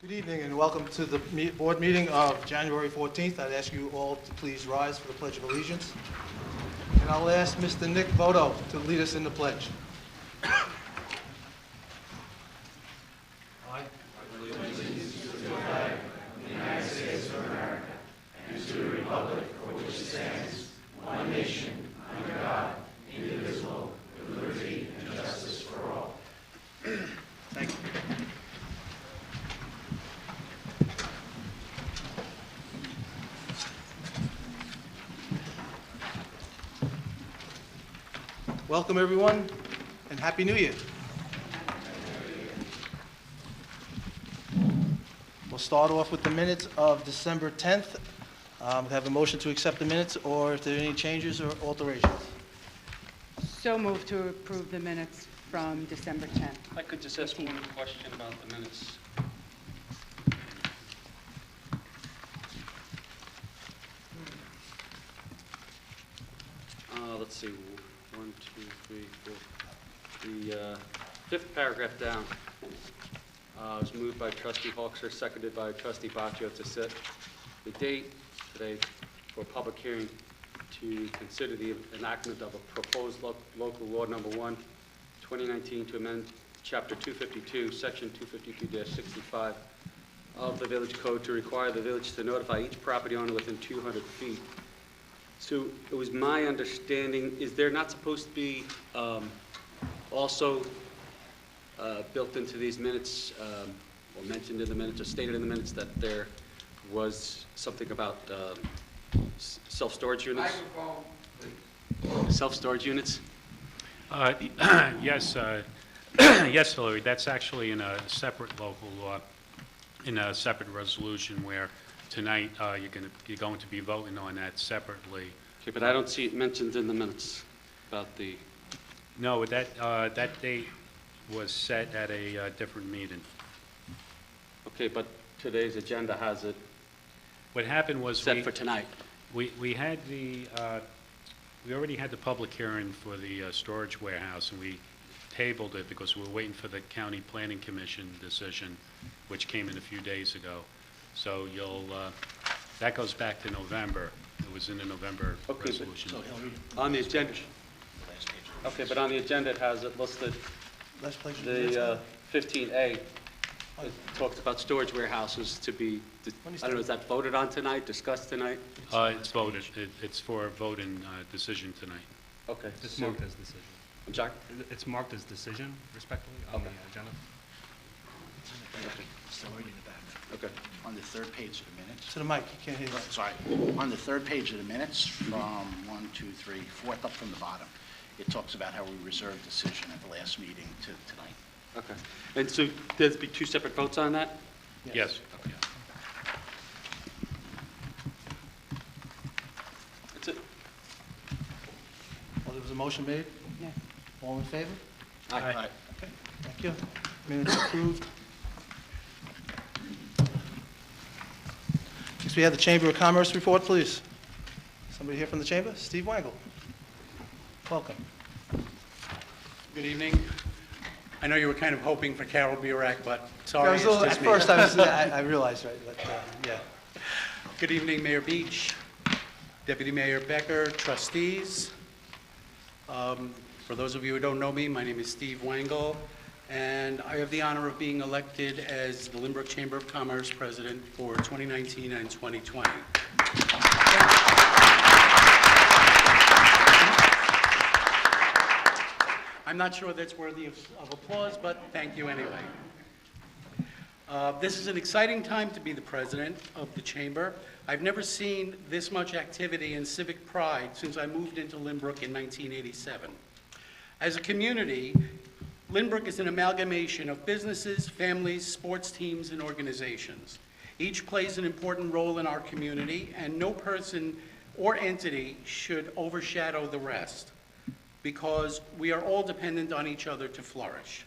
Good evening and welcome to the board meeting of January 14th. I'd ask you all to please rise for the Pledge of Allegiance. And I'll ask Mr. Nick Bodo to lead us in the pledge. I pledge allegiance to the flag of the United States of America and to the republic for which it stands, one nation, under God, indivisible, with liberty and justice for all. Thank you. Welcome, everyone, and Happy New Year. We'll start off with the minutes of December 10th. Have a motion to accept the minutes, or if there are any changes or alterations. So moved to approve the minutes from December 10th. I could just ask one question about the minutes. Let's see, 1, 2, 3, 4. The fifth paragraph down was moved by Trustee Hawkser, seconded by Trustee Baccio to set the date today for a public hearing to consider the enactment of a proposed local law number 1, 2019, to amend Chapter 252, Section 252-65 of the Village Code to require the village to notify each property owner within 200 feet. So it was my understanding, is there not supposed to be also built into these minutes, or mentioned in the minutes, or stated in the minutes, that there was something about self-storage units? Self-storage units? Yes, yes, Hillary, that's actually in a separate local law, in a separate resolution where tonight you're going to be voting on that separately. Okay, but I don't see it mentioned in the minutes about the... No, that date was set at a different meeting. Okay, but today's agenda has it What happened was set for tonight. we had the we already had the public hearing for the storage warehouse, and we tabled it because we were waiting for the County Planning Commission decision, which came in a few days ago. So that goes back to November. It was in the November resolution. On the agenda. Okay, but on the agenda it has it listed, the 15A. It talks about storage warehouses to be, I don't know, is that voted on tonight, discussed tonight? It's voted. It's for a vote and decision tonight. Okay. It's marked as decision. I'm sorry? It's marked as decision, respectively, on the agenda. Okay. On the third page of the minutes. To the mic, you can't hear you. Sorry. On the third page of the minutes, from 1, 2, 3, fourth up from the bottom, it talks about how we reserved decision at the last meeting to tonight. Okay. And so there's be two separate votes on that? Yes. Okay. That's it. Well, there was a motion made. Yes. All in favor? Aye. Okay, thank you. Minutes approved. Next, we have the Chamber of Commerce report, please. Somebody here from the Chamber? Steve Wangle. Welcome. Good evening. I know you were kind of hoping for Carol Burek, but sorry, it's At just me. first, I realized, right, but, yeah. Good evening, Mayor Beach, Deputy Mayor Becker, trustees. For those of you who don't know me, my name is Steve Wangle, and I have the honor of being elected as the Lynbrook Chamber of Commerce President for 2019 and 2020. I'm not sure that's worthy of applause, but thank you anyway. This is an exciting time to be the president of the Chamber. I've never seen this much activity and civic pride since I moved into Lynbrook in 1987. As a community, Lynbrook is an amalgamation of businesses, families, sports teams, and organizations. Each plays an important role in our community, and no person or entity should overshadow the rest, because we are all dependent on each other to flourish.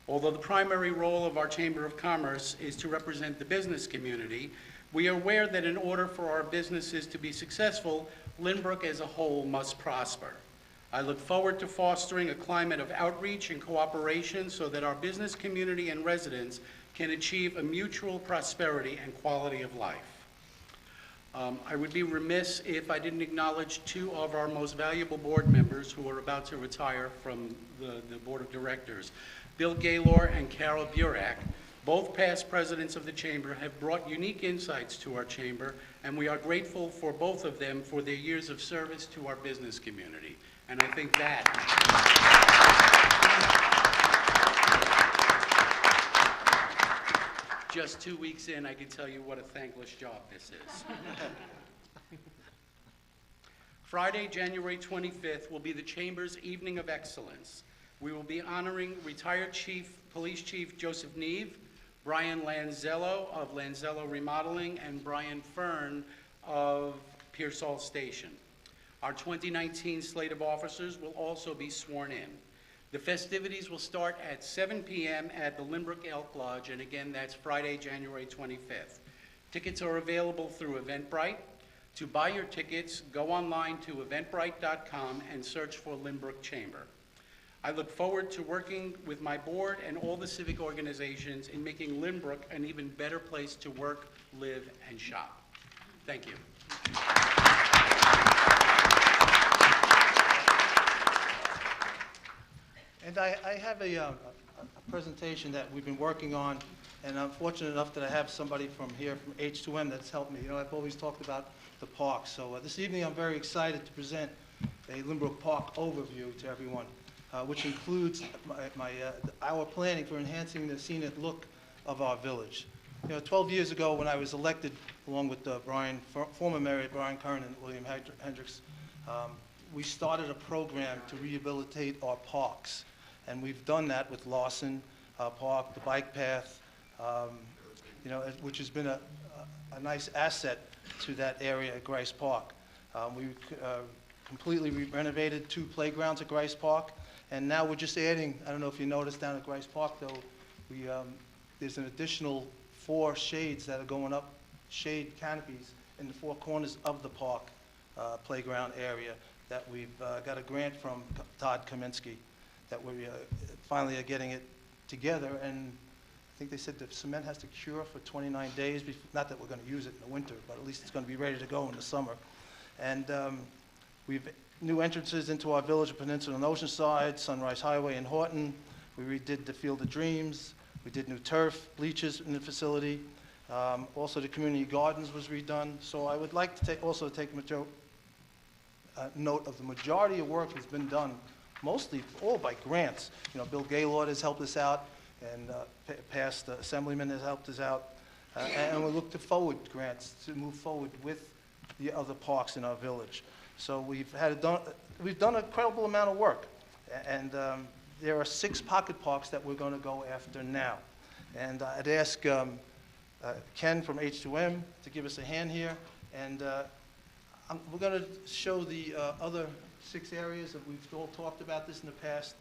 Although the primary role of our Chamber of Commerce is to represent the business community, we are aware that in order for our businesses to be successful, Lynbrook as a whole must prosper. I look forward to fostering a climate of outreach and cooperation so that our business community and residents can achieve a mutual prosperity and quality of life. I would be remiss if I didn't acknowledge two of our most valuable board members who are about to retire from the Board of Directors. Bill Gaylor and Carol Burak, both past presidents of the Chamber, have brought unique insights to our Chamber, and we are grateful for both of them for their years of service to our business community. And I think that just 2 weeks in, I can tell you what a thankless job this is. Friday, January 25th, will be the Chamber's Evening of Excellence. We will be honoring retired Police Chief Joseph Neve, Brian Lanzello of Lanzello Remodeling, and Brian Fern of Pearsall Station. Our 2019 slate of officers will also be sworn in. The festivities will start at 7 p.m. at the Lynbrook Elk Lodge, and again, that's Friday, January 25th. Tickets are available through Eventbrite. To buy your tickets, go online to eventbrite.com and search for Lynbrook Chamber. I look forward to working with my board and all the civic organizations in making Lynbrook an even better place to work, live, and shop. Thank you. And I have a presentation that we've been working on, and I'm fortunate enough that I have somebody from here, from H2M, that's helped me. You know, I've always talked about the parks. So this evening I'm very excited to present a Lynbrook Park overview to everyone, which includes our planning for enhancing the scenic look of our village. You know, 12 years ago when I was elected, along with former Mayor Brian Kern and William Hendricks, we started a program to rehabilitate our parks. And we've done that with Lawson Park, the bike path, you know, which has been a nice asset to that area at Grice Park. We completely renovated 2 playgrounds at Grice Park, and now we're just adding, I don't know if you noticed down at Grice Park though, there's an additional 4 shades that are going up, shade canopies in the 4 corners of the park playground area that we've got a grant from Todd Kaminsky that we finally are getting it together. And I think they said the cement has to cure for 29 days, not that we're going to use it in the winter, but at least it's going to be ready to go in the summer. And we've new entrances into our village of Peninsula and Oceanside, Sunrise Highway in Horton. We redid the Field of Dreams. We did new turf, bleachers in the facility. Also, the community gardens was redone. So I would like to also take note of the majority of work that's been done, mostly all by grants. You know, Bill Gaylord has helped us out, and past assemblyman has helped us out. And we look to forward grants to move forward with the other parks in our village. So we've done a credible amount of work. And there are 6 pocket parks that we're going to go after now. And I'd ask Ken from H2M to give us a hand here. And we're going to show the other 6 areas that we've all talked about this in the past.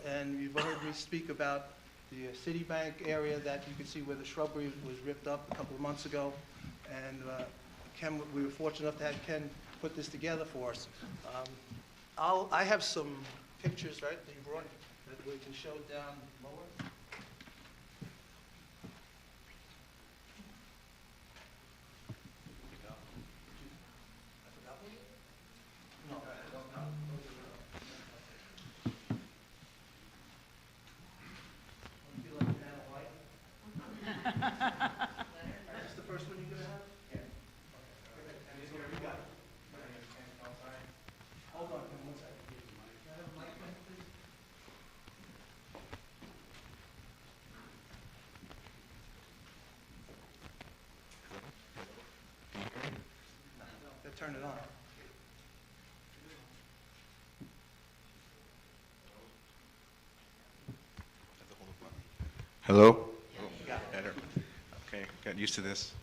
And you've heard me speak about the Citibank area that you can see where the shrubbery was ripped up a couple of months ago. And Ken, we were fortunate enough to have Ken put this together for us. I have some pictures, right, that you brought that we can show down lower. That's the first one you're going to have? Yeah. Okay. And here we go. Hold on one second. Can I have a mic, please? No, turn it on. Hello? Oh, better. Okay, got used to this.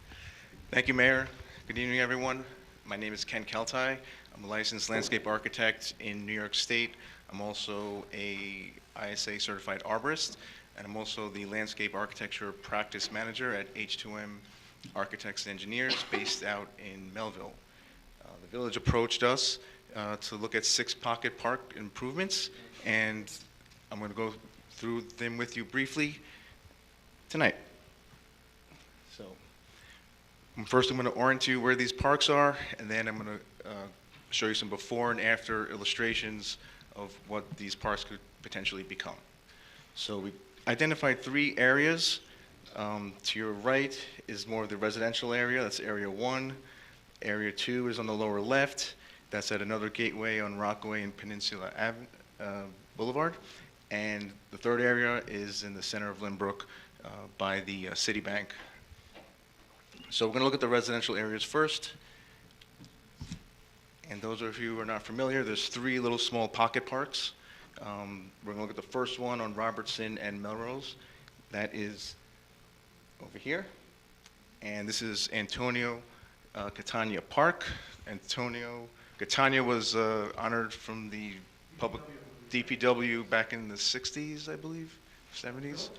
Thank you, Mayor. Good evening, everyone. My name is Ken Keltai. I'm a licensed landscape architect in New York State. I'm also a ISA certified arborist, and I'm also the landscape architecture practice manager at H2M Architects and Engineers based out in Melville. The village approached us to look at 6 pocket park improvements, and I'm going to go through them with you briefly tonight. So first I'm going to orient you where these parks are, and then I'm going to show you some before and after illustrations of what these parks could potentially become. So we identified 3 areas. To your right is more of the residential area. That's Area 1. Area 2 is on the lower left. That's at another gateway on Rockaway and Peninsula Boulevard. And the third area is in the center of Lynbrook by the Citibank. So we're going to look at the residential areas first. And those of you who are not familiar, there's 3 little small pocket parks. We're going to look at the first one on Robertson and Melrose. That is over here. And this is Antonio Catania Park. Antonio Catania was honored from the public DPW back in the 60s, I believe, 70s.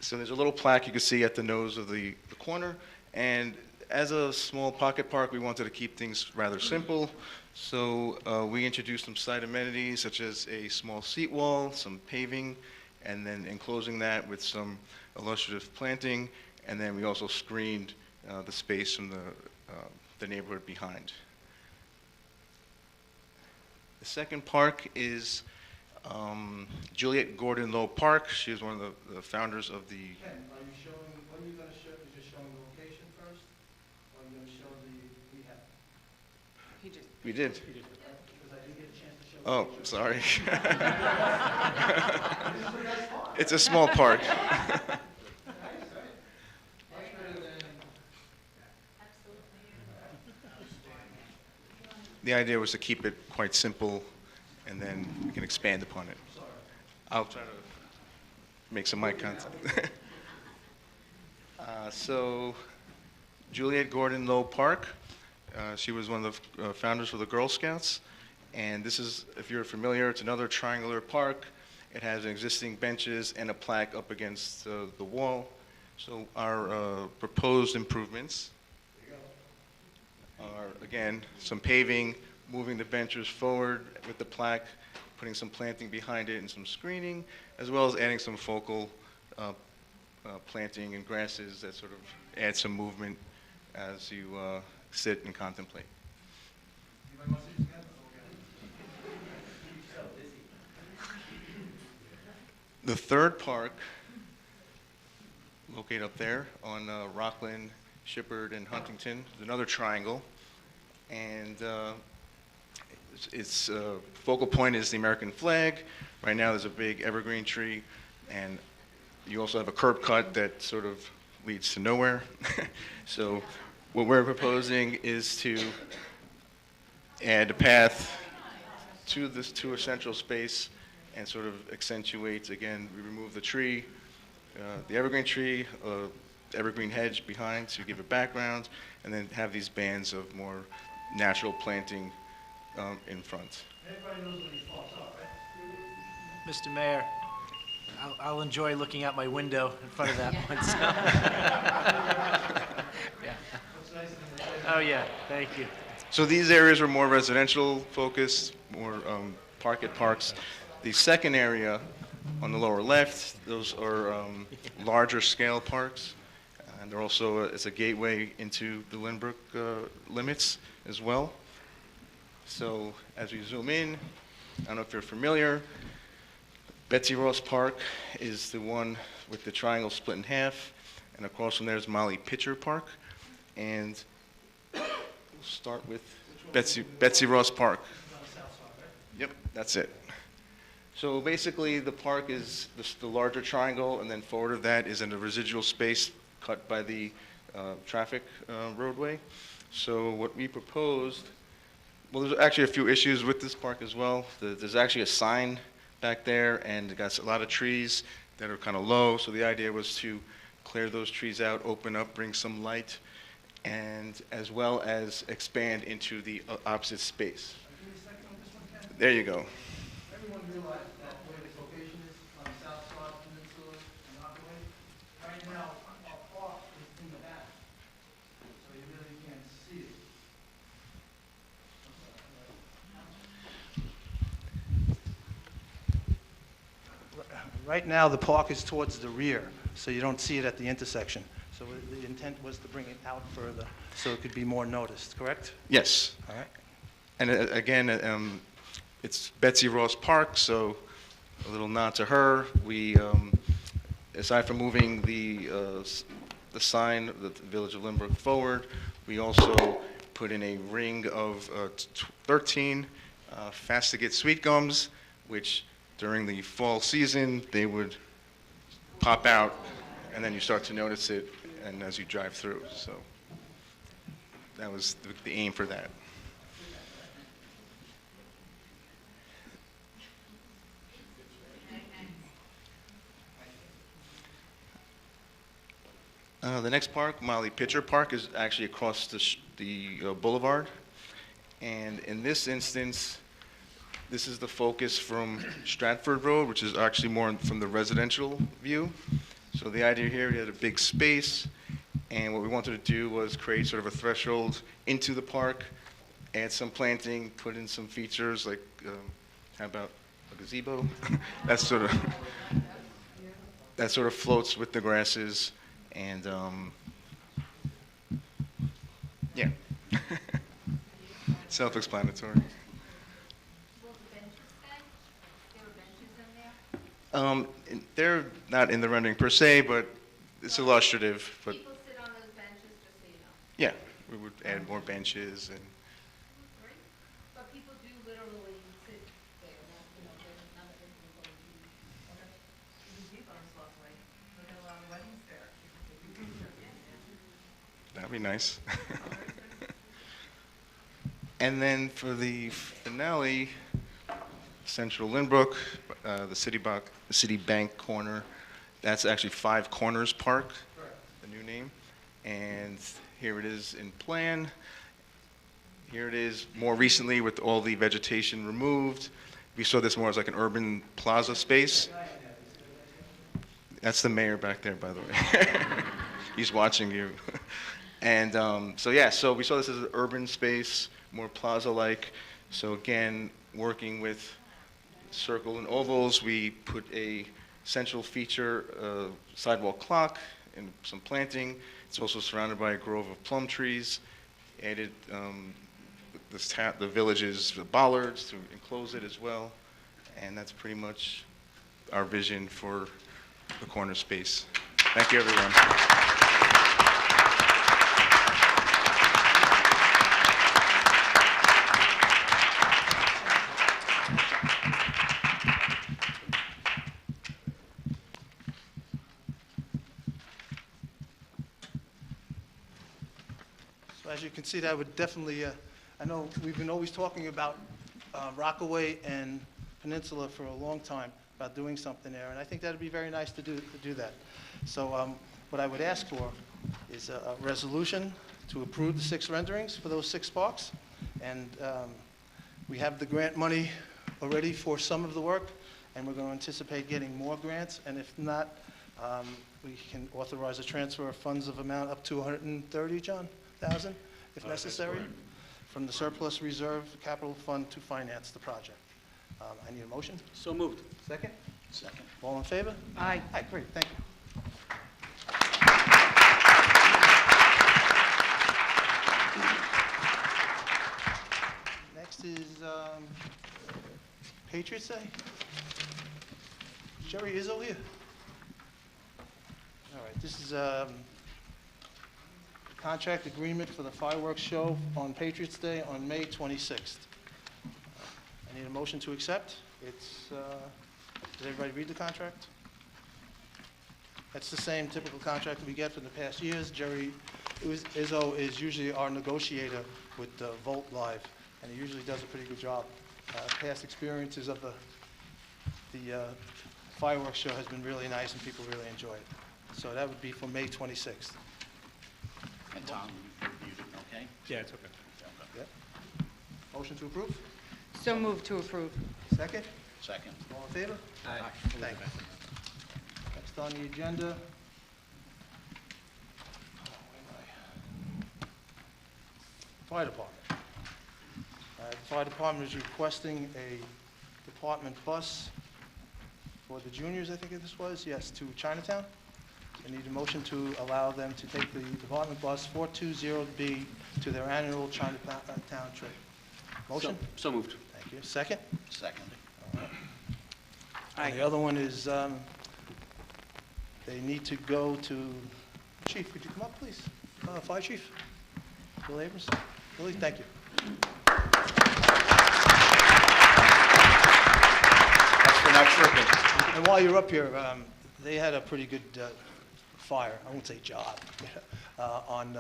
So there's a little plaque you can see at the nose of the corner. And as a small pocket park, we wanted to keep things rather simple. So we introduced some site amenities such as a small seat wall, some paving, and then enclosing that with some illustrative planting. And then we also screened the space from the neighborhood behind. The second park is Juliet Gordon Low Park. She was one of the founders of the... Ken, are you showing, what are you going to show? You're just showing the location first? Or are you going to show the rehab? He just, We did. Because I didn't get a chance to show. Oh, sorry. It's a small park. The idea was to keep it quite simple, and then we can expand upon it. I'll try to make some eye contact. So, Juliet Gordon Low Park. She was one of the founders of the Girl Scouts. And this is, if you're familiar, it's another triangular park. It has existing benches and a plaque up against the wall. So our proposed improvements are, again, some paving, moving the benches forward with the plaque, putting some planting behind it and some screening, as well as adding some focal planting and grasses that sort of add some movement as you sit and contemplate. The third park, located up there on Rockland, Shippard, and Huntington, is another triangle. And its focal point is the American flag. Right now there's a big evergreen tree, and you also have a curb cut that sort of leads to nowhere. So what we're proposing is to add a path to a central space and sort of accentuate, again, we remove the tree, the evergreen tree, evergreen hedge behind to give it background, and then have these bands of more natural planting in front. Everybody knows where these parks are, right? Mr. Mayor, I'll enjoy looking out my window in front of that one. So. Yeah. Oh, yeah, thank you. So these areas are more residential focused, more pocket parks. The second area on the lower left, those are larger scale parks. And they're also, it's a gateway into the Lynbrook limits as well. So as we zoom in, I don't know if you're familiar, Betsy Ross Park is the one with the triangle split in half, and across from there is Molly Pitcher Park. And we'll start with Betsy Ross Park. Yep, that's it. So basically the park is the larger triangle, and then forward of that is in the residual space cut by the traffic roadway. So what we proposed, well, there's actually a few issues with this park as well. There's actually a sign back there, and it got a lot of trees that are kind of low. So the idea was to clear those trees out, open up, bring some light, and as well as expand into the opposite space. There you go. Everyone realizes that where this location is on the south side peninsula and Rockaway. Right now, our park is in the back, so you really can't see it. Right now, the park is towards the rear. so you don't see it at the intersection. So the intent was to bring it out further so it could be more noticed, correct? Yes. All right. And again, it's Betsy Ross Park, so a little nod to her. We, aside from moving the sign of the Village of Lynbrook forward, we also put in a ring of 13 Fast-to-Get sweet gums, which during the fall season, they would pop out, and then you start to notice it and as you drive through. So that was the aim for that. The next park, Molly Pitcher Park, is actually across the boulevard. And in this instance, this is the focus from Stratford Road, which is actually more from the residential view. So the idea here, we had a big space, and what we wanted to do was create sort of a threshold into the park, add some planting, put in some features like, how about a gazebo? that sort of floats with the grasses. And, yeah, self-explanatory. Will the benches stay? There were benches in there? They're not in the rendering per se, but it's illustrative. But People sit on those benches, just so you know. yeah, we would add more benches and. Great. But people do literally sit there, not, there's none of it will go That'd be nice. And then for the finale, Central Lynbrook, the City Bank corner, that's actually Five Corners Park, the new name. And here it is in plan. Here it is more recently with all the vegetation removed. We saw this more as like an urban plaza space. That's the mayor back there, by the way. He's watching you. And so we saw this as an urban space, more plaza-like. So again, working with circle and ovals, we put a central feature, sidewalk clock and some planting. It's also surrounded by a grove of plum trees. Added the village's bollards to enclose it as well. And that's pretty much our vision for the corner space. Thank you, everyone. So as you can see, that would definitely, I know we've been always talking about Rockaway and Peninsula for a long time, about doing something there, and I think that'd be very nice to do that. So what I would ask for is a resolution to approve the 6 renderings for those 6 parks, and we have the grant money already for some of the work, and we're going to anticipate getting more grants, and if not, we can authorize a transfer of funds of amount up to $130,000, if necessary, from the surplus reserve capital fund to finance the project. I need a motion. So moved. Second? Second. All in favor? Aye. Aye, great, thank you. Next is Patriots Day. Jerry Izzo here. All right, this is contract agreement for the fireworks show on Patriots Day on May 26th. I need a motion to accept. It's, did everybody read the contract? That's the same typical contract we get from the past years. Jerry Izzo is usually our negotiator with Volt Live, and he usually does a pretty good job. Past experiences of the fireworks show has been really nice, and people really enjoy it. So that would be for May 26th. And Tom, you reviewed it, okay? Yeah, it's okay. Yep. Motion to approve? So moved to approve. Second? Second. All in favor? Aye. Thank you. Next on the agenda. Fire Department. The Fire Department is requesting a department bus for the juniors, I think this was, yes, to Chinatown. I need a motion to allow them to take the Department Bus 420B to their annual Chinatown trip. Motion? So moved. Thank you. Second? Second. And the other one is, they need to go to, Chief, would you come up, please? Fire Chief? Bill Abrams? Billy, thank you. That's for not tripping. And while you're up here, they had a pretty good fire, I won't say job, on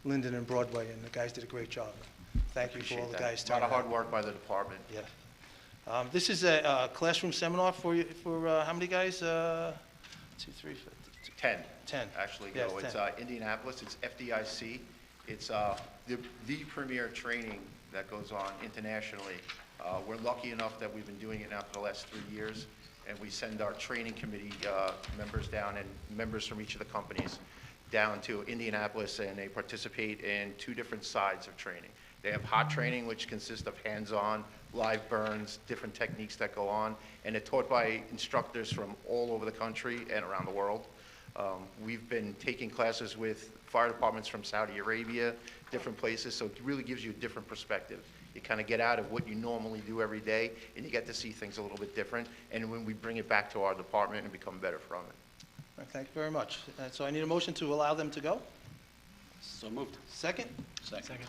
Linden and Broadway, and the guys did a great job. Thank you for all the guys A lot turning of hard out. work by the department. Yeah. This is a classroom seminar for you, for how many guys? 2, 3, 4, 10. 10. Actually Yes, go. It's 10. Indianapolis, it's FDIC. It's the premier training that goes on internationally. We're lucky enough that we've been doing it now for the last 3 years, and we send our training committee members down and members from each of the companies down to Indianapolis, and they participate in 2 different sides of training. They have hot training, which consists of hands-on, live burns, different techniques that go on, and they're taught by instructors from all over the country and around the world. We've been taking classes with fire departments from Saudi Arabia, different places, so it really gives you a different perspective. You kind of get out of what you normally do every day, and you get to see things a little bit different, and when we bring it back to our department and become better from it. All right, thank you very much. So I need a motion to allow them to go. So moved. Second? Second.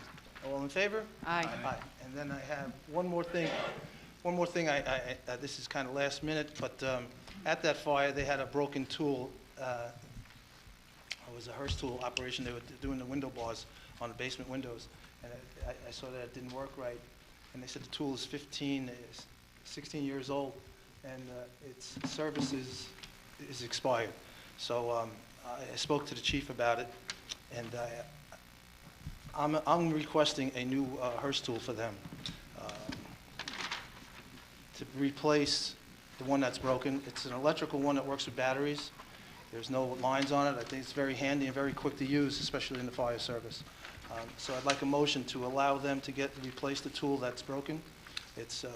All in favor? Aye. Aye. And then I have one more thing. This is kind of last minute, but at that fire, they had a broken tool. It was a Hearst tool operation. They were doing the window bars on the basement windows. And I saw that it didn't work right. And they said the tool is 16 years old, and its service is expired. So I spoke to the chief about it, and I'm requesting a new Hearst tool for them to replace the one that's broken. It's an electrical one that works with batteries. There's no lines on it. I think it's very handy and very quick to use, especially in the fire service. So I'd like a motion to allow them to replace the tool that's broken. It's, you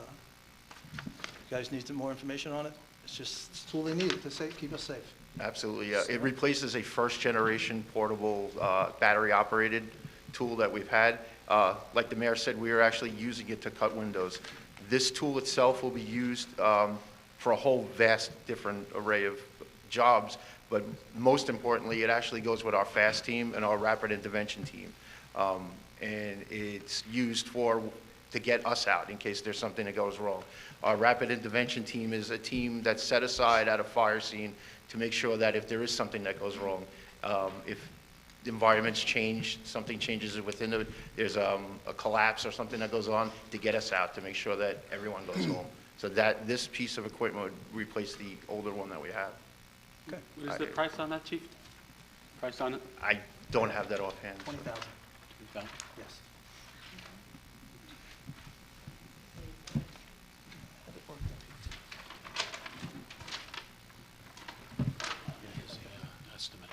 guys need some more information on it? It's just a tool they need to keep us safe. Absolutely, yeah. It replaces a first-generation portable battery-operated tool that we've had. Like the mayor said, we are actually using it to cut windows. This tool itself will be used for a whole vast different array of jobs, but most importantly, it actually goes with our FAST team and our rapid intervention team. And it's used to get us out in case there's something that goes wrong. Our rapid intervention team is a team that's set aside at a fire scene to make sure that if there is something that goes wrong, if the environment's changed, something changes within it, there's a collapse or something that goes on, to get us out, to make sure that everyone goes home. So that this piece of equipment would replace the older one that we have. Okay. What is the price on that, chief? Price on it? I don't have that offhand. 20,000, Okay. yes. Estimate.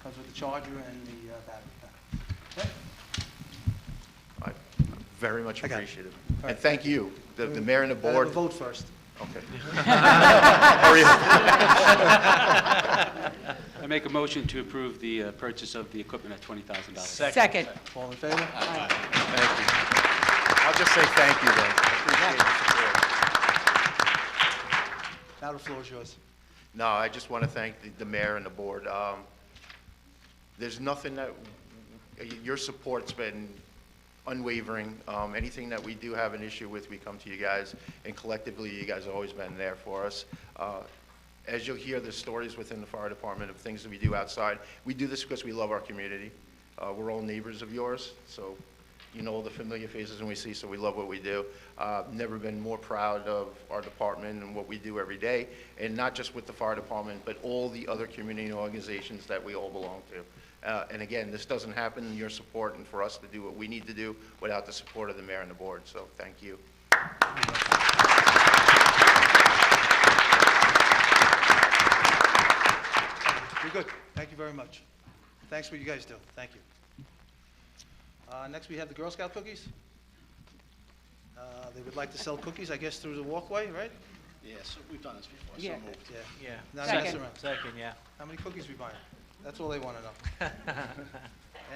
Comes with the charger and the battery pack. Okay? I very much I got it. appreciate it. All right. And thank you, the mayor and the Gotta have board. a vote first. Okay. Hurry up. I make a motion to approve the purchase of the equipment at $20,000. Second. All in favor? Thank you. I'll just say thank you then. I appreciate the support. Now the floor is yours. No, I just want to thank the mayor and the board. There's nothing that, your support's been unwavering. Anything that we do have an issue with, we come to you guys, and collectively, you guys have always been there for us. As you'll hear the stories within the fire department of things that we do outside, we do this because we love our community. We're all neighbors of yours, so you know all the familiar faces when we see, so we love what we do. Never been more proud of our department and what we do every day, and not just with the fire department, but all the other community organizations that we all belong to. And again, this doesn't happen in your support and for us to do what we need to do without the support of the mayor and the board, so thank you. You're good. Thank you very much. Thanks for what you guys do. Thank you. Next, we have the Girl Scout cookies. They would like to sell cookies, I guess, through the walkway, right? Yeah, so we've done this before, Yeah. so moved. Yeah. Yeah. Now Second. mess around. Second, yeah. How many cookies we buying? That's all they want to know.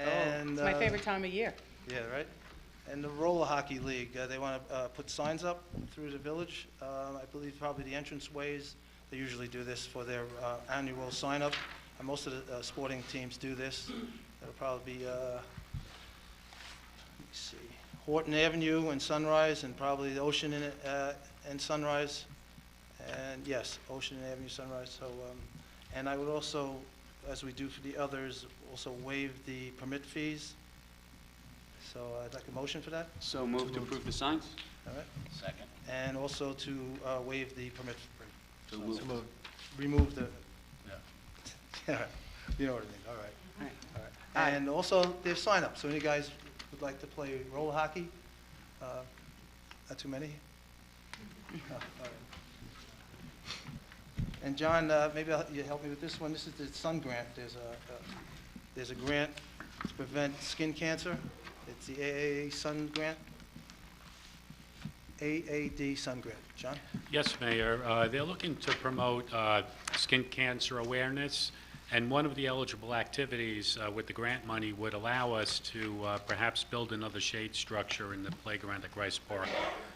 And, It's my favorite time of year. Yeah, right? And the roller hockey league, they want to put signs up through the village. I believe probably the entrance ways, they usually do this for their annual sign-up. And most of the sporting teams do this. It'll probably be, let me see, Horton Avenue and Sunrise, and probably the Ocean and Sunrise. And yes, Ocean Avenue, Sunrise. So, and I would also, as we do for the others, also waive the permit fees. So I'd like a motion for that, So moved to approve the signs? all right? Second. And also to waive the permit fee. So moved. Remove the, Yeah. yeah, you know what I mean, all right. All right. All right. And also, there's sign-up, so any guys would like to play roller hockey? Not too many? Oh, all right. And John, maybe you help me with this one. This is the Sun Grant. There's a grant to prevent skin cancer. It's the AAA Sun Grant. AAD Sun Grant. John? Yes, Mayor. They're looking to promote skin cancer awareness, and one of the eligible activities with the grant money would allow us to perhaps build another shade structure in the playground at Grice Park.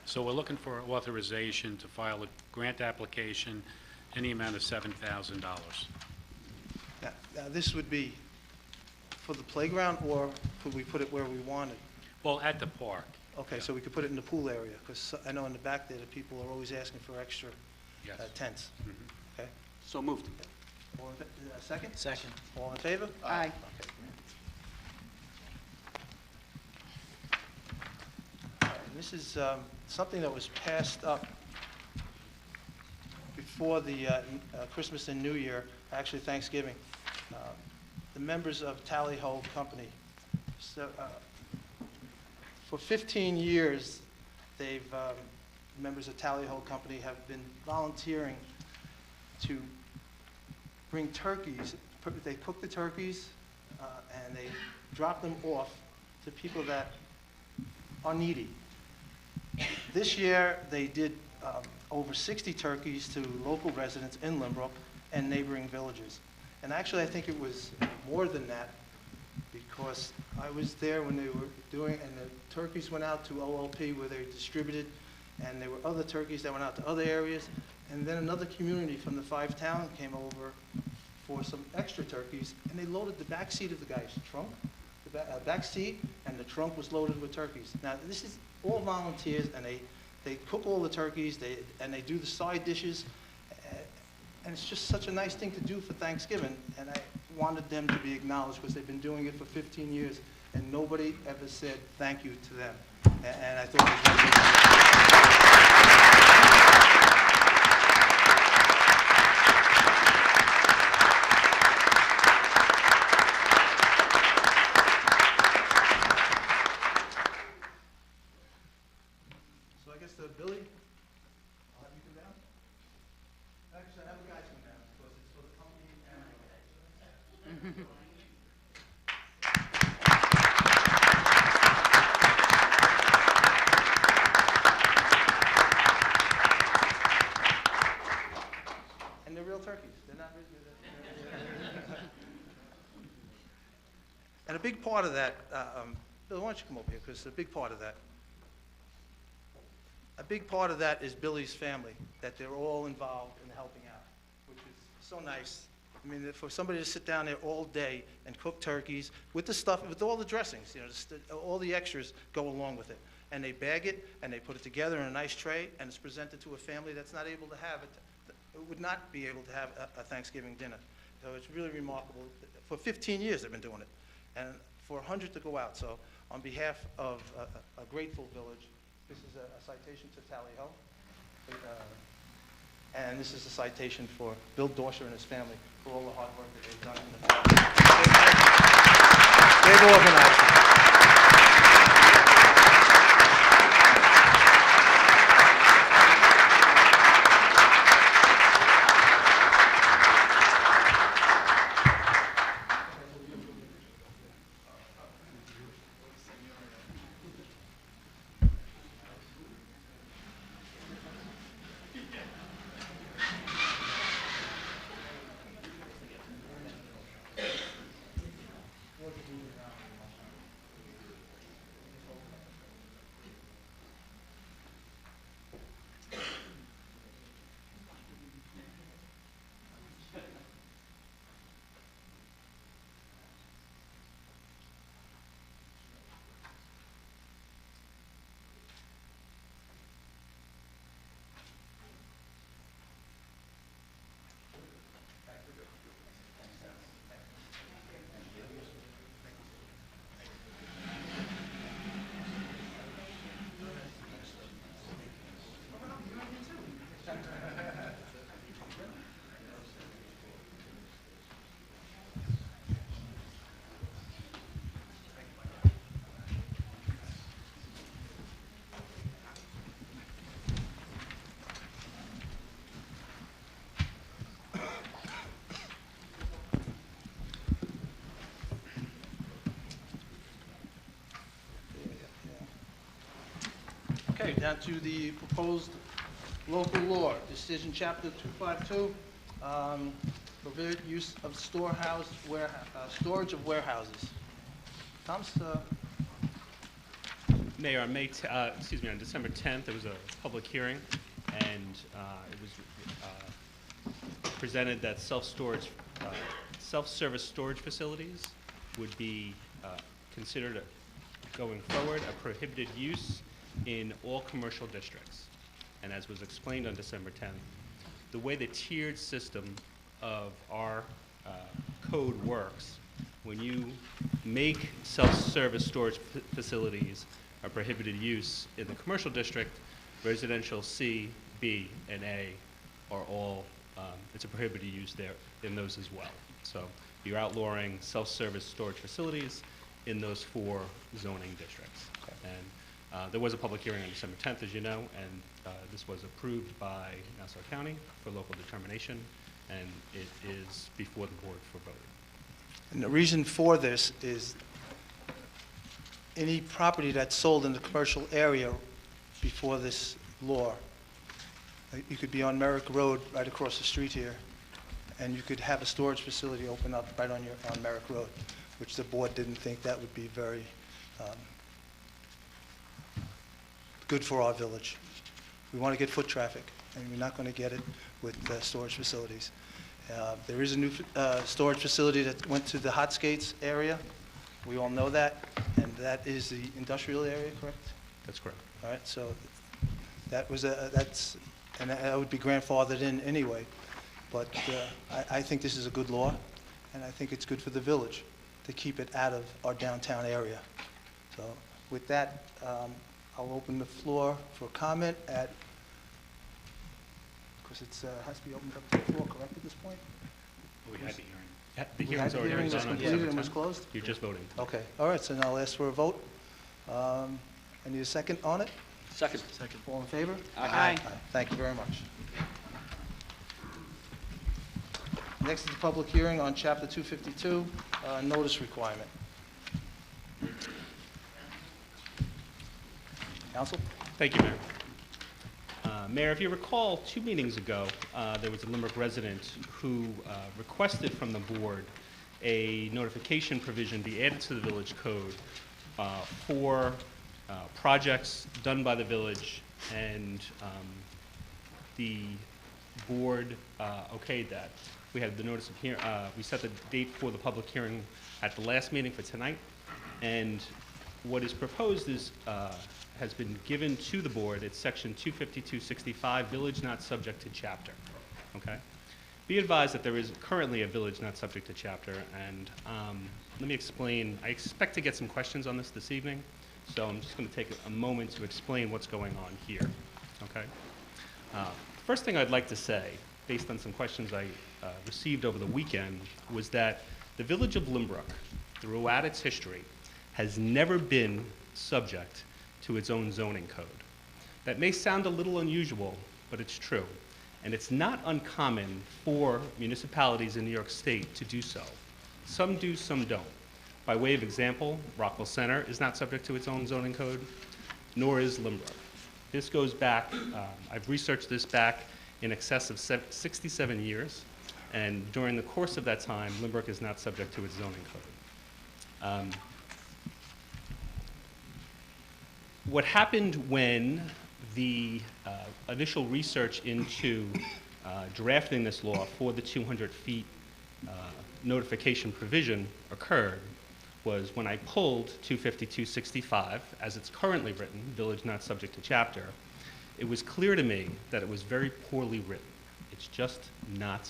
So we're looking for authorization to file a grant application in the amount of $7,000. Now, this would be for the playground, or could we put it where we wanted? Well, at the park. Okay, so we could put it in the pool area, because I know in the back there, the people are always asking for extra Yes. tents. Okay? So moved. All in second? Second. All in favor? Aye. Okay. All right, and this is something that was passed up before the Christmas and New Year, actually Thanksgiving. The members of Tally Ho Company. So, for 15 years, members of Tally Ho Company have been volunteering to bring turkeys. They cook the turkeys and they drop them off to people that are needy. This year, they did over 60 turkeys to local residents in Lynbrook and neighboring villages. And actually, I think it was more than that, because I was there when they were doing, and the turkeys went out to OLP where they distributed, and there were other turkeys that went out to other areas, and then another community from the 5 town came over for some extra turkeys, and they loaded the back seat of the guy's trunk, the back seat, and the trunk was loaded with turkeys. Now, this is all volunteers, and they cook all the turkeys, and they do the side dishes, and it's just such a nice thing to do for Thanksgiving, and I wanted them to be acknowledged because they've been doing it for 15 years, and nobody ever said thank you to them. And I thought so I guess Billy, I'll have you come down. Actually, I have the guys come down because it's for the company and and they're real turkeys. They're not and a big part of that, Bill, why don't you come over here, because a big part of that is Billy's family, that they're all involved in helping out, which is so nice. I mean, for somebody to sit down there all day and cook turkeys with the stuff, with all the dressings, all the extras go along with it. And they bag it, and they put it together in a nice tray, and it's presented to a family that's not able to have it, would not be able to have a Thanksgiving dinner. So it's really remarkable. For 15 years, they've been doing it. And for 100 to go out. So on behalf of a grateful village, this is a citation to Tally Ho. And this is a citation for Bill Dorsher and his family for all the hard work that they've done in the past. They've organized it. down to the proposed local law, decision chapter 252, prohibit use of storage of warehouses. Thomas, Mayor, on December 10th, there was a public hearing, and it was presented that self-service storage facilities would be considered going forward a prohibited use in all commercial districts. And as was explained on December 10th, the way the tiered system of our code works, when you make self-service storage facilities a prohibited use in the commercial district, residential C, B, and A are all, it's a prohibited use there in those as well. So you're outlawing self-service storage facilities in those 4 zoning districts. And there was a public hearing on December 10th, as you know, and this was approved by Nassau County for local determination, and it is before the board for voting. and the reason for this is any property that's sold in the commercial area before this law, you could be on Merrick Road right across the street here, and you could have a storage facility open up right on Merrick Road, which the board didn't think that would be very good for our village. We want to get foot traffic, and we're not going to get it with storage facilities. There is a new storage facility that went to the Hot Skates area. We all know that, and that is the industrial area, correct? That's correct. All right, so that was and that would be grandfathered in anyway. But I think this is a good law, and I think it's good for the village to keep it out of our downtown area. So with that, I'll open the floor for comment because it has to be opened up to the floor, correct, at this point? We had the hearing. The We hearing's had the already hearing, done was on completed December and was 10th. closed? You're just voting. Okay, all right, so now I'll ask for a vote. I need a second on it. Second. All in favor? Aye. Thank you very much. Next is the public hearing on Chapter 252, notice requirement. Counsel? Thank you, Mayor. Mayor, if you recall, 2 meetings ago, there was a Lynbrook resident who requested from the board a notification provision be added to the village code for projects done by the village, and the board okayed that. We had the notice of hearing, we set the date for the public hearing at the last meeting for tonight, and what is proposed is has been given to the board. It's section 25265, village not subject to chapter. Okay? Be advised that there is currently a village not subject to chapter, and let me explain. I expect to get some questions on this evening, so I'm just going to take a moment to explain what's going on here. Okay? First thing I'd like to say, based on some questions I received over the weekend, was that the village of Lynbrook, throughout its history, has never been subject to its own zoning code. That may sound a little unusual, but it's true. And it's not uncommon for municipalities in New York State to do so. Some do, some don't. By way of example, Rockville Center is not subject to its own zoning code, nor is Lynbrook. This goes back, I've researched this back in excess of 67 years, and during the course of that time, Lynbrook is not subject to its zoning code. What happened when the initial research into drafting this law for the 200 feet notification provision occurred was when I pulled 25265, as it's currently written, village not subject to chapter, it was clear to me that it was very poorly written. It's just not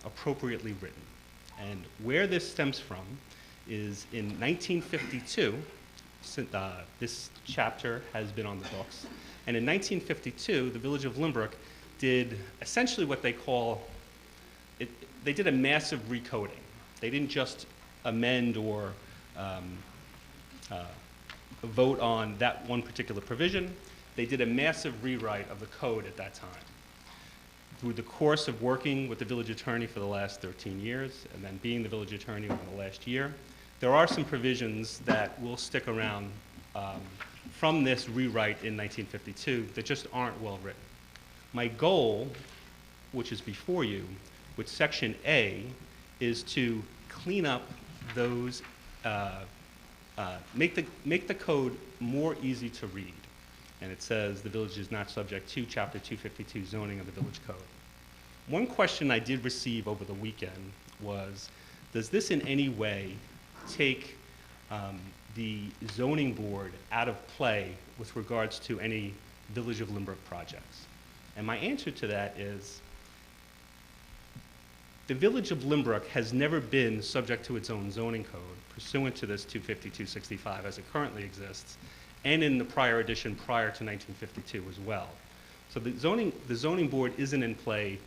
appropriately written. And where this stems from is in 1952, this chapter has been on the books, and in 1952, the village of Lynbrook did essentially what they call, they did a massive recoding. They didn't just amend or vote on that one particular provision. They did a massive rewrite of the code at that time. Through the course of working with the village attorney for the last 13 years, and then being the village attorney over the last year, there are some provisions that will stick around from this rewrite in 1952 that just aren't well written. My goal, which is before you, with Section A, is to clean up those, make the code more easy to read. And it says the village is not subject to Chapter 252 zoning of the village code. One question I did receive over the weekend was, does this in any way take the zoning board out of play with regards to any Village of Lynbrook projects? And my answer to that is, the Village of Lynbrook has never been subject to its own zoning code pursuant to this 252-65 as it currently exists, and in the prior edition prior to 1952 as well. So the zoning board isn't in play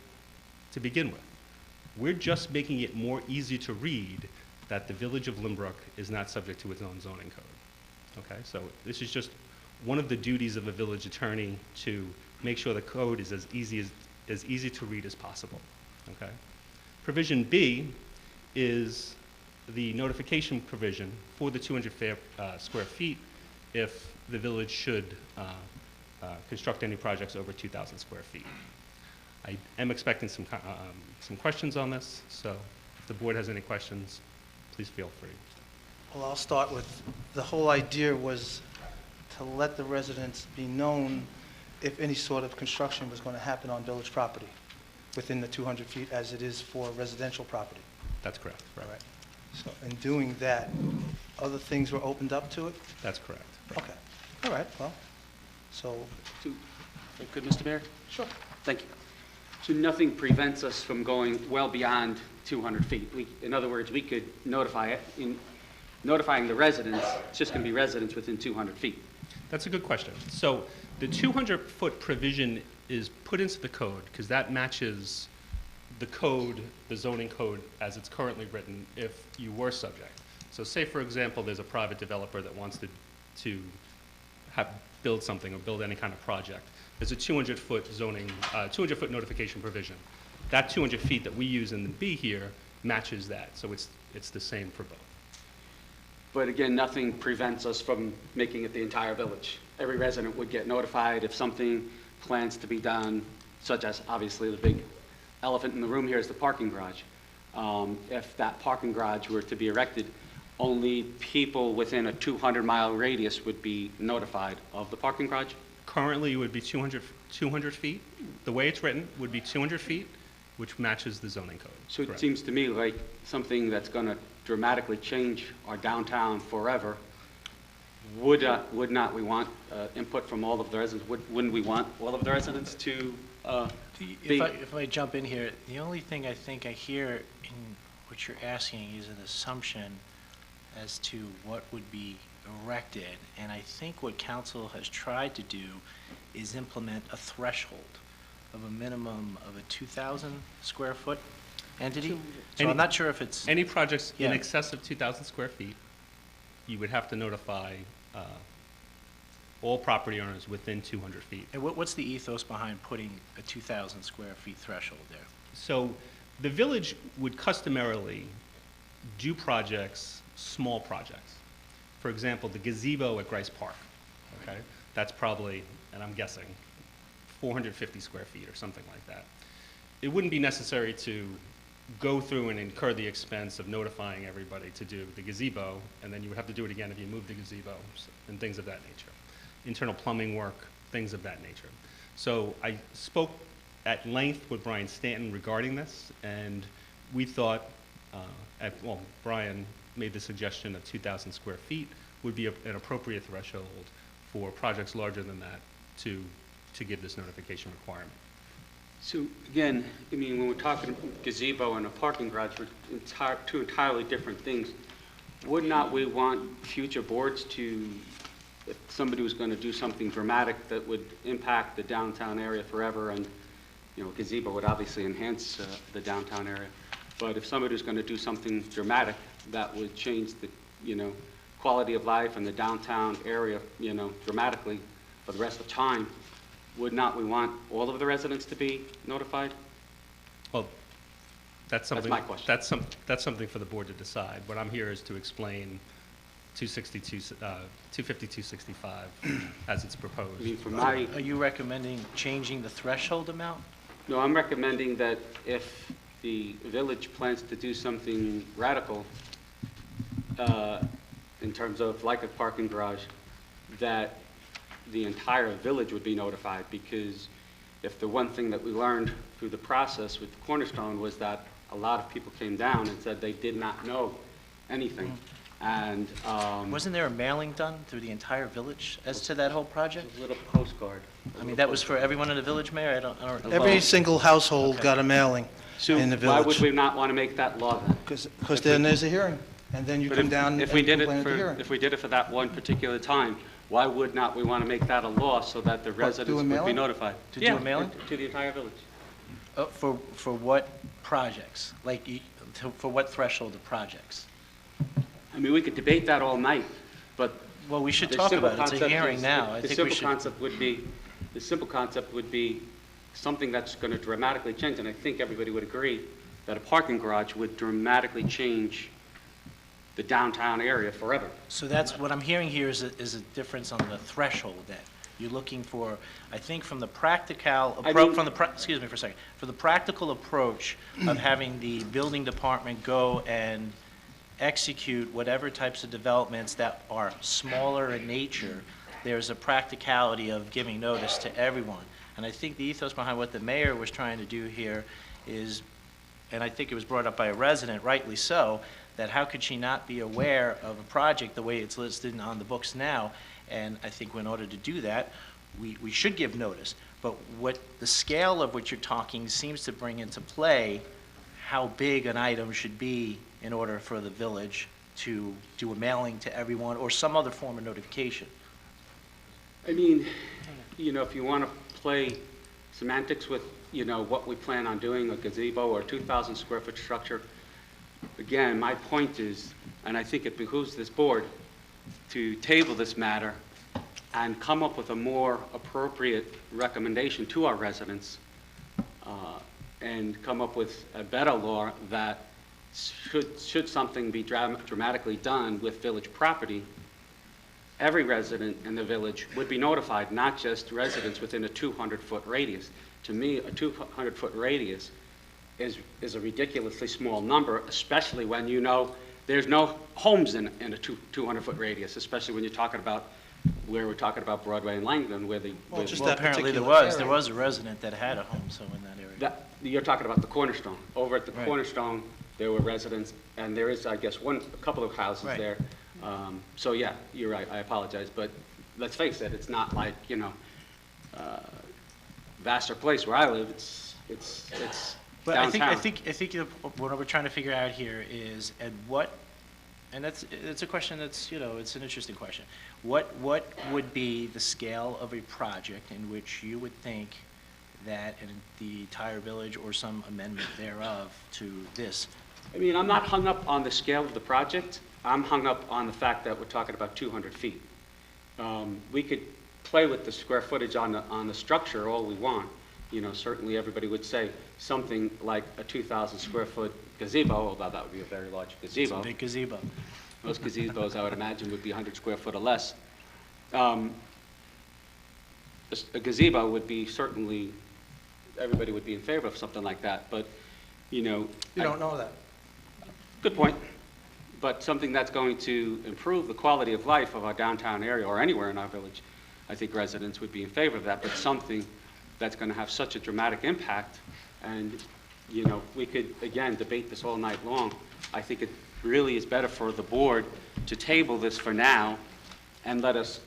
to begin with. We're just making it more easy to read that the Village of Lynbrook is not subject to its own zoning code. Okay, so this is just one of the duties of a village attorney, to make sure the code is as easy to read as possible. Okay. Provision B is the notification provision for the 200 square feet if the village should construct any projects over 2,000 square feet. I am expecting some questions on this, so if the board has any questions, please feel free. Well, I'll start with, the whole idea was to let the residents be known if any sort of construction was going to happen on village property within the 200 feet as it is for residential property. That's correct. All right. So in doing that, other things were opened up to it? That's correct. Okay. All right, well, so, Good, Mr. Mayor? sure. Thank you. So nothing prevents us from going well beyond 200 feet. In other words, we could notify it. In notifying the residents, it's just going to be residents within 200 feet. That's a good question. So the 200-foot provision is put into the code because that matches the code, the zoning code, as it's currently written if you were subject. So say, for example, there's a private developer that wants to build something or build any kind of project. There's a 200-foot zoning, 200-foot notification provision. That 200 feet that we use in the B here matches that, so it's the same for both. But again, nothing prevents us from making it the entire village. Every resident would get notified if something plans to be done, such as obviously the big elephant in the room here is the parking garage. If that parking garage were to be erected, only people within a 200-mile radius would be notified of the parking garage? Currently, it would be 200 feet. The way it's written would be 200 feet, which matches the zoning code. So Correct. it seems to me like something that's going to dramatically change our downtown forever. Would not we want input from all of the residents? Wouldn't we want all of the residents to be? If I jump in here, the only thing I think I hear in what you're asking is an assumption as to what would be erected. And I think what council has tried to do is implement a threshold of a minimum of a 2,000 square foot entity. So I'm not sure if it's... Any projects in Yeah. excess of 2,000 square feet, you would have to notify all property owners within 200 feet. And what's the ethos behind putting a 2,000 square feet threshold there? So the village would customarily do projects, small projects. For example, the gazebo at Grice Park, okay? That's probably, and I'm guessing, 450 square feet or something like that. It wouldn't be necessary to go through and incur the expense of notifying everybody to do the gazebo, and then you would have to do it again if you moved the gazebo and things of that nature. Internal plumbing work, things of that nature. So I spoke at length with Brian Stanton regarding this, and we thought, Brian made the suggestion of 2,000 square feet would be an appropriate threshold for projects larger than that to give this notification requirement. So again, I mean, when we're talking gazebo and a parking garage, we're two entirely different things. Would not we want future boards to, if somebody was going to do something dramatic that would impact the downtown area forever, and gazebo would obviously enhance the downtown area, but if somebody was going to do something dramatic that would change the quality of life in the downtown area dramatically for the rest of time, would not we want all of the residents to be notified? Well, that's something. That's my question. That's something for the board to decide. What I'm here is to explain 25265 as it's proposed. I mean, for my, Are you recommending changing the threshold amount? no, I'm recommending that if the village plans to do something radical, in terms of like a parking garage, that the entire village would be notified, because if the one thing that we learned through the process with Cornerstone was that a lot of people came down and said they did not know anything. And, Wasn't there a mailing done through the entire village as to that whole project? a little postcard. I mean, that was for everyone in the village, Mayor? I don't know. Every single household got a mailing So in the why would village. we not want to make that law then? Because then there's a hearing, and then you But come down and if we did complain it at the for, hearing. if we did it for that one particular time, why would not we want to make that a law so that the do residents a would be mailing? notified? To do a Yeah, mailing? To the entire village. For what projects? Like, for what threshold of projects? I mean, we could debate that all night, but Well, we should the talk simple about it. It's a concept hearing is- now. I the think we simple should. concept would be, the simple concept would be something that's going to dramatically change, and I think everybody would agree that a parking garage would dramatically change the downtown area forever. So that's, what I'm hearing here is a difference on the threshold then. You're looking for, I think from the practical I approach, mean- excuse me for a second, for the practical approach of having the building department go and execute whatever types of developments that are smaller in nature, there's a practicality of giving notice to everyone. And I think the ethos behind what the mayor was trying to do here is, and I think it was brought up by a resident, rightly so, that how could she not be aware of a project the way it's listed on the books now? And I think in order to do that, we should give notice. But what the scale of what you're talking seems to bring into play how big an item should be in order for the village to do a mailing to everyone or some other form of notification. I mean, you know, if you want to play semantics with, you know, what we plan on doing, a gazebo or a 2,000 square foot structure, again, my point is, and I think it behooves this board to table this matter and come up with a more appropriate recommendation to our residents, and come up with a better law that should something be dramatically done with village property, every resident in the village would be notified, not just residents within a 200-foot radius. To me, a 200-foot radius is a ridiculously small number, especially when you know there's no homes in a 200-foot radius, especially when you're talking about where we're talking about Broadway and Langdon, where the... Well, just Well, that apparently there particular was. There area. was a resident that had a home, so in that area. You're talking about the Cornerstone. Over at the Right. Cornerstone, there were residents, and there is, I guess, a couple of houses Right. there. So, yeah, you're right, I apologize, but let's face it, it's not like, you know, Vassar Place where I live, it's But downtown. I think what we're trying to figure out here is at what, and it's a question that's, you know, it's an interesting question. What would be the scale of a project in which you would think that in the entire village or some amendment thereof to this? I mean, I'm not hung up on the scale of the project. I'm hung up on the fact that we're talking about 200 feet. We could play with the square footage on the structure all we want. You know, certainly everybody would say something like a 2,000 square foot gazebo, although that would be a very large It's a gazebo. big gazebo. Most gazebos, I would imagine, would be 100 square foot or less. A gazebo would be certainly, everybody would be in favor of something like that, but, you know. You don't know that. Good point. But something that's going to improve the quality of life of our downtown area or anywhere in our village, I think residents would be in favor of that, but something that's going to have such a dramatic impact, and, you know, we could, again, debate this all night long. I think it really is better for the board to table this for now, and let's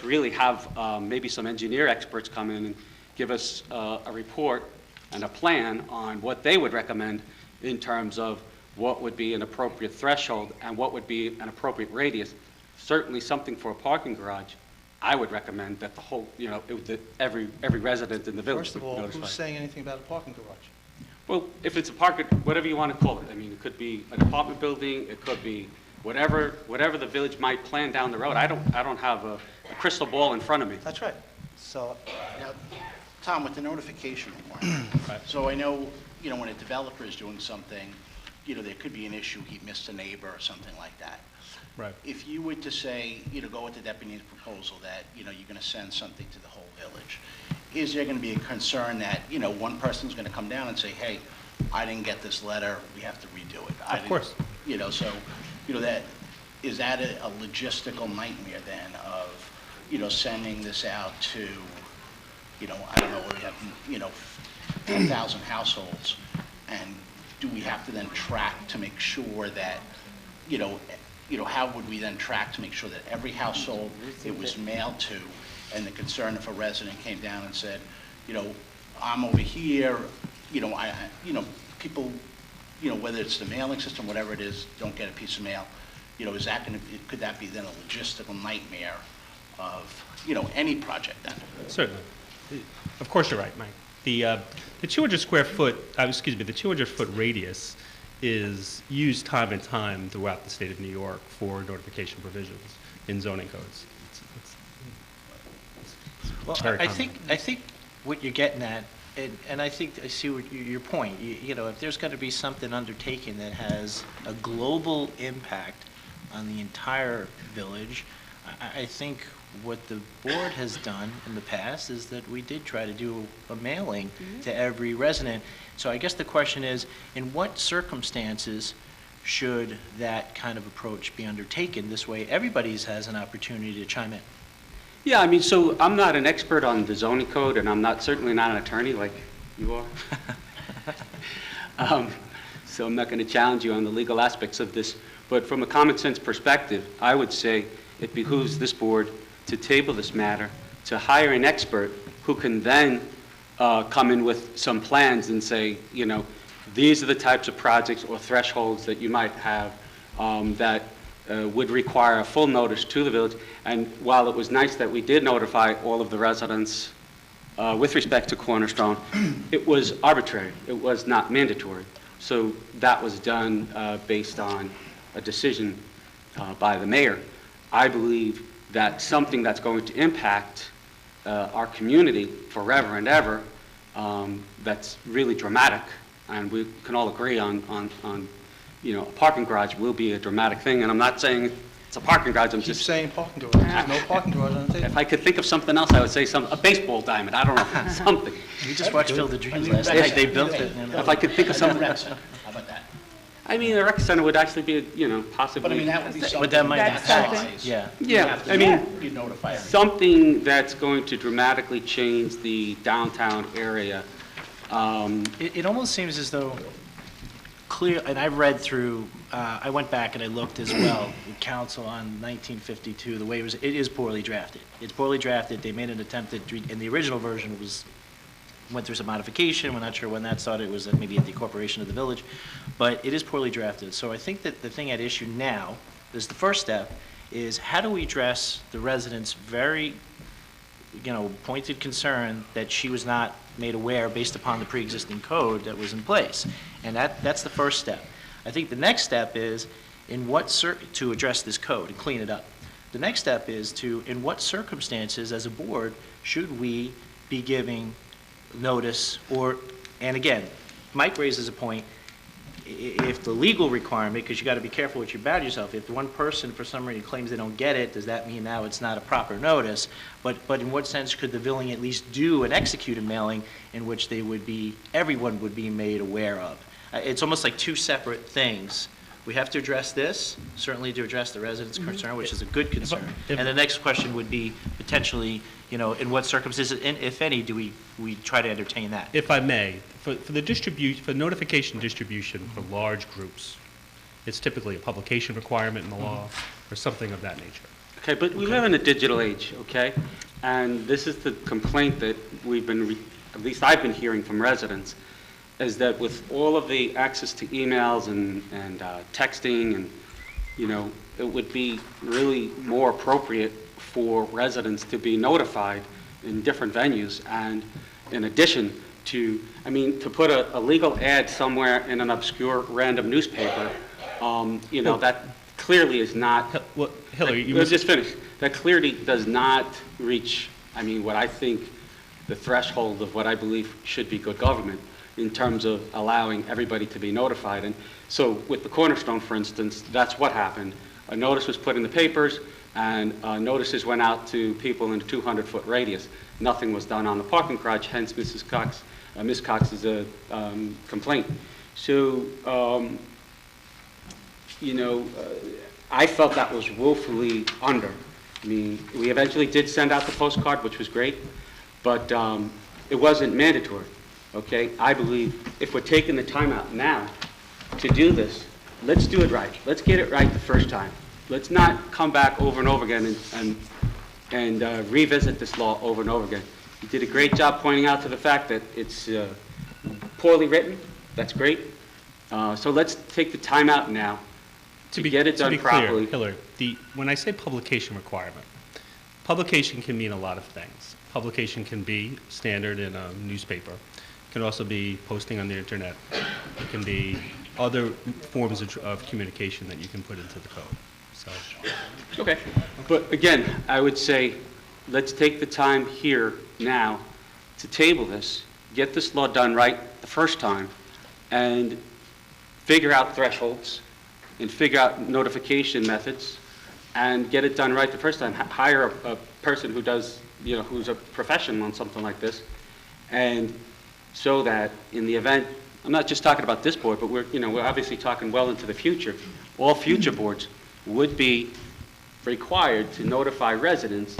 really have maybe some engineer experts come in and give us a report and a plan on what they would recommend in terms of what would be an appropriate threshold and what would be an appropriate radius. Certainly something for a parking garage, I would recommend that the whole, you know, that every resident in the village First of would all, be notified. who's saying anything about a parking garage? Well, if it's a parking, whatever you want to call it, I mean, it could be an apartment building, it could be whatever the village might plan down the road. I don't have a crystal ball in front of me. That's right. So, Now, Tom, with the notification requirement, so I know, you know, when a developer is doing something, you know, there could be an issue, he missed a neighbor or something like that. Right. If you were to say, go with the deputy's proposal that, you're going to send something to the whole village, is there going to be a concern that, one person's going to come down and say, hey, I didn't get this letter, we have to redo it? Of course. So, is that a logistical nightmare then of, sending this out to, I don't know, we have, 10,000 households, and do we have to then track to make sure that, how would we then track to make sure that every household it was mailed to, and the concern if a resident came down and said, I'm over here, people, whether it's the mailing system, whatever it is, don't get a piece of mail, is that could that be then a logistical nightmare of, any project then? Certainly. Of course you're right, Mike. The 200 square foot, the 200 foot radius is used time and time throughout the state of New York for notification provisions in zoning codes. Well, very I common. think what you're getting at, and I think I see what your point. If there's going to be something undertaken that has a global impact on the entire village, I think what the board has done in the past is that we did try to do a mailing to every resident. So I guess the question is, in what circumstances should that kind of approach be undertaken? This way, everybody has an opportunity to chime in. Yeah, I mean, so I'm not an expert on the zoning code, and I'm certainly not an attorney like you are. So I'm not going to challenge you on the legal aspects of this. But from a common sense perspective, I would say it behooves this board to table this matter, to hire an expert who can then come in with some plans and say, these are the types of projects or thresholds that you might have that would require a full notice to the village. And while it was nice that we did notify all of the residents with respect to Cornerstone, it was arbitrary. It was not mandatory. So that was done based on a decision by the mayor. I believe that something that's going to impact our community forever and ever, that's really dramatic, and we can all agree on a parking garage will be a dramatic thing, and I'm not saying it's a parking garage, I'm Keep just saying parking garage. There's no parking garage on the table. if I could think of something else, I would say a baseball diamond, I don't know, something. We just watched Field of Dreams last night. They built it. If I could think of something, How about that? I mean, the rec center would actually be, possibly. But I mean, that would be something. But that might That's that something. size. Yeah. You Yeah, have to I mean, You notify everybody. something that's going to dramatically change the downtown area. It almost seems as though clear, and I've read through, I went back and I looked as well, with council on 1952, the way it is poorly drafted. It's poorly drafted, they made an attempt in the original version went through some modification, we're not sure when that started, it was maybe at the incorporation of the village, but it is poorly drafted. So I think that the thing at issue now, is the first step, is how do we address the residents' very, pointed concern that she was not made aware based upon the pre-existing code that was in place. And that's the first step. I think the next step is to address this code and clean it up. The next step is in what circumstances as a board should we be giving notice and again, Mike raises a point, if the legal requirement, because you got to be careful what you about yourself, if one person for some reason claims they don't get it, does that mean now it's not a proper notice? But in what sense could the village at least do and execute a mailing in which everyone would be made aware of? It's almost like two separate things. We have to address this, certainly to address the residents' concern, which is a good concern. And the next question would be potentially, in what circumstances, and if any, do we try to entertain that? If I may, for notification distribution for large groups, it's typically a publication requirement in the law or something of that nature. Okay, but we live in a digital age, okay? And this is the complaint that at least I've been hearing from residents, is that with all of the access to emails and texting, and, it would be really more appropriate for residents to be notified in different venues. And in addition to put a legal ad somewhere in an obscure random newspaper, that clearly is not. Well, Hillary, Let's just finish. That clearly does not reach, what I think the threshold of what I believe should be good government in terms of allowing everybody to be notified. And so with the Cornerstone, for instance, that's what happened. a notice was put in the papers, and notices went out to people in a 200-foot radius. Nothing was done on the parking garage, hence Ms. Cox's complaint. So, I felt that was woefully under. I mean, we eventually did send out the postcard, which was great, but it wasn't mandatory, okay? I believe if we're taking the time out now to do this, let's do it right. Let's get it right the first time. Let's not come back over and over again and revisit this law over and over again. You did a great job pointing out to the fact that it's poorly written. That's great. So let's take the time out now to get it done properly. Hillary, when I say publication requirement, publication can mean a lot of things. Publication can be standard in a newspaper. It can also be posting on the internet. It can be other forms of communication that you can put into the code. So. Okay, but again, I would say let's take the time here now to table this, get this law done right the first time, and figure out thresholds and figure out notification methods and get it done right the first time. Hire a person who does, who's a professional on something like this, and so that in the event, I'm not just talking about this board, but we're obviously talking well into the future. All future boards would be required to notify residents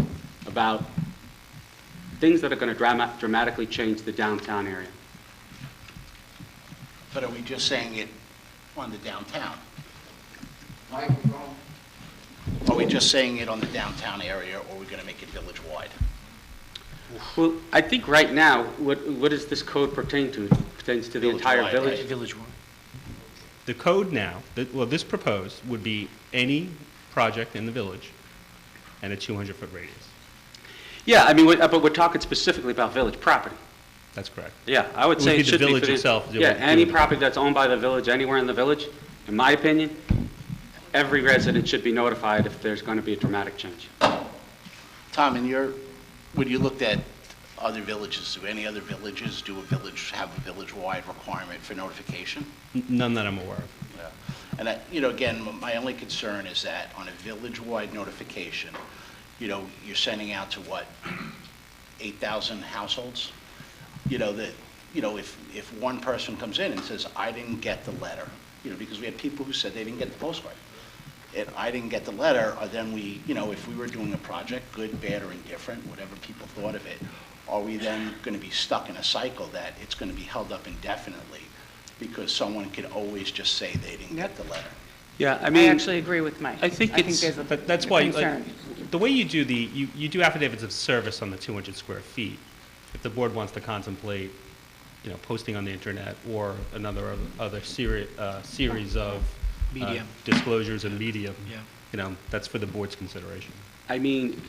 about things that are going to dramatically change the downtown area. But are we just saying it on the downtown? Microphone. Are we just saying it on the downtown area, or are we going to make it village-wide? Well, I think right now, what does this code pertain to? It pertains to the entire Village-wide, village? right? Village one. The code now, this proposed would be any project in the village and a 200-foot radius. Yeah, I mean, but we're talking specifically about village property. That's correct. Yeah, I would It would say be it the should be village for the... itself doing- Yeah, any doing the- property that's owned by the village, anywhere in the village, in my opinion, every resident should be notified if there's going to be a dramatic change. Tom, when you looked at other villages, do any other villages have a village-wide requirement for notification? None that I'm aware of. And again, my only concern is that on a village-wide notification, you're sending out to what, 8,000 households? If one person comes in and says, I didn't get the letter, because we had people who said they didn't get the postcard. And I didn't get the letter, or then we, if we were doing a project, good, bad, or indifferent, whatever people thought of it, are we then going to be stuck in a cycle that it's going to be held up indefinitely because someone can always just say they didn't get the letter? Yeah, I I mean... actually agree with Mike. I think it's- there's a But that's why, concern. the way you do you do affidavits of service on the 200 square feet. If the board wants to contemplate, posting on the internet or other series of Medium. disclosures and medium, Yeah. that's for the board's consideration. I mean,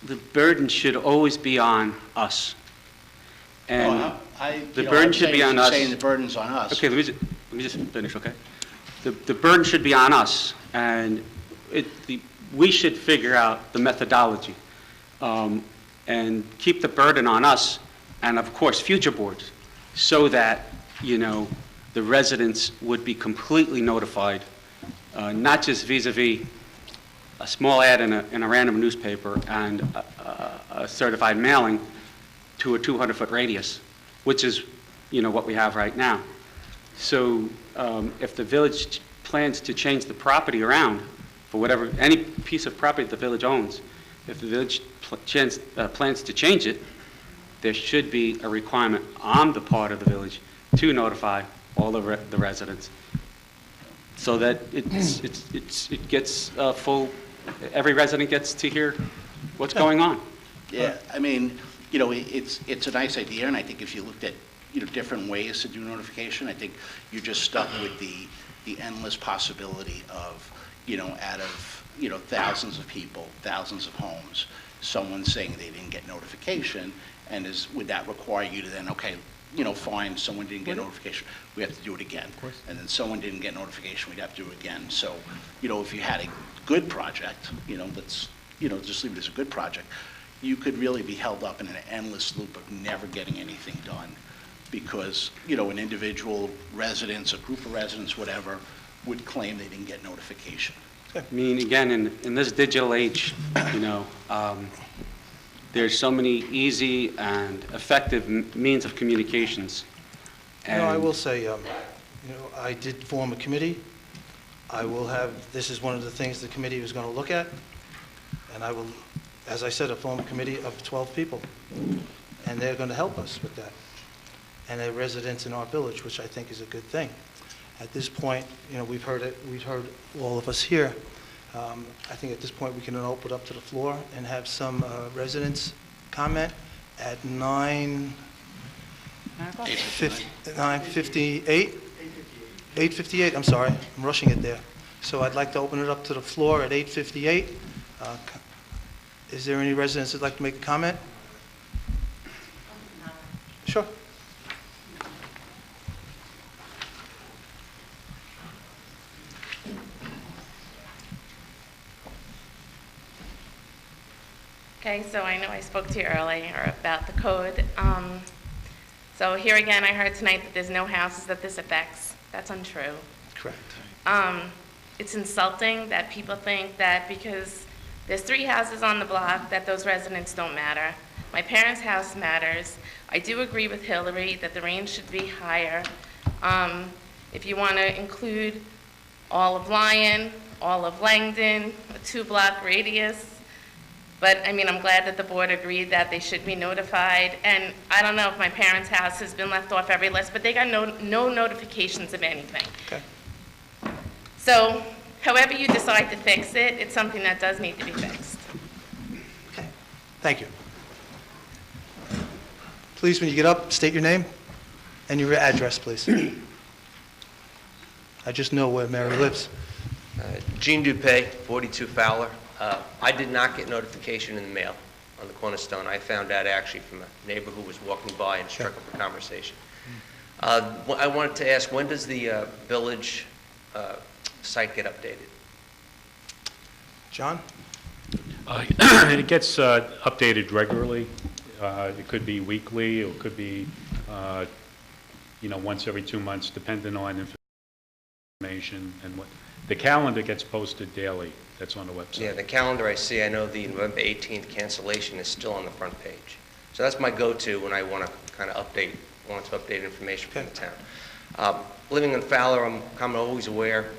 the burden should always be on us. And the burden should be on us. I'm saying the burden's on us. Okay, let me just finish, okay? The burden should be on us, and we should figure out the methodology and keep the burden on us and, of course, future boards, so that, the residents would be completely notified, not just vis-a-vis a small ad in a random newspaper and a certified mailing to a 200-foot radius, which is, what we have right now. So if the village plans to change the property around for any piece of property the village owns, if the village plans to change it, there should be a requirement on the part of the village to notify all the residents, so that it gets full, every resident gets to hear what's going on. Yeah, I mean, it's a nice idea, and I think if you looked at, different ways to do notification, I think you're just stuck with the endless possibility of, out of, thousands of people, thousands of homes, someone saying they didn't get notification, and would that require you to then, okay, fine, someone didn't get notification, we have to do it again. Of course. And then someone didn't get notification, we'd have to do it again. So, if you had a good project, let's, just leave it as a good project, you could really be held up in an endless loop of never getting anything done because, an individual residence, a group of residents, whatever, would claim they didn't get notification. I mean, again, in this digital age, you know, there's so many easy and effective means of communications. You know, I And- will say, I did form a committee. I will have, this is one of the things the committee was going to look at, and I will, as I said, form a committee of 12 people, and they're going to help us with that. And they're residents in our village, which I think is a good thing. At this point, you know, we've heard all of us here. I think at this point, we can open it up to the floor and have some residents comment at 9:58? 8:58, I'm sorry, I'm rushing it there. So I'd like to open it up to the floor at 8:58. Is there any residents that'd like to make a comment? Sure. Okay, so I know I spoke to you earlier about the code. So here again, I heard tonight that there's no houses that this affects. That's untrue. Correct. It's insulting that people think that because there's 3 houses on the block, that those residents don't matter. My parents' house matters. I do agree with Hillary that the range should be higher. If you want to include all of Lyon, all of Langdon, a 2-block radius. But, I mean, I'm glad that the board agreed that they should be notified. And I don't know if my parents' house has been left off every list, but they got no notifications of anything. Okay. So, however you decide to fix it, it's something that does need to be fixed. Okay. Thank you. Please, when you get up, state your name and your address, please. I just know where Mary lives. Gene Dupay, 42 Fowler. I did not get notification in the mail on the Cornerstone. I found out actually from a neighbor who was walking by and struck up a conversation. I wanted to ask, when does the village site get updated? John? It gets updated regularly. It could be weekly, it could be, once every 2 months, depending on information and what. The calendar gets posted daily. That's on the website. Yeah, the calendar I see, I know the November 18th cancellation is still on the front page. So that's my go-to when I want to kind of update information from the town. Living in Fowler, I'm always aware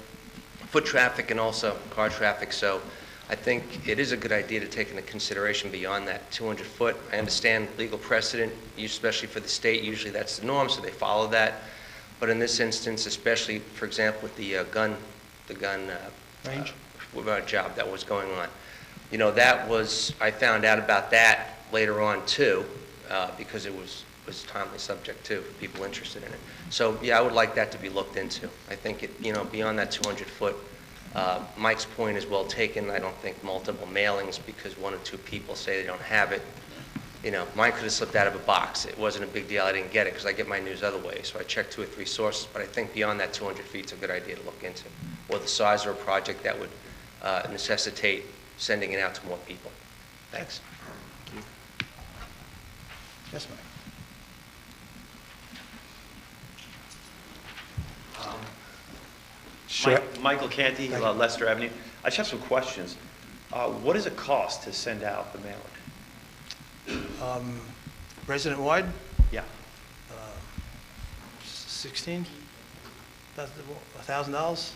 foot traffic and also car traffic, so I think it is a good idea to take into consideration beyond that 200 foot. I understand legal precedent, especially for the state, usually that's the norm, so they follow that. But in this instance, especially, for example, with the gun Range? Job that was going on. You know, that was, I found out about that later on too, because it was a timely subject too, for people interested in it. So, yeah, I would like that to be looked into. I think it, beyond that 200 foot, Mike's point is well taken. I don't think multiple mailings because 1 or 2 people say they don't have it. Mine could have slipped out of a box. It wasn't a big deal. I didn't get it because I get my news other ways. So I checked 2 or 3 sources, but I think beyond that 200 feet, it's a good idea to look into. Or the size of a project that would necessitate sending it out to more people. Thanks. Yes, ma'am. Sure. Michael Canty, Thank you. Leicester Avenue. I just have some questions. What does it cost to send out the mailing? Resident-wide, Yeah. 16? $1,000?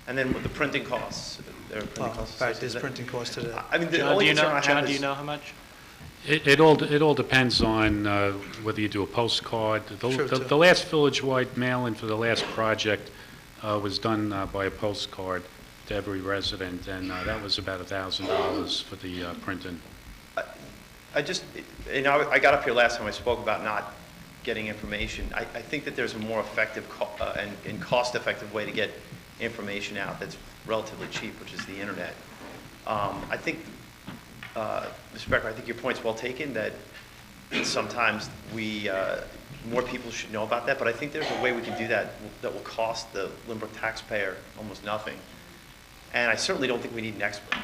And then with the printing costs? There are printing costs Right, associated there's with printing costs to that. that? I mean, the John, only do you concern know, I have John, do is- you know how much? It all depends on whether you do a postcard. Sure, too. The last village-wide mail-in for the last project was done by a postcard to every resident, and that was about $1,000 for the printing. I just, I got up here last time I spoke about not getting information. I think that there's a more effective and cost-effective way to get information out that's relatively cheap, which is the internet. I think, Mr. Becker, I think your point's well taken that sometimes more people should know about that, but I think there's a way we can do that that will cost the Lynbrook taxpayer almost nothing. And I certainly don't think we need an expert.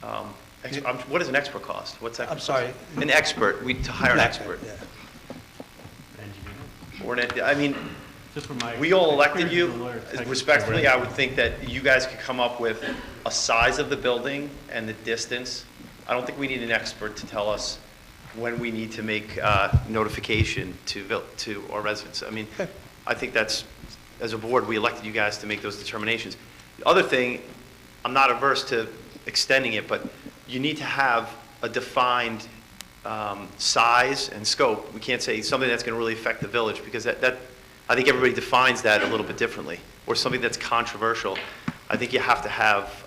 What does an expert cost? What's that? I'm sorry. An expert, to hire an expert. Yeah. I mean, Just for my We all elected you. experience as a lawyer, technically, Respectfully, right? I would think that you guys could come up with a size of the building and the distance. I don't think we need an expert to tell us when we need to make notification to our residents. I mean, I think that's, as a board, we elected you guys to make those determinations. The other thing, I'm not averse to extending it, but you need to have a defined size and scope. We can't say something that's going to really affect the village, because that I think everybody defines that a little bit differently, or something that's controversial. I think you have to have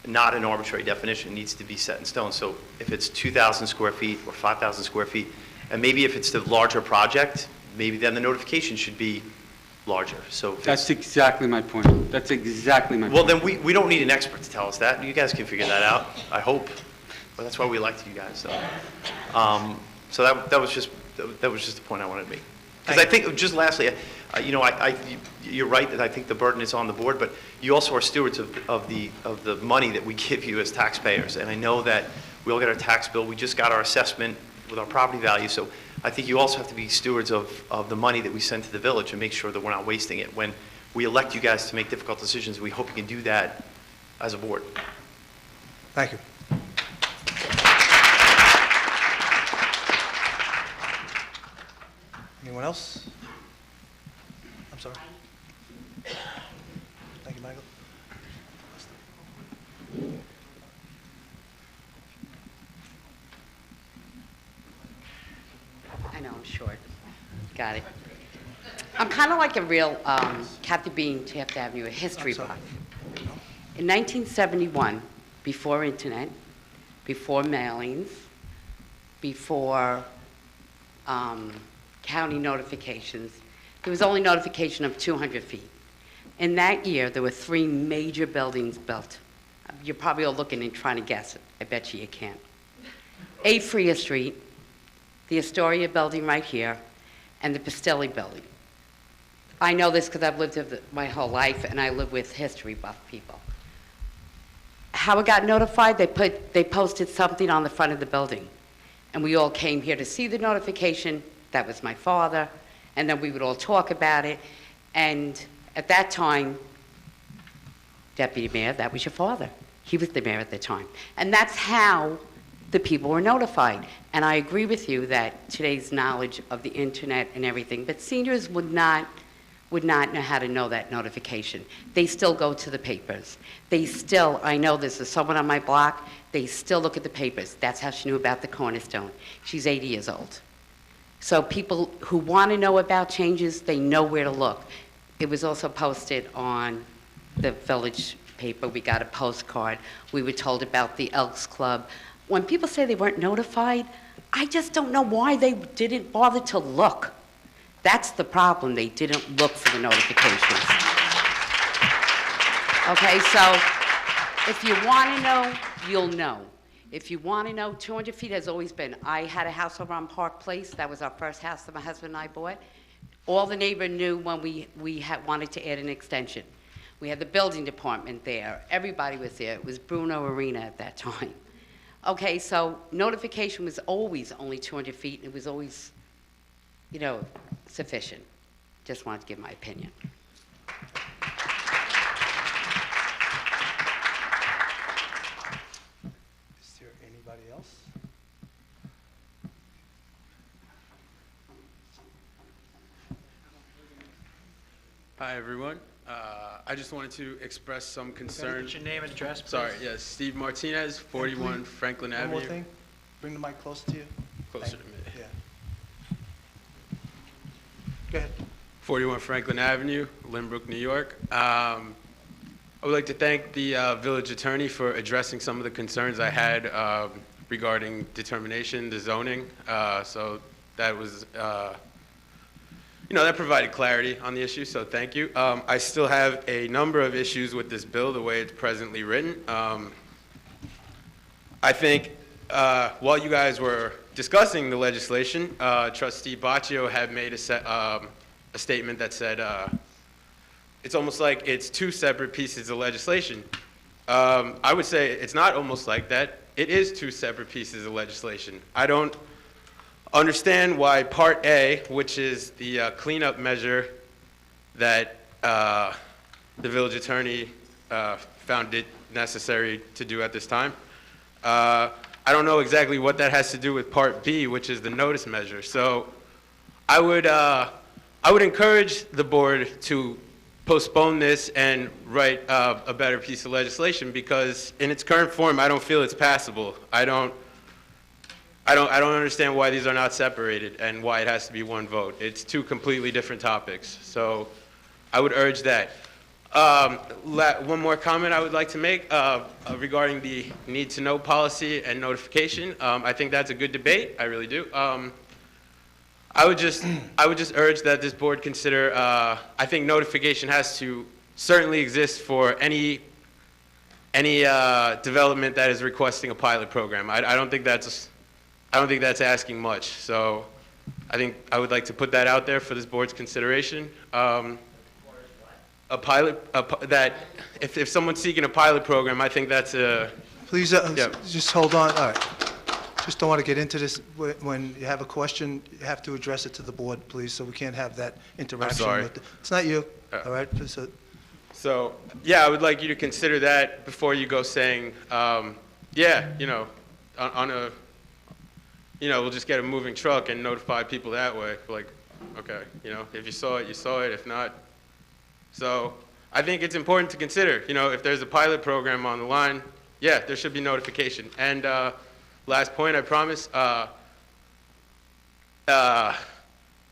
not an arbitrary definition. It needs to be set in stone. So if it's 2,000 square feet or 5,000 square feet, and maybe if it's the larger project, maybe then the notification should be larger. So if That's it's, exactly my point. That's exactly my point. well, then we don't need an expert to tell us that. You guys can figure that out, I hope. But that's why we elected you guys. So that was just the point I wanted to make. Because I think, just lastly, you're right that I think the burden is on the board, but you also are stewards of the money that we give you as taxpayers. And I know that we all get our tax bill. We just got our assessment with our property value. So I think you also have to be stewards of the money that we send to the village and make sure that we're not wasting it. When we elect you guys to make difficult decisions, we hope you can do that as a board. Thank you. Anyone else? I'm sorry. Thank you, Michael. I know, I'm short. Got it. I'm kind of like a real Kathy Bean, Taft Avenue, a history buff. In 1971, before internet, before mailings, before county notifications, there was only notification of 200 feet. In that year, there were 3 major buildings built. You're probably all looking and trying to guess it. I bet you can't. 8 Freer Street, the Astoria building right here, and the Pastelli building. I know this because I've lived my whole life, and I live with history buff people. How it got notified, they posted something on the front of the building. And we all came here to see the notification. That was my father. And then we would all talk about it. And at that time, Deputy Mayor, that was your father. He was the mayor at the time. And that's how the people were notified. And I agree with you that today's knowledge of the internet and everything, but seniors would not know how to know that notification. They still go to the papers. They still, I know there's someone on my block, they still look at the papers. That's how she knew about the Cornerstone. She's 80 years old. So people who want to know about changes, they know where to look. It was also posted on the village paper. We got a postcard. We were told about the Elks Club. When people say they weren't notified, I just don't know why they didn't bother to look. That's the problem. They didn't look for the notifications. Okay, so if you want to know, you'll know. If you want to know, 200 feet has always been. I had a house over on Park Place. That was our first house that my husband and I bought. All the neighbor knew when we wanted to add an extension. We had the building department there. Everybody was there. It was Bruno Arena at that time. Okay, so notification was always only 200 feet. It was always, sufficient. Just wanted to give my opinion. Is there anybody else? Hi, everyone. I just wanted to express some concern. What's your name and address, please? Sorry, yes, Steve Martinez, 41 Franklin One Avenue. more thing. Bring the mic closer to you. Closer to me. Yeah. Go ahead. 41 Franklin Avenue, Lynbrook, New York. I would like to thank the village attorney for addressing some of the concerns I had regarding determination, the zoning. So that was, that provided clarity on the issue, so thank you. I still have a number of issues with this bill, the way it's presently written. I think while you guys were discussing the legislation, Trustee Baccio had made a statement that said it's almost like it's 2 separate pieces of legislation. I would say it's not almost like that. It is 2 separate pieces of legislation. I don't understand why Part A, which is the cleanup measure that the village attorney found it necessary to do at this time. I don't know exactly what that has to do with Part B, which is the notice measure. So I would encourage the board to postpone this and write a better piece of legislation, because in its current form, I don't feel it's passable. I don't understand why these are not separated and why it has to be one vote. It's two completely different topics. So I would urge that. One more comment I would like to make regarding the need-to-know policy and notification. I think that's a good debate. I really do. I would just urge that this board consider. I think notification has to certainly exist for any development that is requesting a pilot program. I don't think that's asking much. So I think I would like to put that out there for this board's consideration. A pilot, that if someone's seeking a pilot program, I think that's a... Please, just hold on. All right. Just don't want to get into this. When you have a question, you have to address it to the board, please, so we can't have that interaction. sorry. It's not you, all right? So, yeah, I would like you to consider that before you go saying, yeah, we'll just get a moving truck and notify people that way. Like, okay, if you saw it, you saw it. If not, so I think it's important to consider, if there's a pilot program on the line, yeah, there should be notification. And last point, I promise,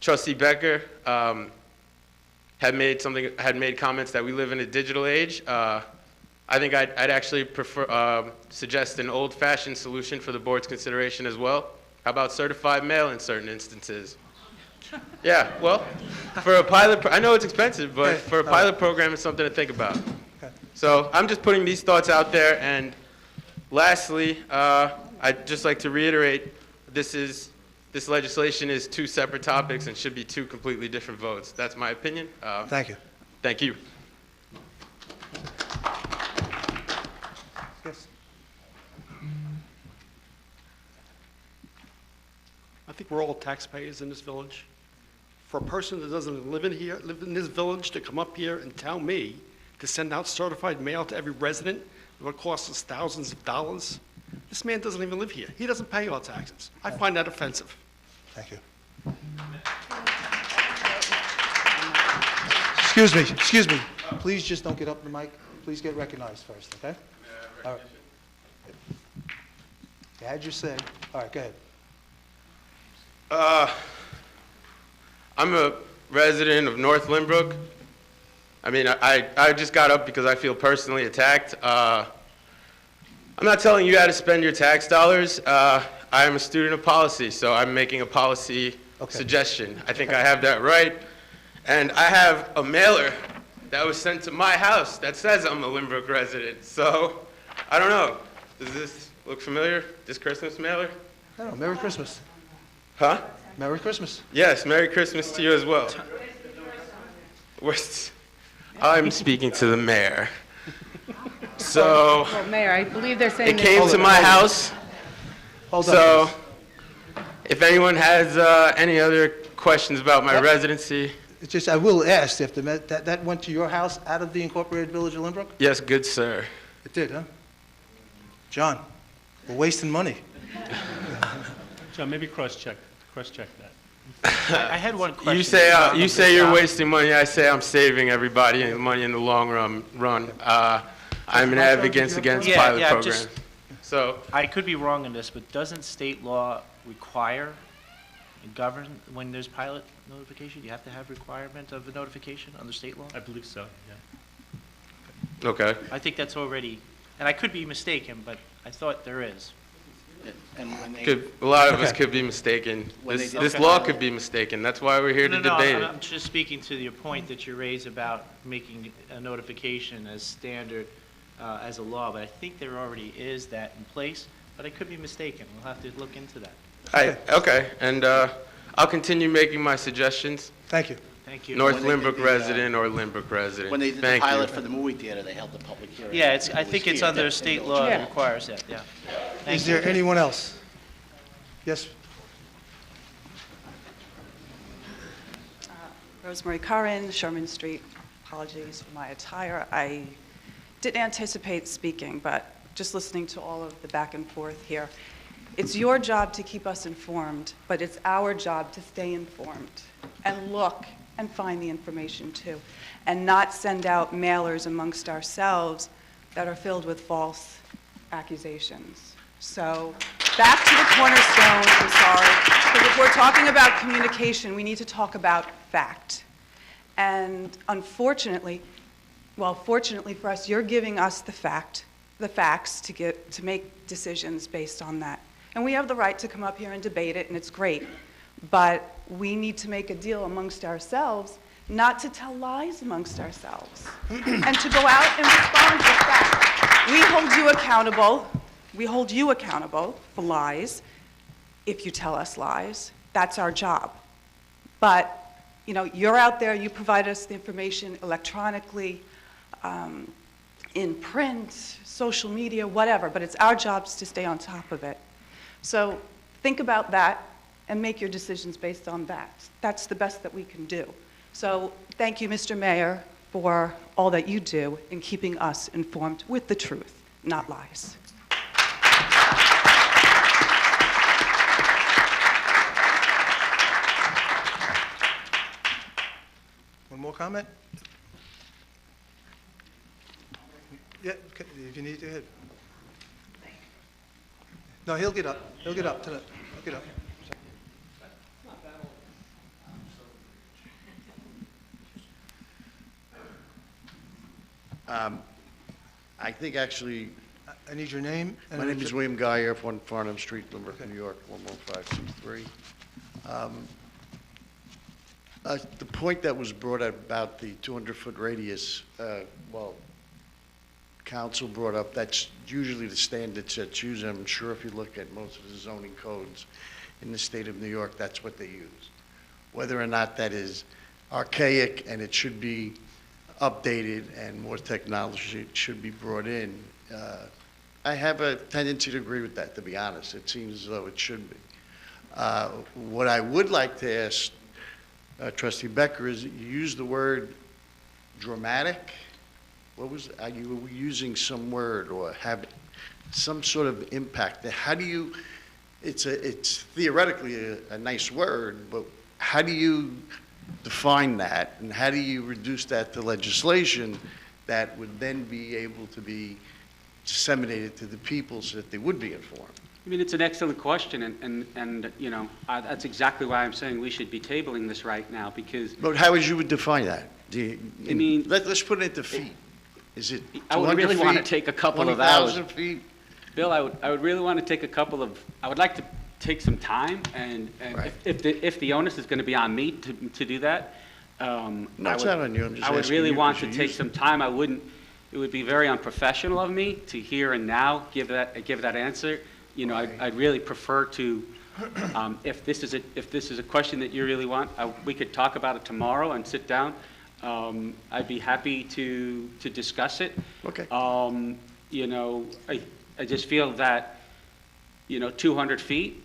Trustee Becker had made comments that we live in a digital age. I think I'd actually suggest an old-fashioned solution for the board's consideration as well. How about certified mail in certain instances? Yeah, well, for a pilot, I know it's expensive, but for a pilot program, it's something to think about. So I'm just putting these thoughts out there. And lastly, I'd just like to reiterate, this legislation is two separate topics and should be two completely different votes. That's my opinion. Thank you. Thank you. Yes. I think we're all taxpayers in this village. For a person that doesn't live in this village, to come up here and tell me to send out certified mail to every resident, it would cost us thousands of dollars. This man doesn't even live here. He doesn't pay our taxes. I find that offensive. Thank you. Excuse me. Please just don't get up the mic. Please get recognized first, okay? All right. You had your say. All right, go ahead. I'm a resident of North Lynbrook. I mean, I just got up because I feel personally attacked. I'm not telling you how to spend your tax dollars. I am a student of policy, so I'm making a policy suggestion. I think I have that right. And I have a mailer that was sent to my house that says I'm a Lynbrook resident. So, I don't know. Does this look familiar, this Christmas mailer? No, Merry Christmas. Huh? Merry Christmas. Yes, Merry Christmas to you as well. I'm speaking to the mayor. So, Well, Mayor, I believe they're saying... it came to my house. Hold on, So, if anyone has any other questions about my residency. It's just, I will ask if that went to your house out of the Incorporated Village of Lynbrook? Yes, good sir. It did, huh? John, we're wasting money. John, maybe cross-check that. I had one question. You say you're wasting money. I say I'm saving everybody money in the long run. I'm an advocate against pilot programs. So I could be wrong on this, but doesn't state law require and govern when there's pilot notification? You have to have requirement of a notification under state law? I believe so, yeah. Okay. I think that's already, and I could be mistaken, but I thought there is. And when they, A lot of us could be mistaken. When they This did- law could be mistaken. That's why we're here to debate it. I'm just speaking to your point that you raised about making a notification as standard as a law, but I think there already is that in place, but I could be mistaken. We'll have to look into that. Okay, and I'll continue making my suggestions. Thank you. Thank you. North When they did Lynbrook the, resident or Lynbrook resident. when they did the Thank you. pilot for the movie theater, they held the public hearing. Yeah, It I was think it's here under in state Village. law that Yeah. requires that, yeah. Thank Is you. there anyone else? Yes? Rosemary Curran, Sherman Street. Apologies for my attire. I didn't anticipate speaking, but just listening to all of the back and forth here. It's your job to keep us informed, but it's our job to stay informed and look and find the information too, and not send out mailers amongst ourselves that are filled with false accusations. So back to the cornerstone, I'm sorry, because if we're talking about communication, we need to talk about fact. And unfortunately, well, fortunately for us, you're giving us the facts to make decisions based on that. And we have the right to come up here and debate it, and it's great. But we need to make a deal amongst ourselves, not to tell lies amongst ourselves, and to go out and respond with facts. We hold you accountable. We hold you accountable for lies if you tell us lies. That's our job. But, you know, you're out there, you provide us the information electronically, in print, social media, whatever, but it's our jobs to stay on top of it. So think about that and make your decisions based on that. That's the best that we can do. So thank you, Mr. Mayor, for all that you do in keeping us informed with the truth, not lies. One more comment? Yeah, okay, if you need to hit. No, he'll get up. He'll get up. He'll get up. I think actually, I need your name. my name is William Geyer, 1 Farnham Street, Lynbrook, New York, 11563. The point that was brought up about the 200-foot radius, well, council brought up, that's usually the standards that's used. I'm sure if you look at most of the zoning codes in the state of New York, that's what they use. Whether or not that is archaic and it should be updated and more technology should be brought in, I have a tendency to agree with that, to be honest. It seems as though it should be. What I would like to ask Trustee Becker is, you used the word dramatic. Are you using some word or have some sort of impact? How do you, it's theoretically a nice word, but how do you define that, and how do you reduce that to legislation that would then be able to be disseminated to the people so that they would be informed? I mean, it's an excellent question, and you know, that's exactly why I'm saying we should be tabling this right now, because... But how would you define that? I mean... Let's put it into feet. Is it 200 feet? I would really want to take a couple of hours. 20,000 feet? Bill, I would really want to take a couple of... I would like to take some time, and Right. if the onus is going to be on me to do that... No, it's not on you. I'm just I would asking really you want 'cause to you take used some time. It would be very unprofessional of me to here and now give that answer. You know, I'd really prefer to, if this is a question that you really want, we could talk about it tomorrow and sit down. I'd be happy to discuss it. Okay. You know, I just feel that, you know, 200 feet,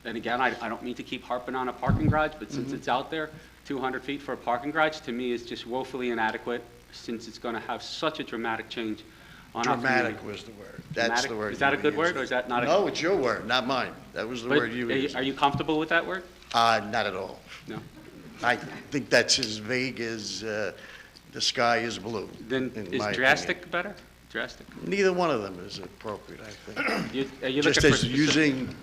and again, I don't mean to keep harping on a parking garage, but since it's out there, 200 feet for a parking garage, to me, is just woefully inadequate, since it's going to have such a dramatic change on our community. Dramatic was the word. That's Dramatic? the word. Is that a you good used. word, or is that not a... No, it's your word, not mine. That was the But word you used. Are you comfortable with that word? Not at all. No? I think that's as vague as the sky is blue. Then in is my drastic opinion. better? Drastic? Neither one of them is appropriate, I think. Are you Just looking for as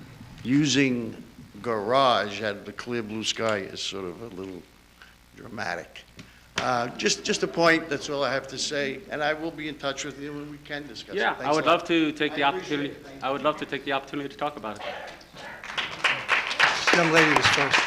using garage out of the clear blue sky is sort of a little dramatic. Just a point, that's all I have to say, and I will be in touch with you when we can discuss it. Yeah, Thanks I would a lot. love to take the I appreciate opportunity. it. Thank you. I would love to take the opportunity to talk about it. This young lady was first.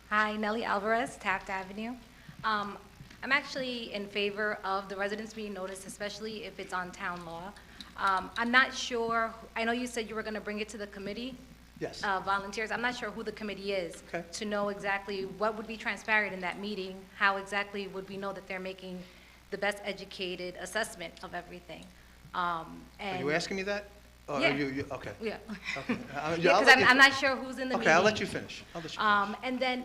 Hi, Nellie Alvarez, Taft Avenue. I'm actually in favor of the residents being noticed, especially if it's on town law. I'm not sure, I know you said you were going to bring it to the committee. Yes. Volunteers. I'm not sure who the committee is. Okay. To know exactly what would be transparent in that meeting, how exactly would we know that they're making the best educated assessment of everything. Are you asking me that? Oh, Yeah. okay. Yeah. Okay. Yeah, I'll because let you I'm not fin- sure who's in the meeting. Okay, I'll let you finish. I'll let you finish. And then,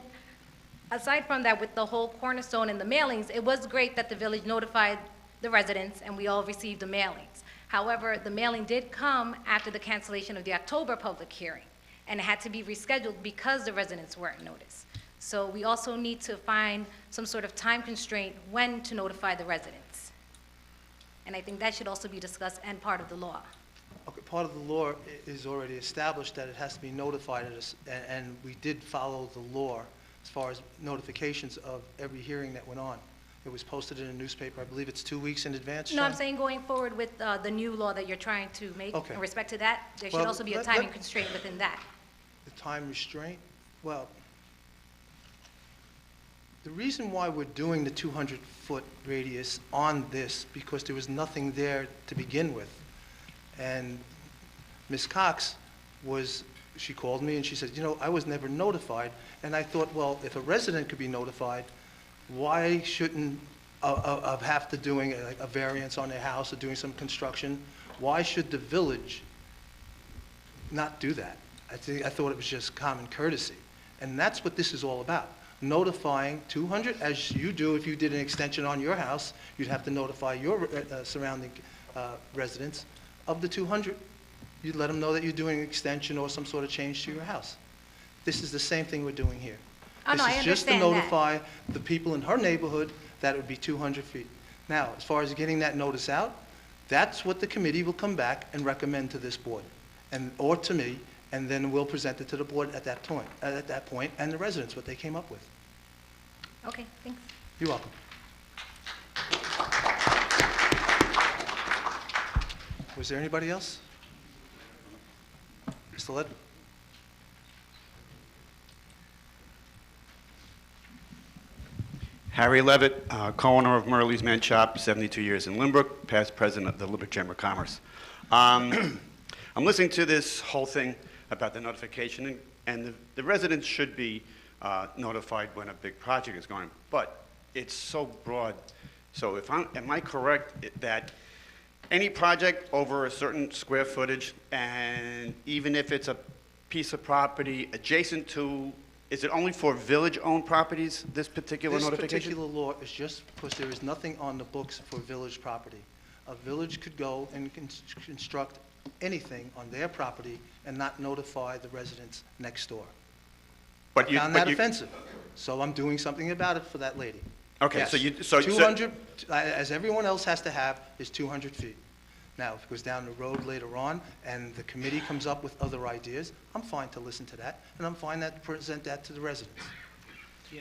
aside from that, with the whole cornerstone and the mailings, it was great that the village notified the residents and we all received the mailings. However, the mailing did come after the cancellation of the October public hearing, and it had to be rescheduled because the residents weren't noticed. So we also need to find some sort of time constraint when to notify the residents. And I think that should also be discussed and part of the law. Okay, part of the law is already established that it has to be notified, and we did follow the law as far as notifications of every hearing that went on. It was posted in a newspaper, I believe it's 2 weeks in advance, No, I'm Sean? saying going forward with the new law that you're trying to make Okay. in respect to that, there should Well, also be a let- timing let- constraint within that. The time restraint? Well, the reason why we're doing the 200-foot radius on this, because there was nothing there to begin with. And Ms. Cox she called me and she said, I was never notified. And I thought, well, if a resident could be notified, why shouldn't, of have to doing a variance on their house or doing some construction, why should the village not do that? I thought it was just common courtesy. And that's what this is all about. Notifying 200, as you do if you did an extension on your house, you'd have to notify your surrounding residents of the 200. You'd let them know that you're doing an extension or some sort of change to your house. This is the same thing we're doing here. Oh, no, I This is just to understand that. notify the people in her neighborhood that it would be 200 feet. Now, as far as getting that notice out, that's what the committee will come back and recommend to this board, or to me, and then we'll present it to the board at that point, and the residents, what they came up with. Okay, thanks. You're welcome. Was there anybody else? Mr. Led? Harry Levitt, co-owner of Murley's Man Shop, 72 years in Lynbrook, past president of the Lynbrook Chamber of Commerce. I'm listening to this whole thing about the notification, and the residents should be notified when a big project is going, but it's so broad. So am I correct that any project over a certain square footage, and even if it's a piece of property adjacent to, is it only for village-owned properties, this particular notification? This particular law is just because there is nothing on the books for village property. A village could go and construct anything on their property and not notify the residents next door. I found that offensive, so I'm doing something about it for that lady. Okay, Yes. so 200, as everyone else has to have, is 200 feet. Now, if it goes down the road later on and the committee comes up with other ideas, I'm fine to listen to that, and I'm fine to present that to the residents.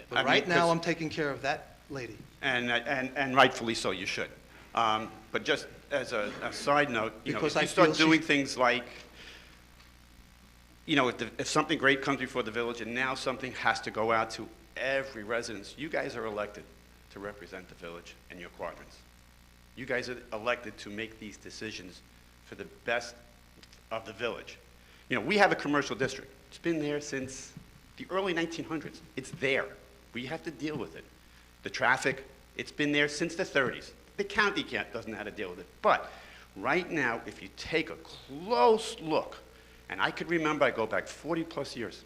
But right now, I'm taking care of that lady. And rightfully so, you should. But just as a side note, if Because you I start feel doing things like, if something great comes before the village and now something has to go out to every residence, you guys are elected to represent the village and your quadrants. You guys are elected to make these decisions for the best of the village. We have a commercial district. It's been there since the early 1900s. It's there. We have to deal with it. The traffic, it's been there since the 30s. The county doesn't know how to deal with it. But right now, if you take a close look, and I could remember, I go back 40 plus years,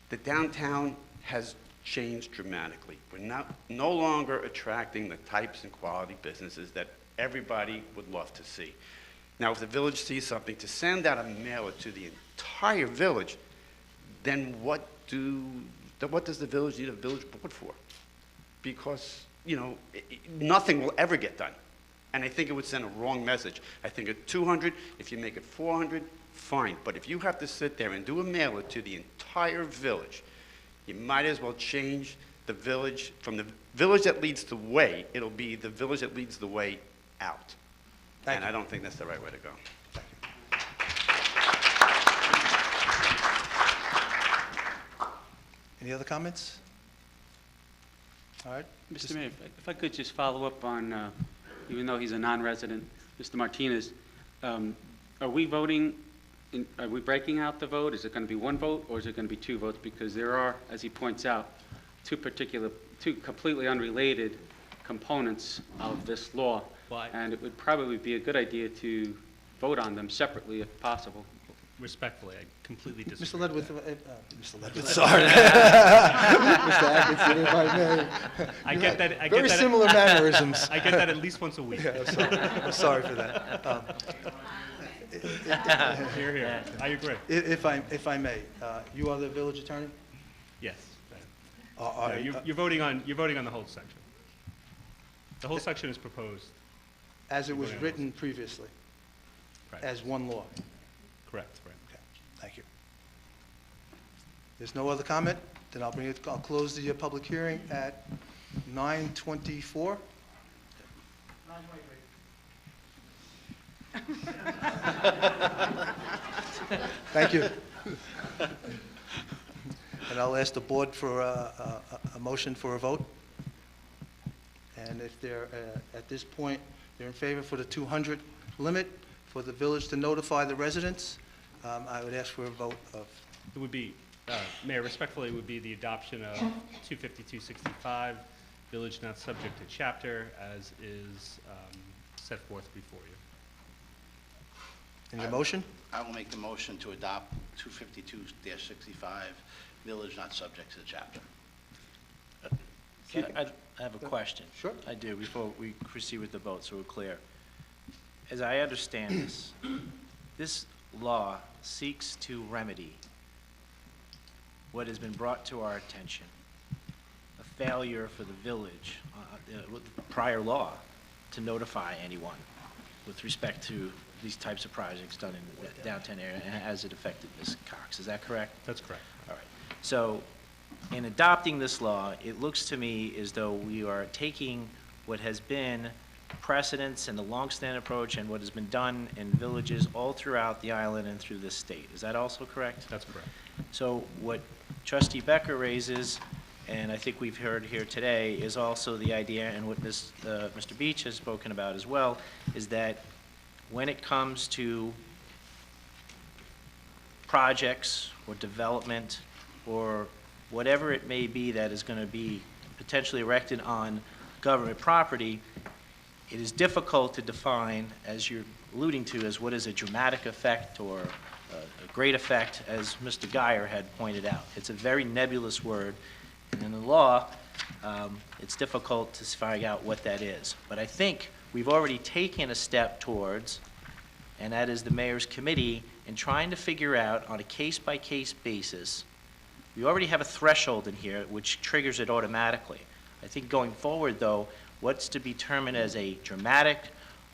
the downtown has changed dramatically. We're no longer attracting the types and quality businesses that everybody would love to see. Now, if the village sees something, to send out a mailer to the entire village, then what does the village need a village board for? Because, nothing will ever get done. And I think it would send a wrong message. I think at 200, if you make it 400, fine. But if you have to sit there and do a mailer to the entire village, you might as well change the village from the village that leads the way. It'll be the village that leads the way out. Thank you. I don't think that's the right way to go. Any other comments? All right. Mr. Mayor, if I could just follow up on, even though he's a non-resident, Mr. Martinez, are we voting, are we breaking out the vote? Is it going to be one vote, or is it going to be two votes? Because there are, as he points out, two completely unrelated components of this law. And it would probably be a good idea to vote on them separately if possible. Respectfully, I completely disagree. Mr. Ledwith, Mr. Ledwith, sorry. Mr. Atkinson, if I may. I You get had that. very similar mannerisms. I get that at least once a week. Yeah, I'm sorry for that. Here, here. I agree. If I may, you are the village attorney? Yes. Are- No, you're voting on the whole section. The whole section is proposed. As it was Voting on written previously, Right. as one law? Correct, right. Okay, thank you. There's no other comment? Then I'll close the public hearing at 9:24. Thank you. And I'll ask the board for a motion for a vote. And if they're, at this point, they're in favor for the 200 limit for the village to notify the residents, I would ask for a vote of, It would be, Mayor, respectfully, it would be the adoption of 25265, village not subject to chapter, as is set forth before you. in your motion? I will make the motion to adopt 252-65, village not subject to the chapter. I have a question. Sure. I do, before we proceed with the vote, so we're clear. As I understand this, this law seeks to remedy what has been brought to our attention, a failure for the village, with the prior law, to notify anyone with respect to these types of projects done in the downtown area, and as it affected Ms. Cox. Is that correct? That's correct. All right. So, in adopting this law, it looks to me as though we are taking what has been precedence and the long-standing approach and what has been done in villages all throughout the island and through this state. Is that also correct? That's correct. So what Trustee Becker raises, and I think we've heard here today, is also the idea, and what Mr. Beach has spoken about as well, is that when it comes to projects or development or whatever it may be that is going to be potentially erected on government property, it is difficult to define, as you're alluding to, as what is a dramatic effect or a great effect, as Mr. Geyer had pointed out. It's a very nebulous word, and in the law, it's difficult to find out what that is. But I think we've already taken a step towards, and that is the mayor's committee, in trying to figure out on a case-by-case basis. We already have a threshold in here which triggers it automatically. I think going forward, though, what's to be determined as a dramatic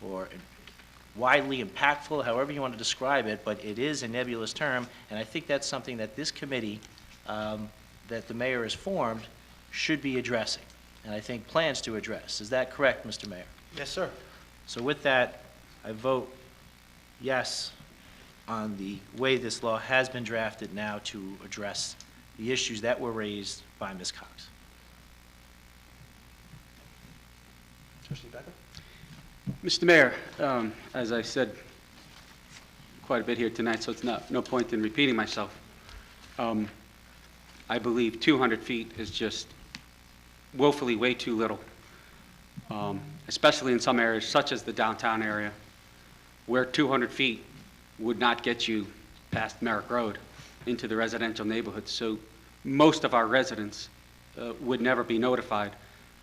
or widely impactful, however you want to describe it, but it is a nebulous term, and I think that's something that this committee that the mayor has formed should be addressing, and I think plans to address. Is that correct, Mr. Mayor? Yes, sir. So with that, I vote yes on the way this law has been drafted now to address the issues that were raised by Ms. Cox. Trustee Becker? Mr. Mayor, as I said quite a bit here tonight, so it's no point in repeating myself. I believe 200 feet is just woefully way too little, especially in some areas such as the downtown area, where 200 feet would not get you past Merrick Road into the residential neighborhoods. So most of our residents would never be notified.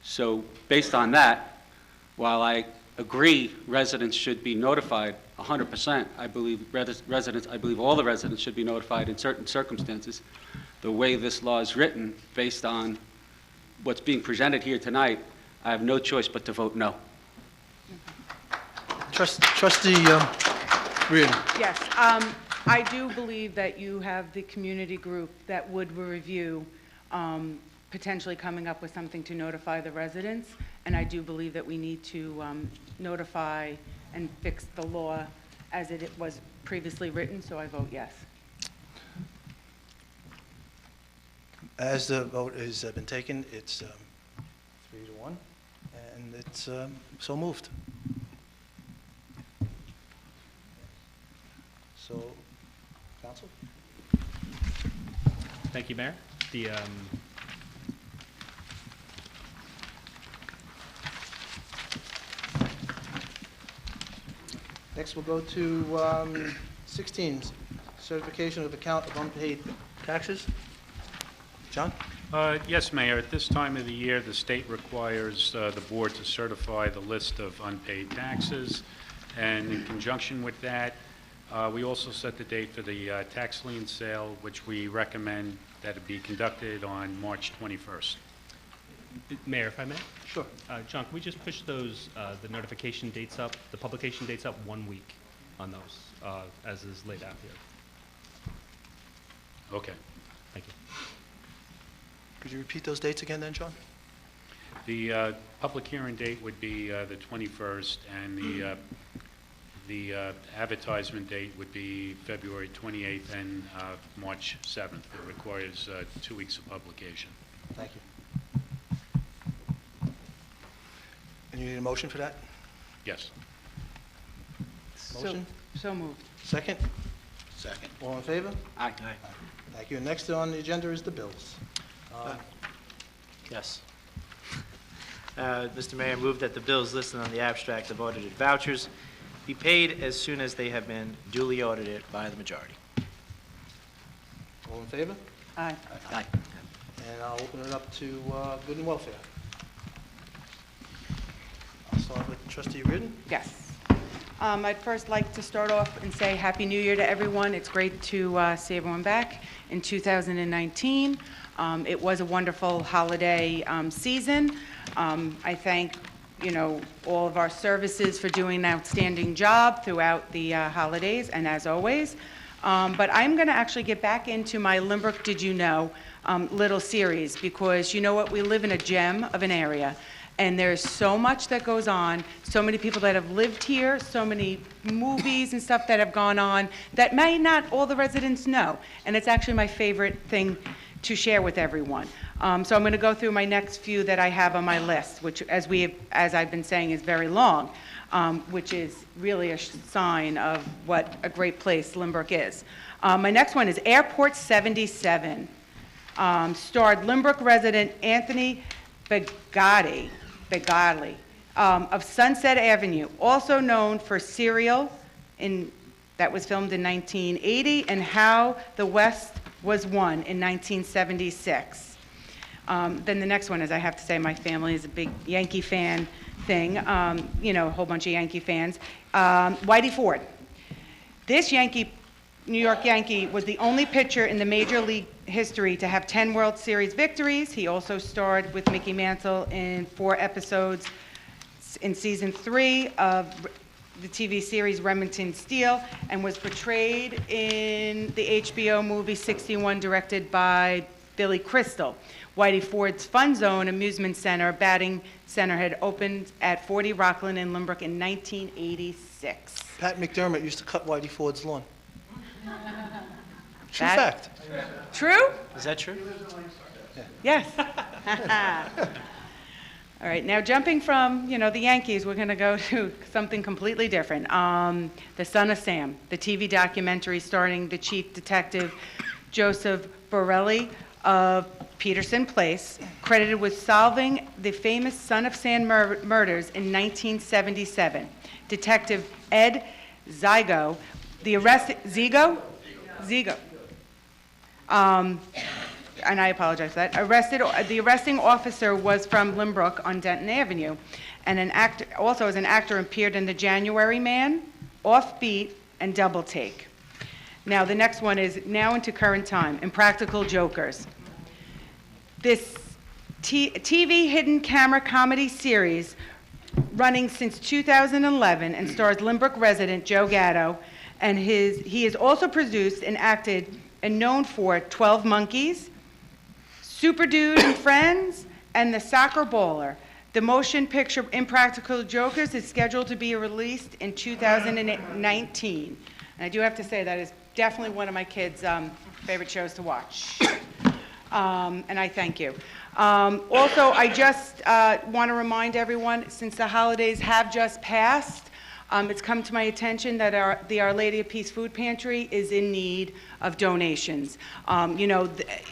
So based on that, while I agree residents should be notified 100%, I believe all the residents should be notified in certain circumstances. The way this law is written, based on what's being presented here tonight, I have no choice but to vote no. Trustee Reardon. Yes, I do believe that you have the community group that would review potentially coming up with something to notify the residents, and I do believe that we need to notify and fix the law as it was previously written, so I vote yes. As the vote has been taken, it's 3-1, and it's so moved. So, council? Thank you, Mayor. Next, we'll go to 16, certification of account of unpaid taxes. John? Yes, Mayor. At this time of the year, the state requires the board to certify the list of unpaid taxes. And in conjunction with that, we also set the date for the tax lien sale, which we recommend that it be conducted on March 21st. Mayor, if I may? Sure. John, can we just push those, the notification dates up, the publication dates up 1 week on those, as is laid out here? Okay. Thank you. Could you repeat those dates again then, John? The public hearing date would be the 21st, and the advertisement date would be February 28th and March 7th. It requires 2 weeks of publication. Thank you. And you need a motion for that? Yes. Motion? So moved. Second? Second. All in favor? Aye. Thank you. And next on the agenda is the bills. Yes. Mr. Mayor, move that the bills listed on the abstract of audited vouchers be paid as soon as they have been duly audited by the majority. All in favor? Aye. Aye. And I'll open it up to good and welfare. I'll start with trustee Reardon. Yes. I'd first like to start off and say Happy New Year to everyone. It's great to see everyone back in 2019. It was a wonderful holiday season. I thank, all of our services for doing an outstanding job throughout the holidays, and as always. But I'm going to actually get back into my Lynbrook Did You Know little series, because you know what? We live in a gem of an area. And there's so much that goes on, so many people that have lived here, so many movies and stuff that have gone on that may not all the residents know. And it's actually my favorite thing to share with everyone. So I'm going to go through my next few that I have on my list, which, as I've been saying, is very long, which is really a sign of what a great place Lynbrook is. My next one is Airport 77. Starred Lynbrook resident Anthony Begatti of Sunset Avenue, also known for Serial, that was filmed in 1980, and How the West Was Won in 1976. Then the next one is, I have to say, my family is a big Yankee fan thing, a whole bunch of Yankee fans. Whitey Ford. This New York Yankee was the only pitcher in the Major League history to have 10 World Series victories. He also starred with Mickey Mantle in 4 episodes in season 3 of the TV series Remington Steele, and was portrayed in the HBO movie 61, directed by Billy Crystal. Whitey Ford's Fun Zone Amusement Center, batting center, had opened at 40 Rockland in Lynbrook in 1986. Pat McDermott used to cut Whitey Ford's lawn. True That- fact. True? Is that true? Yes. All right, now jumping from, the Yankees, we're going to go to something completely different. The Son of Sam, the TV documentary starring the chief detective Joseph Borelli of Peterson Place, credited with solving the famous Son of Sam murders in 1977. Detective Ed Zigo, Zigo? And I apologize for that. The arresting officer was from Lynbrook on Denton Avenue, and also as an actor appeared in The January Man, Offbeat, and Double Take. Now the next one is now into current time, Impractical Jokers. This TV hidden camera comedy series running since 2011 and stars Lynbrook resident Joe Gatto, and he is also produced and acted and known for 12 Monkeys, Super Dude and Friends, and The Soccer Bowler. The motion picture Impractical Jokers is scheduled to be released in 2019. And I do have to say that is definitely one of my kids' favorite shows to watch. And I thank you. Also, I just want to remind everyone, since the holidays have just passed, it's come to my attention that the Our Lady of Peace Food Pantry is in need of donations.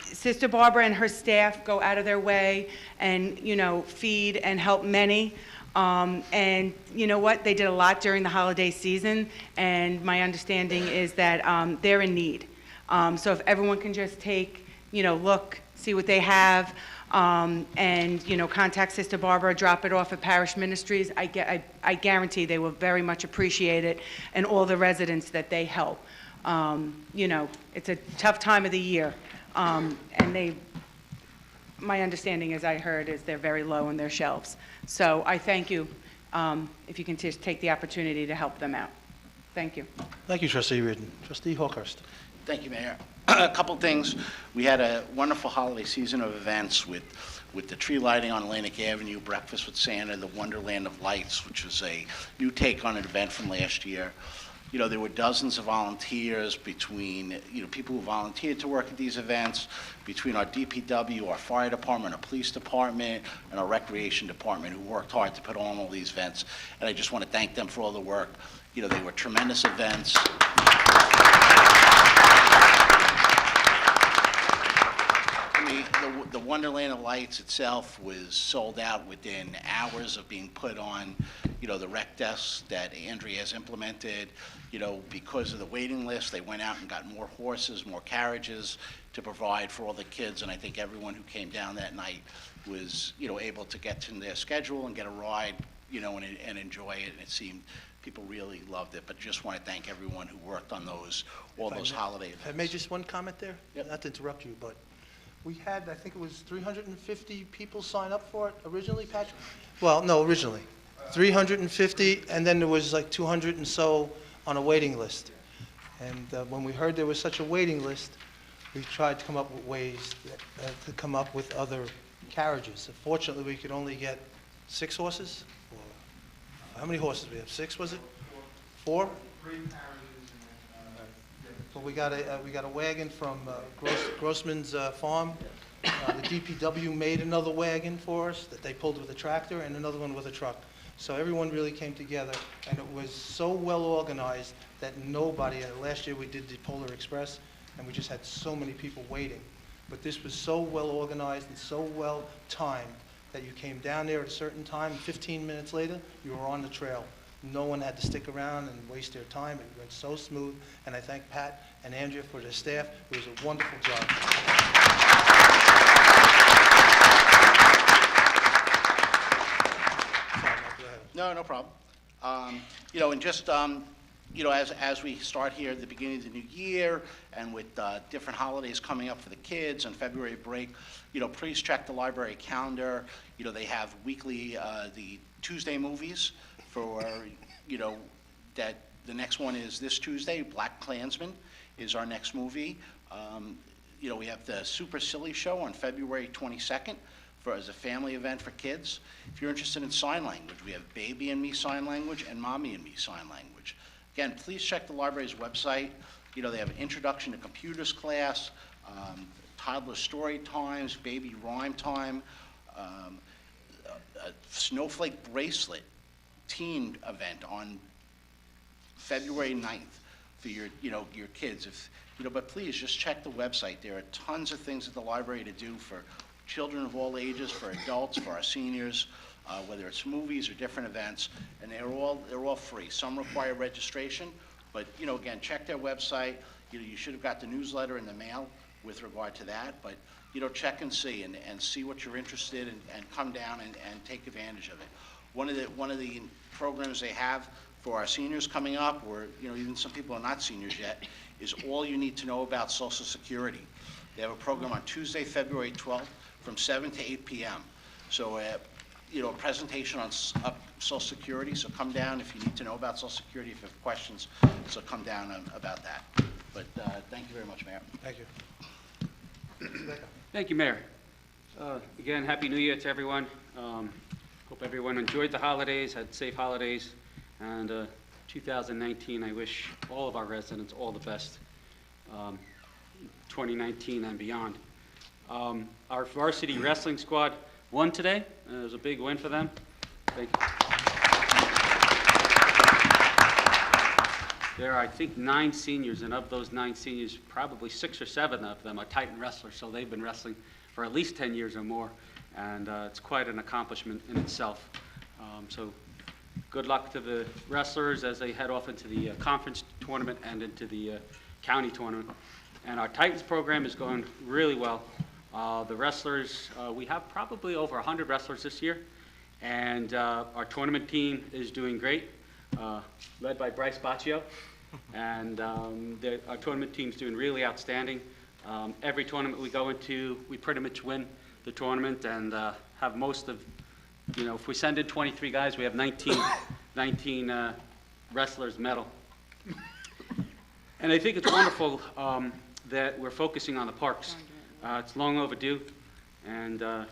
Sister Barbara and her staff go out of their way and, feed and help many. And you know what? They did a lot during the holiday season, and my understanding is that they're in need. So if everyone can just take, look, see what they have, and, contact Sister Barbara, drop it off at Parish Ministries, I guarantee they will very much appreciate it, and all the residents that they help. It's a tough time of the year, and my understanding, as I heard, is they're very low on their shelves. So I thank you, if you can just take the opportunity to help them out. Thank you. Thank you, Trustee Reardon. Trustee Hawkhurst. Thank you, Mayor. A couple things. We had a wonderful holiday season of events with the tree lighting on Atlantic Avenue, Breakfast with Santa, the Wonderland of Lights, which was a new take on an event from last year. There were dozens of volunteers between, people who volunteered to work at these events, between our DPW, our fire department, our police department, and our recreation department, who worked hard to put on all these events. And I just want to thank them for all the work. They were tremendous events. The Wonderland of Lights itself was sold out within hours of being put on, the rec desks that Andrea has implemented. Because of the waiting list, they went out and got more horses, more carriages to provide for all the kids, and I think everyone who came down that night was, able to get to their schedule and get a ride, and enjoy it, and it seemed people really loved it. But just want to thank everyone who worked on all those holiday events. If I may, just one comment there? Yep. Not to interrupt you, but we had, I think it was 350 people sign up for it originally, Patrick? Well, no, originally. 350, and then there was like 200 and so on a waiting list. And when we heard there was such a waiting list, we tried to come up with ways to come up with other carriages. Fortunately, we could only get 6 horses. Or, how many horses do we have? 6, was it? 4? 3 carriages. But we got a wagon from Grossman's farm. The DPW made another wagon for us that they pulled with a tractor, and another one with a truck. So everyone really came together, and it was so well organized that nobody, last year we did the Polar Express, and we just had so many people waiting. But this was so well organized and so well timed that you came down there at a certain time, and 15 minutes later, you were on the trail. No one had to stick around and waste their time. It went so smooth, and I thank Pat and Andrea for their staff. It was a wonderful job. No problem. And just, as we start here at the beginning of the new year, and with different holidays coming up for the kids and February break, please check the library calendar. They have weekly, the Tuesday movies for, that the next one is this Tuesday. Black Klansman is our next movie. We have the Super Silly Show on February 22nd. As a family event for kids. If you're interested in sign language, we have Baby and Me Sign Language and Mommy and Me Sign Language. Again, please check the library's website. They have an Introduction to Computers class, toddler story times, baby rhyme time, a snowflake bracelet teen event on February 9th for your kids. But please just check the website. There are tons of things at the library to do for children of all ages, for adults, for our seniors, whether it's movies or different events, and they're all free. Some require registration, but again, check their website. You should have got the newsletter in the mail with regard to that, but check and see and see what you're interested in, and come down and take advantage of it. One of the programs they have for our seniors coming up, or even some people are not seniors yet, is All You Need to Know About Social Security. They have a program on Tuesday, February 12th, from 7 to 8 p.m. So, a presentation on Social Security. So come down if you need to know about Social Security, if you have questions. So come down about that. But thank you very much, Mayor. Thank you. Thank you, Mayor. Again, Happy New Year to everyone. Hope everyone enjoyed the holidays, had safe holidays, and 2019, I wish all of our residents all the best, 2019 and beyond. Our varsity wrestling squad won today. It was a big win for them. Thank you. There are, I think, 9 seniors, and of those 9 seniors, probably 6 or 7 of them are Titan wrestlers, so they've been wrestling for at least 10 years or more, and it's quite an accomplishment in itself. So good luck to the wrestlers as they head off into the conference tournament and into the county tournament. And our Titans program is going really well. The wrestlers, we have probably over 100 wrestlers this year, and our tournament team is doing great, led by Bryce Baccio, and our tournament team's doing really outstanding. Every tournament we go into, we pretty much win the tournament and have most of, if we send in 23 guys, we have 19 wrestlers medal. And I think it's wonderful that we're focusing on the parks. It's long overdue, and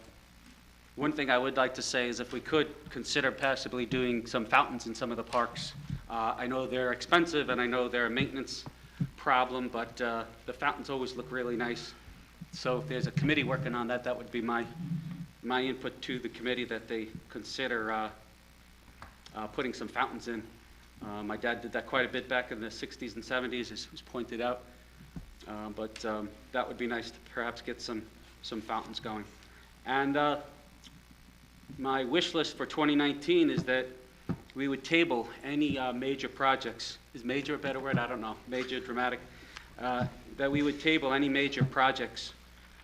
one thing I would like to say is if we could consider possibly doing some fountains in some of the parks. I know they're expensive and I know they're a maintenance problem, but the fountains always look really nice. So if there's a committee working on that, that would be my input to the committee, that they consider putting some fountains in. My dad did that quite a bit back in the 60s and 70s, as was pointed out. But that would be nice to perhaps get some fountains going. And my wish list for 2019 is that we would table any major projects. Is major a better word? I don't know. Major, dramatic. That we would table any major projects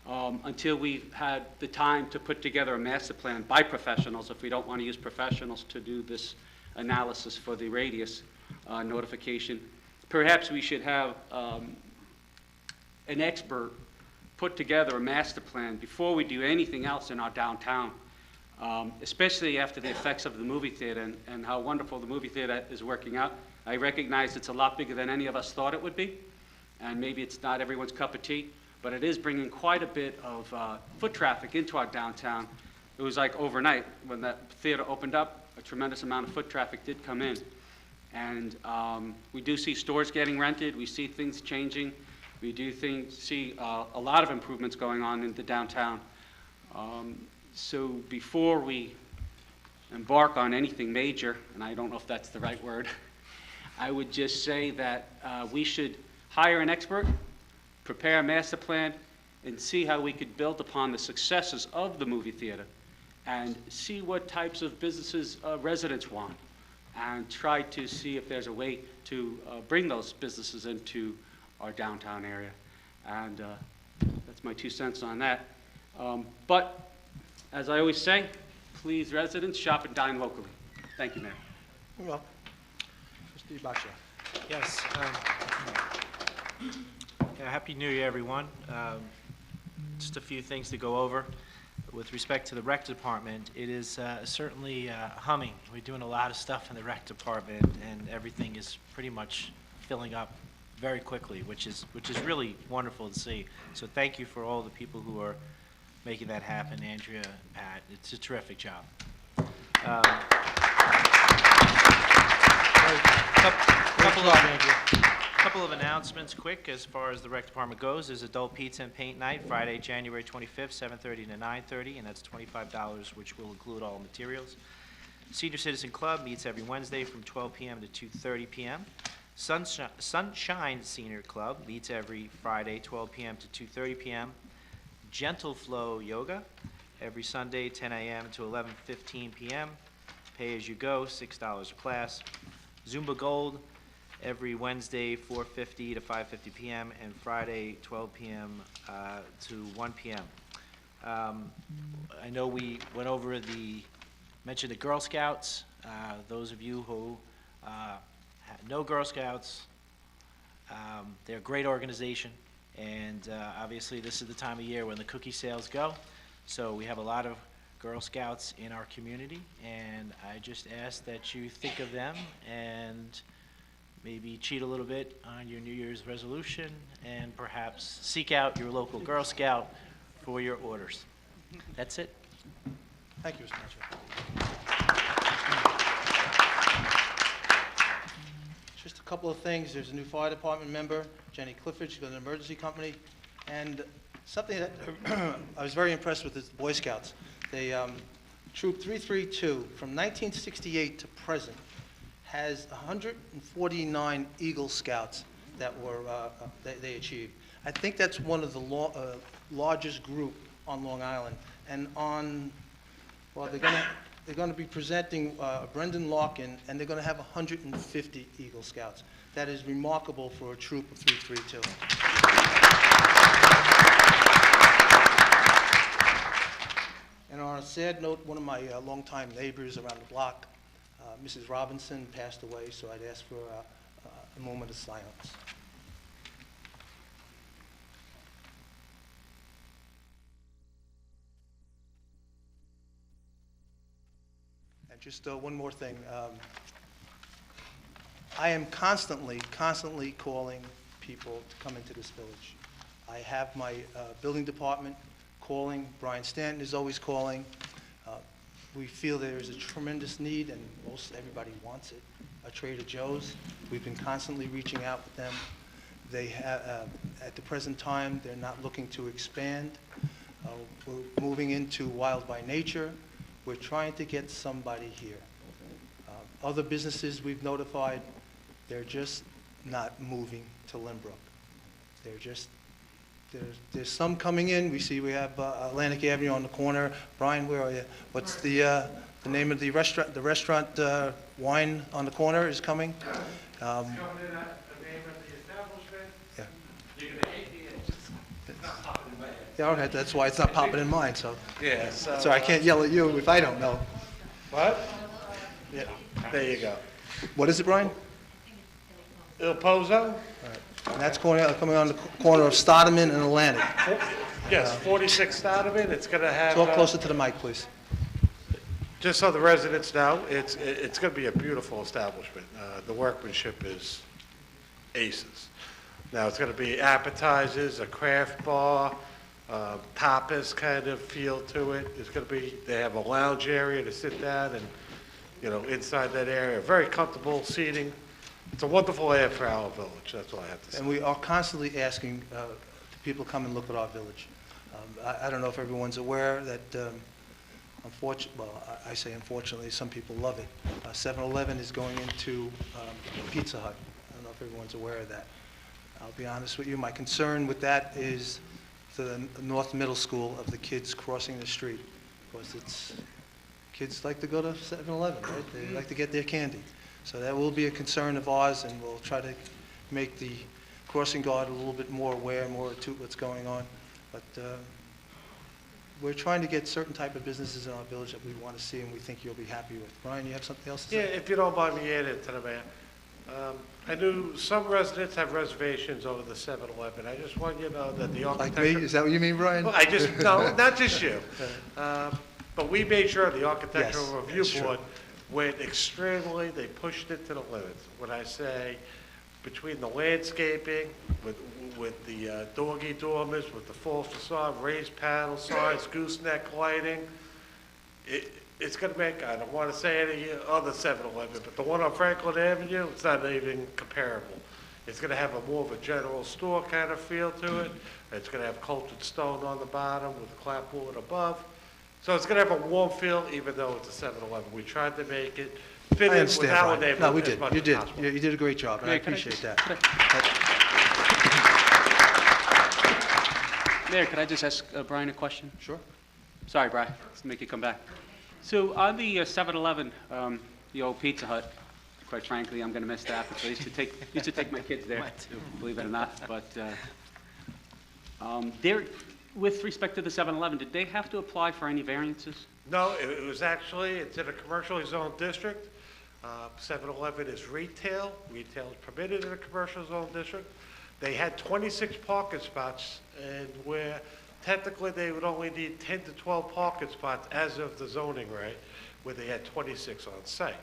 until we've had the time to put together a master plan by professionals, if we don't want to use professionals to do this analysis for the radius notification. Perhaps we should have an expert put together a master plan before we do anything else in our downtown, especially after the effects of the movie theater and how wonderful the movie theater is working out. I recognize it's a lot bigger than any of us thought it would be, and maybe it's not everyone's cup of tea, but it is bringing quite a bit of foot traffic into our downtown. It was like overnight when that theater opened up, a tremendous amount of foot traffic did come in. And we do see stores getting rented, we see things changing. We do see a lot of improvements going on in the downtown. So before we embark on anything major, and I don't know if that's the right word, I would just say that we should hire an expert, prepare a master plan, and see how we could build upon the successes of the movie theater and see what types of businesses residents want and try to see if there's a way to bring those businesses into our downtown area. And that's my 2 cents on that. But as I always say, please, residents, shop and dine locally. Thank you, Mayor. You're welcome. Trustee Baccio. Yes. Happy New Year, everyone. Just a few things to go over. With respect to the rec department, it is certainly humming. We're doing a lot of stuff in the rec department, and everything is pretty much filling up very quickly, which is really wonderful to see. So thank you for all the people who are making that happen, Andrea and Pat. It's a terrific job. Couple of announcements, quick, as far as the rec department goes. There's adult pizza and paint night, Friday, January 25th, 7:30 to 9:30, and that's $25, which will include all materials. Senior Citizen Club meets every Wednesday from 12 p.m. to 2:30 p.m. Sunshine Senior Club meets every Friday, 12 p.m. to 2:30 p.m. Gentle Flow Yoga every Sunday, 10 a.m. to 11:15 p.m. Pay as you go, $6 a class. Zumba Gold every Wednesday, 4:50 to 5:50 p.m. and Friday, 12 p.m. To 1 p.m. I know we went over mentioned the Girl Scouts. Those of you who know Girl Scouts, they're a great organization, and obviously this is the time of year when the cookie sales go. So we have a lot of Girl Scouts in our community, and I just ask that you think of them and maybe cheat a little bit on your New Year's resolution and perhaps seek out your local Girl Scout for your orders. That's it. Thank you, Mr. Mitchell. Just a couple of things. There's a new fire department member, Jenny Clifford. She's got an emergency company. And something that I was very impressed with is the Boy Scouts. They, Troop 332, from 1968 to present, has 149 Eagle Scouts that were they achieved. I think that's one of the largest group on Long Island. And on, well, they're they're going to be presenting Brendan Larkin, and they're going to have 150 Eagle Scouts. That is remarkable for a troop of 332. And on a sad note, one of my longtime neighbors around the block, Mrs. Robinson, passed away, so I'd ask for a moment of silence. And just one more thing. I am constantly calling people to come into this village. I have my building department calling. Brian Stanton is always calling. We feel there is a tremendous need, and most everybody wants it. A Trader Joe's. We've been constantly reaching out with them. They have, at the present time, they're not looking to expand. We're moving into Wild by Nature. We're trying to get somebody here. Other businesses we've notified, they're just not moving to Lynbrook. They're just, there's some coming in. We see we have Atlantic Avenue on the corner. Brian, where are you? What's the name of the restaurant? The restaurant Wine on the corner is coming. Coming in at the name of the establishment. Yeah. You're gonna hate me. It's not popping in my head. Yeah, all right, that's why it's not popping in mine, so. Yeah, so. So I can't yell at you if I don't know. What? Yeah, there you go. What is it, Brian? Il Pozo? And that's coming on the corner of Stoddman and Atlantic. Yes, 46 Stoddman. It's gonna have. Talk closer to the mic, please. Just so the residents know, it's going to be a beautiful establishment. The workmanship is aces. Now, it's going to be appetizers, a craft bar, tapas kind of feel to it. It's going to be, they have a lounge area to sit down and, you know, inside that area, very comfortable seating. It's a wonderful ad for our village, that's all I have to say. And we are constantly asking people to come and look at our village. I don't know if everyone's aware that I say unfortunately, some people love it. 7-Eleven is going into Pizza Hut. I don't know if everyone's aware of that. I'll be honest with you, my concern with that is the North Middle School of the kids crossing the street. Because kids like to go to 7-Eleven, right? They like to get their candy. So that will be a concern of ours, and we'll try to make the crossing guard a little bit more aware, more attuned to what's going on. But we're trying to get certain type of businesses in our village that we want to see and we think you'll be happy with. Brian, you have something else to Yeah, say? if you don't mind me adding to the man. I knew some residents have reservations over the 7-Eleven. I just want you to know that the Like architecture. me? Is that what you mean, Brian? Well, no, not just you. But we made sure the architectural Yes, review that's true. board went extremely, they pushed it to the limits. When I say between the landscaping, with the doggy dormers, with the full facade, raised panel signs, gooseneck lighting, it's going to make, I don't want to say any other 7-Eleven, but the one on Franklin Avenue, it's not even comparable. It's going to have more of a general store kind of feel to it. It's going to have cultured stone on the bottom with a clapboard above. So it's going to have a warm feel, even though it's a 7-Eleven. We tried to make it fit I in understand, with our Brian. neighborhood No, we as did. much You as did. possible. You did a great job, and I Mayor, can I appreciate just- that. Mayor, could I just ask Brian a question? Sure. Sorry, Brian, to make you come back. So on the 7-Eleven, the old Pizza Hut, quite frankly, I'm going to miss that because I used to take my kids there, believe it or not. But with respect to the 7-Eleven, did they have to apply for any variances? No, it was actually, it's in a commercially zoned district. 7-Eleven is retail. Retail is permitted in a commercial zone district. They had 26 parking spots, and where technically they would only need 10 to 12 parking spots as of the zoning right, where they had 26 on site.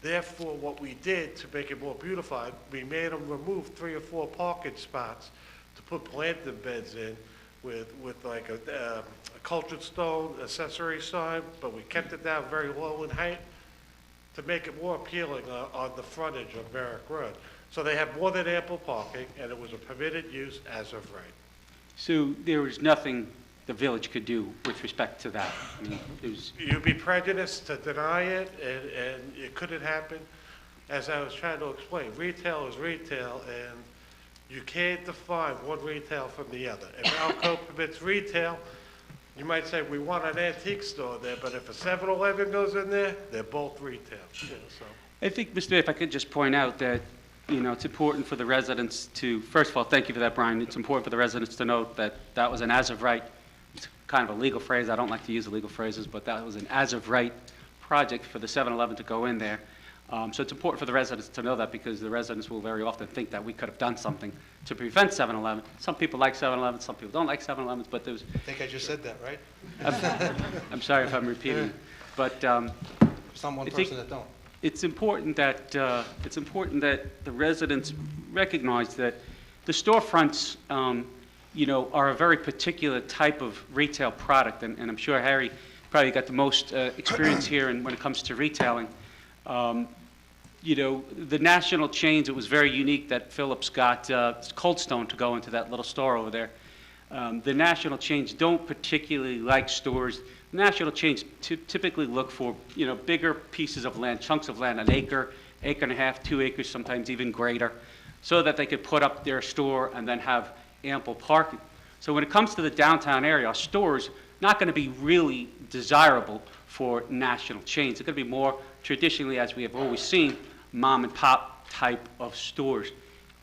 Therefore, what we did to make it more beautified, we made them remove 3 or 4 parking spots to put planting beds in with like a cultured stone accessory sign, but we kept it down very low in height to make it more appealing on the frontage of Merrick Road. So they have more than ample parking, and it was a permitted use as of right. So there was nothing the village could do with respect to that? I mean, it was... You'd be prejudiced to deny it, and it couldn't happen. As I was trying to explain, retail is retail, and you can't define one retail from the other. If our code permits retail, you might say, we want an antique store there, but if a 7-Eleven goes in there, they're both retail, you know, so. I think, Mr. Mayor, if I could just point out that, it's important for the residents to, first of all, thank you for that, Brian. It's important for the residents to note that that was an as-of-right, it's kind of a legal phrase. I don't like to use the legal phrases, but that was an as-of-right project for the 7-Eleven to go in there. So it's important for the residents to know that, because the residents will very often think that we could have done something to prevent 7-Eleven. Some people like 7-Eleven, some people don't like 7-Elevens, but there's... I think I just said that, right? I'm sorry if I'm repeating, but Some one I think person that don't. it's important that the residents recognize that the storefronts, are a very particular type of retail product, and I'm sure Harry probably got the most experience here when it comes to retailing. The national chains, it was very unique that Phillips got Cold Stone to go into that little store over there. The national chains don't particularly like stores. National chains typically look for, bigger pieces of land, chunks of land, an acre, acre and a half, 2 acres, sometimes even greater, so that they could put up their store and then have ample parking. So when it comes to the downtown area, our stores not going to be really desirable for national chains. They're going to be more traditionally, as we have always seen, mom and pop type of stores.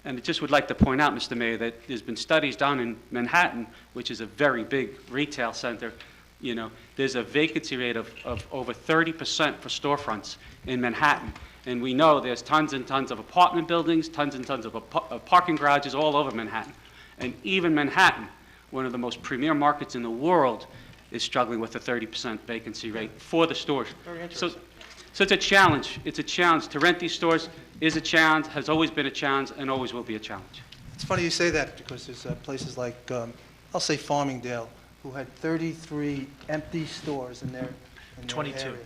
And I just would like to point out, Mr. Mayor, that there's been studies done in Manhattan, which is a very big retail center. There's a vacancy rate of over 30% for storefronts in Manhattan. And we know there's tons and tons of apartment buildings, tons and tons of parking garages all over Manhattan. And even Manhattan, one of the most premier markets in the world, is struggling with a 30% vacancy rate for the stores. Very interesting. So it's a challenge. It's a challenge. To rent these stores is a challenge, has always been a challenge, and always will be a challenge. It's funny you say that, because there's places like, I'll say Farmingdale, who had 33 empty stores in their 22. area.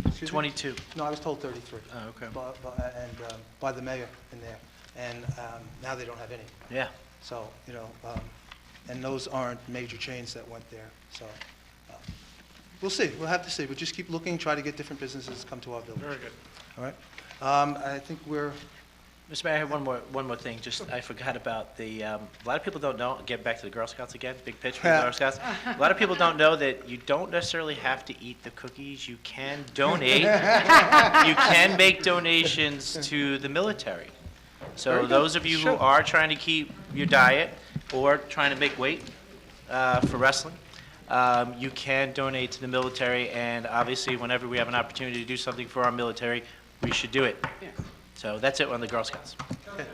Excuse me? 22. No, I was told 33. Oh, okay. By the mayor in there. And now they don't have any. Yeah. So, and those aren't major chains that went there. So we'll see. We'll have to see. We'll just keep looking, try to get different businesses to come to our village. Very good. All right? I think we're... Mr. Mayor, I have one more thing. Just, I forgot about the, a lot of people don't know, get back to the Girl Scouts again, big pitch for the Girl Scouts. A lot of people don't know that you don't necessarily have to eat the cookies. You can donate. You can make donations to the military. So those of you who are trying to keep your diet or trying to make weight for wrestling, you can donate to the military, and obviously whenever we have an opportunity to do something for our military, we should do it. So that's it on the Girl Scouts. Okay.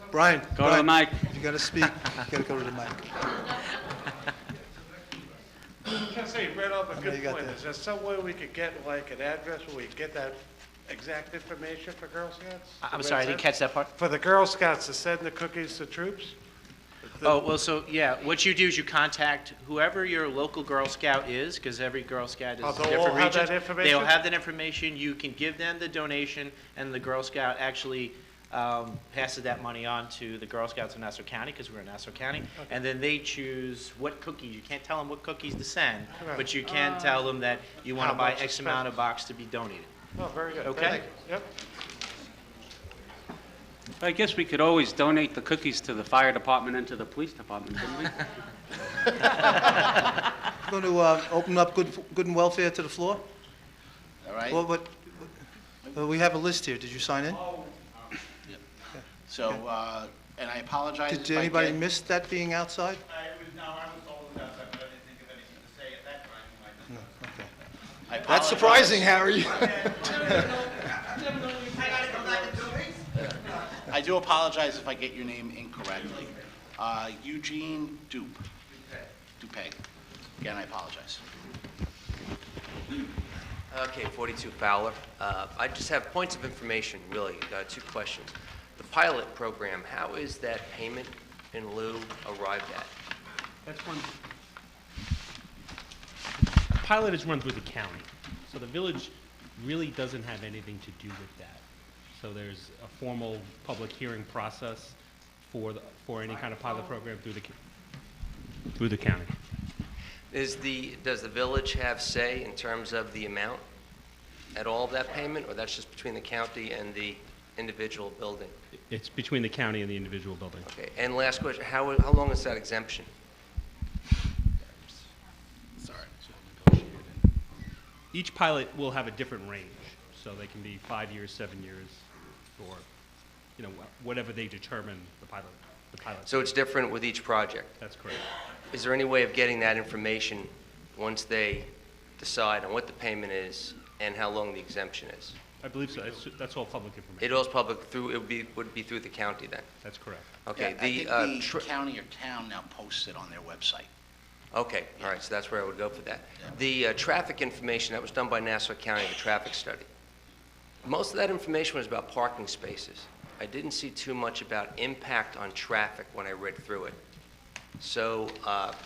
Brian. Go to the mic. You got to speak. You got to go to the mic. Can I say, right off a You good got point, that. is there some way we could get like an address where we can get that exact information for Girl Scouts? I'm sorry, I didn't catch that part. For the Girl Scouts to send the cookies to troops? Oh, well, so, yeah, what you do is you contact whoever your local Girl Scout is, because every Girl Scout is Oh, in they'll different all have that regions. information? They'll have that information. You can give them the donation, and the Girl Scout actually passes that money on to the Girl Scouts in Nassau County, because we're in Nassau County, and then they choose what cookies. You can't tell them what cookies to send, Right. but you can tell them that you want How to buy much X to amount spend. of box to be donated. Oh, very good. Okay. Thank you. Yep. I guess we could always donate the cookies to the fire department and to the police department, couldn't we? Going to open up good and welfare to the floor? All right? Well, we have a list here. Did you sign in? So, and I apologize if Did I anybody get- miss that being outside? I That's apologize. surprising, Harry. I do apologize if I get your name incorrectly. Eugene Dupay. Again, I apologize. Okay, 42 Fowler. I just have points of information, really. 2 questions. The pilot program, how is that payment in lieu arrived at? That's one. Pilot is run through the county, so the village really doesn't have anything to do with that. So there's a formal public hearing process for any kind of pilot program through the county. Does the village have say in terms of the amount at all of that payment, or that's just between the county and the individual building? It's between the county and the individual building. Okay, and last question, how long is that exemption? each pilot will have a different range. So they can be 5 years, 7 years, or, you know, whatever they determine the pilot. So it's different with each project? That's correct. Is there any way of getting that information once they decide on what the payment is and how long the exemption is? I believe so. That's all public information. It all is public through, would be through the county then? That's correct. Okay. Yeah, I think the county or town now posts it on their website. Okay, all right, so that's where I would go for that. The traffic information that was done by Nassau County, the traffic study, most of that information was about parking spaces. I didn't see too much about impact on traffic when I read through it. So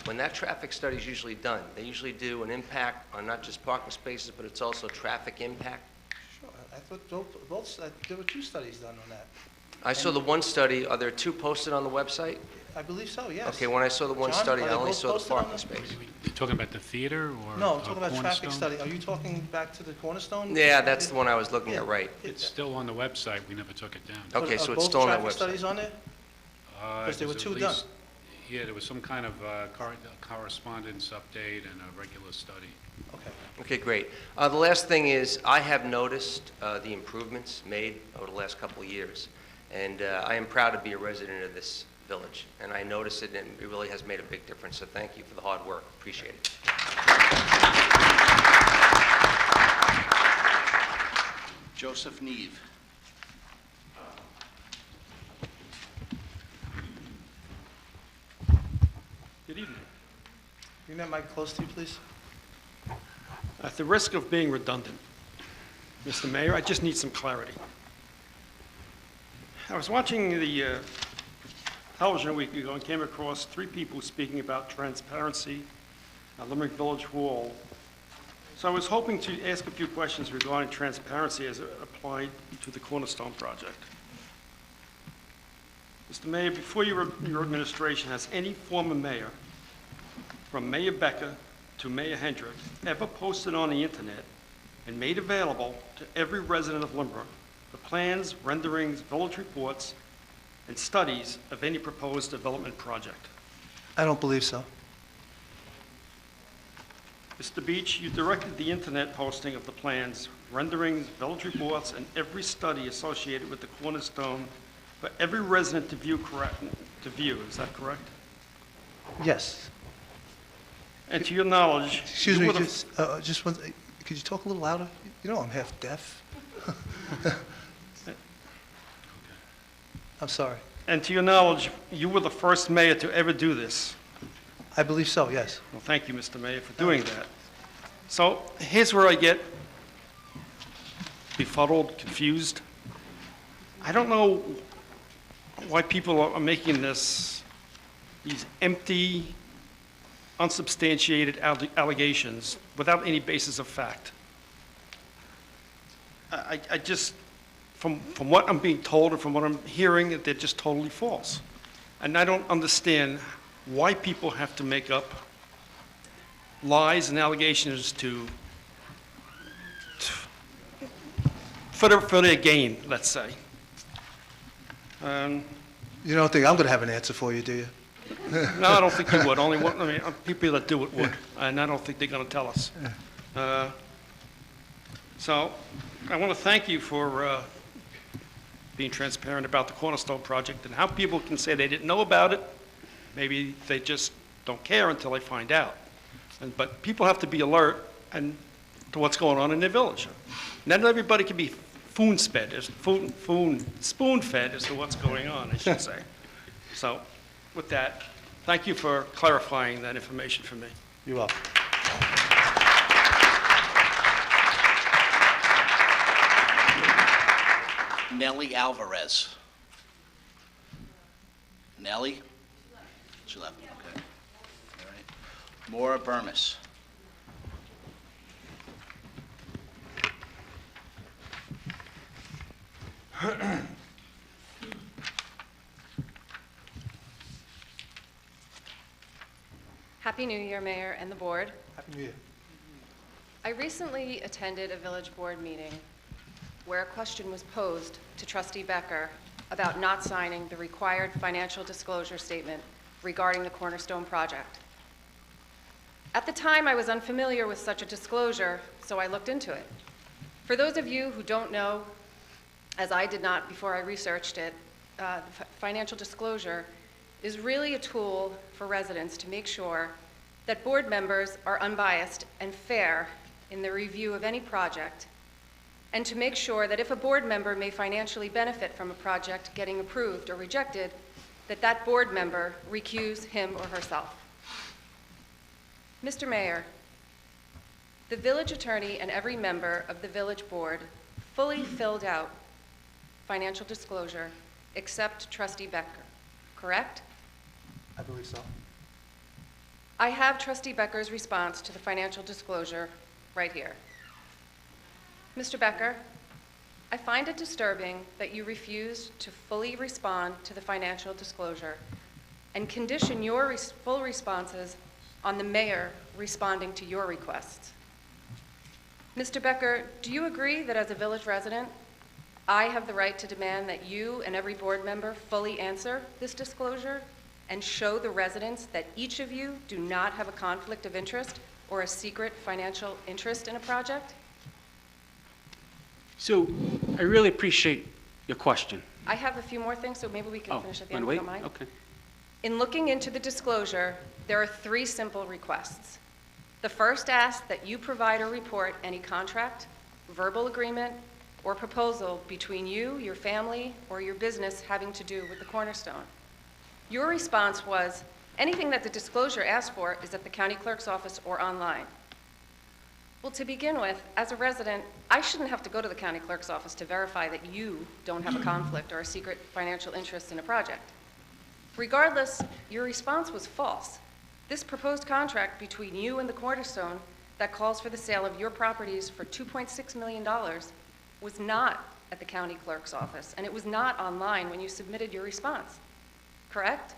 when that traffic study is usually done, they usually do an impact on not just parking spaces, but it's also traffic impact. Sure, I thought there were 2 studies done on that. I saw the one study. Are there 2 posted on the website? I believe so, yes. Okay, when I saw the one John, study, are I they only both saw the posted on parking space. You talking about the theater or No, I'm talking about traffic Cornerstone? study. Are you talking back to the Cornerstone? Yeah, that's the one I was looking Yeah. at, right. It's still on the website. We never took it down. Okay, Are so it's still on that both traffic website. studies on there? Because there were There's 2 at done. least- Yeah, there was some kind of correspondence update and a regular study. Okay. Okay, great. The last thing is, I have noticed the improvements made over the last couple of years, and I am proud to be a resident of this village, and I notice it, and it really has made a big difference, so thank you for the hard work. Appreciate it. Joseph Neve. Good evening. Bring that mic close to you, please. At the risk of being redundant, Mr. Mayor, I just need some clarity. I was watching the television a week ago and came across 3 people speaking about transparency at Lynbrook Village Hall. So I was hoping to ask a few questions regarding transparency as it applied to the Cornerstone project. Mr. Mayor, before your administration, has any former mayor, from Mayor Becker to Mayor Hendrick, ever posted on the internet and made available to every resident of Lynbrook the plans, renderings, village reports, and studies of any proposed development project? I don't believe so. Mr. Beach, you directed the internet posting of the plans, renderings, village reports, and every study associated with the Cornerstone for every resident to view, is that correct? Yes. And to your knowledge, Excuse you me, were the- just one, could you talk a little louder? You know I'm half deaf. I'm sorry. And to your knowledge, you were the first mayor to ever do this. I believe so, yes. Well, thank you, Mr. Mayor, for doing that. So here's where I get befuddled, confused. I don't know why people are making these empty, unsubstantiated allegations without any basis of fact. I just, from what I'm being told and from what I'm hearing, they're just totally false. And I don't understand why people have to make up lies and allegations for their gain, let's say. You don't think I'm going to have an answer for you, do you? No, I don't think you would. Only one, I mean, people that do it would, and I don't think they're going to tell us. So I want to thank you for being transparent about the Cornerstone project and how people can say they didn't know about it. Maybe they just don't care until they find out. But people have to be alert to what's going on in their village. Not everybody can be spoon-fed as to what's going on, I should say. So with that, thank you for clarifying that information for me. You're welcome. Nellie Alvarez. Nellie? She left, okay. All right. Maura Burmis. Happy New Year, Mayor and the board. Happy New Year. I recently attended a village board meeting where a question was posed to Trustee Becker about not signing the required financial disclosure statement regarding the Cornerstone project. At the time, I was unfamiliar with such a disclosure, so I looked into it. For those of you who don't know, as I did not before I researched it, financial disclosure is really a tool for residents to make sure that board members are unbiased and fair in the review of any project, and to make sure that if a board member may financially benefit from a project getting approved or rejected, that that board member recuse him or herself. Mr. Mayor, the village attorney and every member of the village board fully filled out financial disclosure except Trustee Becker, correct? I believe so. I have Trustee Becker's response to the financial disclosure right here. Mr. Becker, I find it disturbing that you refused to fully respond to the financial disclosure and condition your full responses on the mayor responding to your requests. Mr. Becker, do you agree that as a village resident, I have the right to demand that you and every board member fully answer this disclosure and show the residents that each of you do not have a conflict of interest or a secret financial interest in a project? So I really appreciate your question. I have a few more things, so maybe we can finish at the end, if you don't mind. Okay. In looking into the disclosure, there are 3 simple requests. The first asks that you provide or report any contract, verbal agreement, or proposal between you, your family, or your business having to do with the Cornerstone. Your response was, anything that the disclosure asks for is at the county clerk's office or online. Well, to begin with, as a resident, I shouldn't have to go to the county clerk's office to verify that you don't have a conflict or a secret financial interest in a project. Regardless, your response was false. This proposed contract between you and the Cornerstone that calls for the sale of your properties for $2.6 million was not at the county clerk's office, and it was not online when you submitted your response, correct?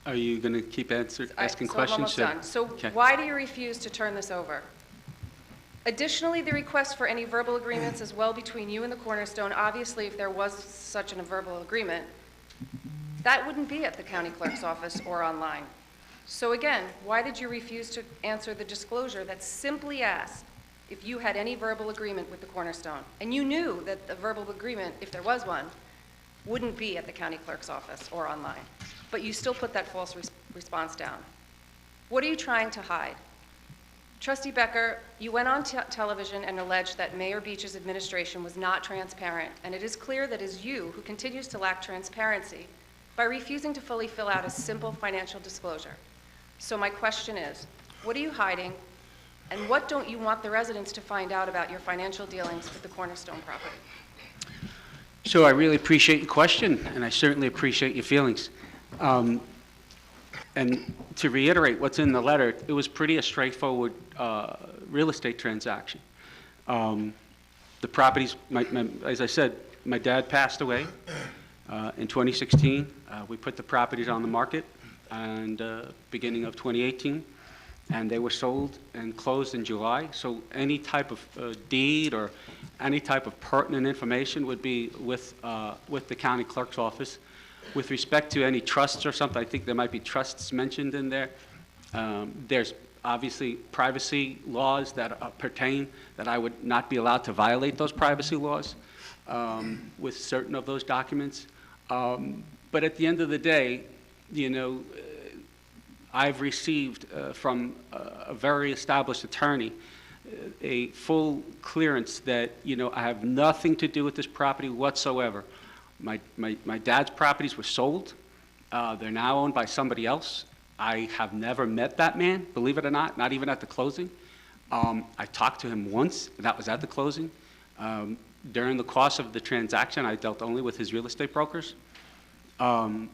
Are you going to keep asking So questions? I'm almost done. So Okay. why do you refuse to turn this over? Additionally, the request for any verbal agreements as well between you and the Cornerstone, obviously if there was such a verbal agreement, that wouldn't be at the county clerk's office or online. So again, why did you refuse to answer the disclosure that simply asked if you had any verbal agreement with the Cornerstone? And you knew that the verbal agreement, if there was one, wouldn't be at the county clerk's office or online. But you still put that false response down. What are you trying to hide? Trustee Becker, you went on television and alleged that Mayor Beach's administration was not transparent, and it is clear that it is you who continues to lack transparency by refusing to fully fill out a simple financial disclosure. So my question is, what are you hiding, and what don't you want the residents to find out about your financial dealings with the Cornerstone property? So I really appreciate your question, and I certainly appreciate your feelings. And to reiterate what's in the letter, it was pretty a straightforward real estate transaction. The properties, as I said, my dad passed away in 2016. We put the properties on the market and beginning of 2018, and they were sold and closed in July. So any type of deed or any type of pertinent information would be with the county clerk's office. With respect to any trusts or something, I think there might be trusts mentioned in there. There's obviously privacy laws that pertain that I would not be allowed to violate those privacy laws with certain of those documents. But at the end of the day, you know, I've received from a very established attorney a full clearance that, you know, I have nothing to do with this property whatsoever. My dad's properties were sold. They're now owned by somebody else. I have never met that man, believe it or not even at the closing. I talked to him once, and that was at the closing. During the course of the transaction, I dealt only with his real estate brokers. Then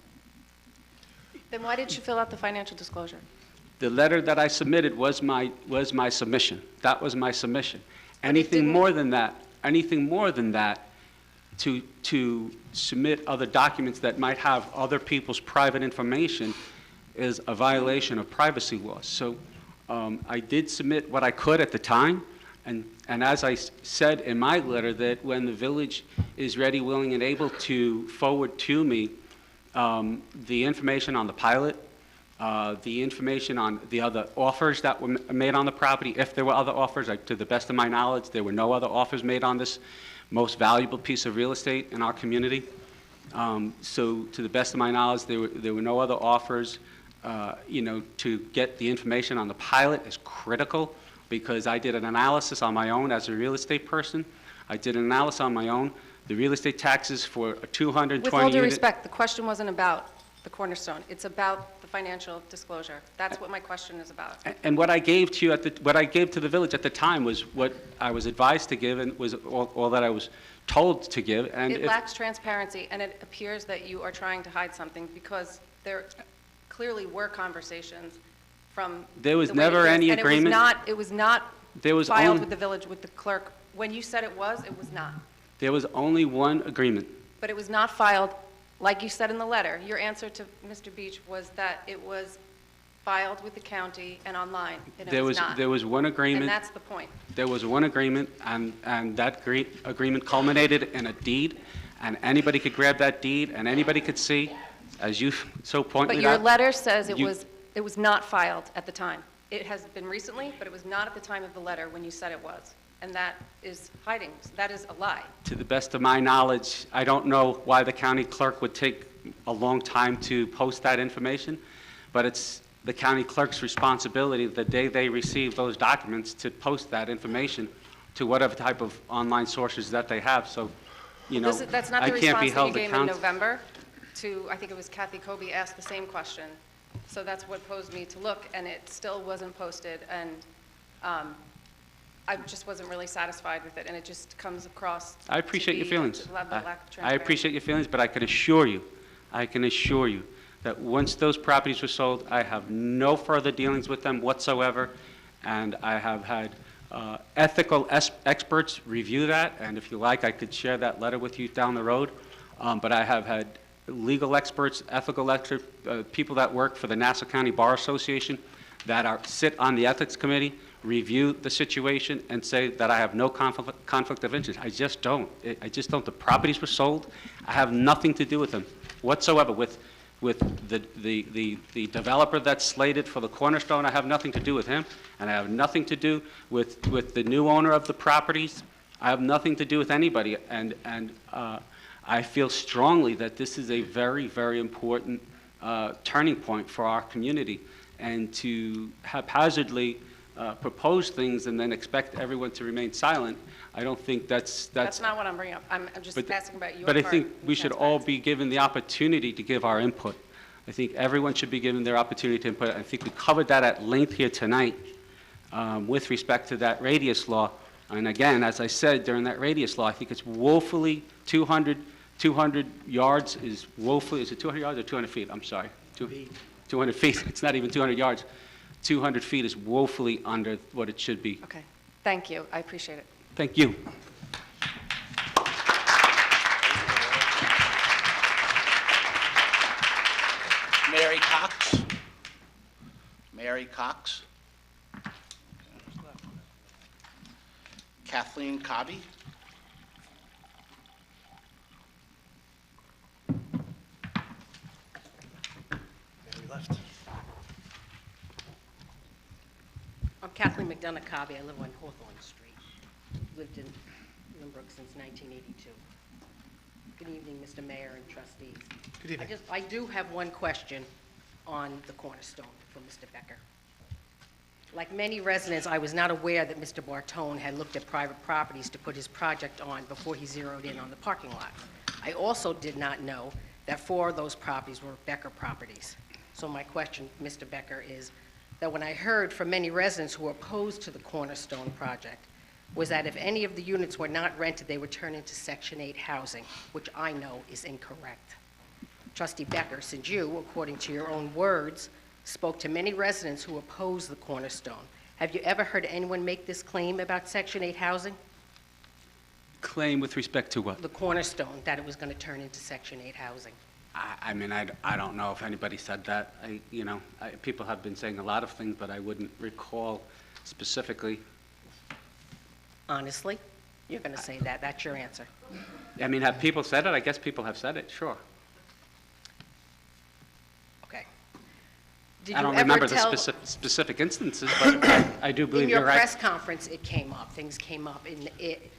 why did you fill out the financial disclosure? The letter that I submitted was my submission. That was my submission. Anything more than that, to submit other documents that might have other people's private information is a violation of privacy laws. So I did submit what I could at the time, and as I said in my letter, that when the village is ready, willing, and able to forward to me the information on the pilot, the information on the other offers that were made on the property, if there were other offers. To the best of my knowledge, there were no other offers made on this most valuable piece of real estate in our community. So to the best of my knowledge, there were no other offers. To get the information on the pilot is critical, because I did an analysis on my own as a real estate person. I did an analysis on my own. The real estate taxes for a 220 With all due unit. respect, the question wasn't about the Cornerstone. It's about the financial disclosure. That's what my question is about. And what I gave to you what I gave to the village at the time was what I was advised to give, and was all that I was told to give. And It lacks transparency, and it appears that you are trying to hide something, because there clearly were conversations from There was the way never it is, any and agreement. It was not There was filed only- with the village, with the clerk. When you said it was not. There was only one agreement. But it was not filed, like you said in the letter. Your answer to Mr. Beach was that it was filed with the county and online, and it was not. There was one agreement. And that's the point. There was one agreement, and that agreement culminated in a deed, and anybody could grab that deed, and anybody could see, as you so pointed But out. your letter says it you- was not filed at the time. It has been recently, but it was not at the time of the letter when you said it was. And that is hiding, that is a lie. To the best of my knowledge, I don't know why the county clerk would take a long time to post that information, but it's the county clerk's responsibility the day they receive those documents to post that information to whatever type of online sources that they have. So, That's not I the can't be response that you held gave in accountable. November to, I think it was Kathy Kobe asked the same question. So that's what posed me to look, and it still wasn't posted, and I just wasn't really satisfied with it, and it just comes across. I appreciate your feelings. The lack of I transparency. appreciate your feelings, but I can assure you that once those properties were sold, I have no further dealings with them whatsoever, and I have had ethical experts review that, and if you like, I could share that letter with you down the road. But I have had legal experts, ethical experts, people that work for the Nassau County Bar Association that sit on the ethics committee, review the situation and say that I have no conflict of interest. I just don't. The properties were sold. I have nothing to do with them whatsoever. With the developer that's slated for the Cornerstone, I have nothing to do with him, and I have nothing to do with the new owner of the properties. I have nothing to do with anybody, and I feel strongly that this is a very, very important turning point for our community, and to haphazardly propose things and then expect everyone to remain silent, I don't think that's not what I'm bringing up. I'm just asking about your But I part think in we should all be given the opportunity to give our input. I think everyone should be given their opportunity to input. I think we covered that at length here tonight with respect to that radius law. And again, as I said, during that radius law, I think it's woefully 200 yards is woefully, is it 200 yards or 200 feet? I'm sorry. 200 feet. It's not even 200 yards. 200 feet is woefully under what it should be. Okay. Thank you. I appreciate it. Thank you. Mary Cox? Mary Cox? Kathleen Cobby? Mary left. I'm Kathleen McDonough Cobby. I live on Hawthorne Street. Lived in Lynbrook since 1982. Good evening, Mr. Mayor and trustees. Good evening. I do have one question on the Cornerstone for Mr. Becker. Like many residents, I was not aware that Mr. Bartone had looked at private properties to put his project on before he zeroed in on the parking lot. I also did not know that 4 of those properties were Becker properties. So my question, Mr. Becker, is that when I heard from many residents who were opposed to the Cornerstone project, was that if any of the units were not rented, they would turn into Section 8 housing, which I know is incorrect. Trustee Becker, since you, according to your own words, spoke to many residents who oppose the Cornerstone, have you ever heard anyone make this claim about Section 8 housing? Claim with respect to what? The Cornerstone, that it was going to turn into Section 8 housing. I mean, I don't know if anybody said that. People have been saying a lot of things, but I wouldn't recall specifically. Honestly? You're going to say that. That's your answer. I mean, have people said it? I guess people have said it, sure. Okay. Did I you don't ever remember the tell- specific instances, but I do believe In your you're right. press conference, it came up, things came up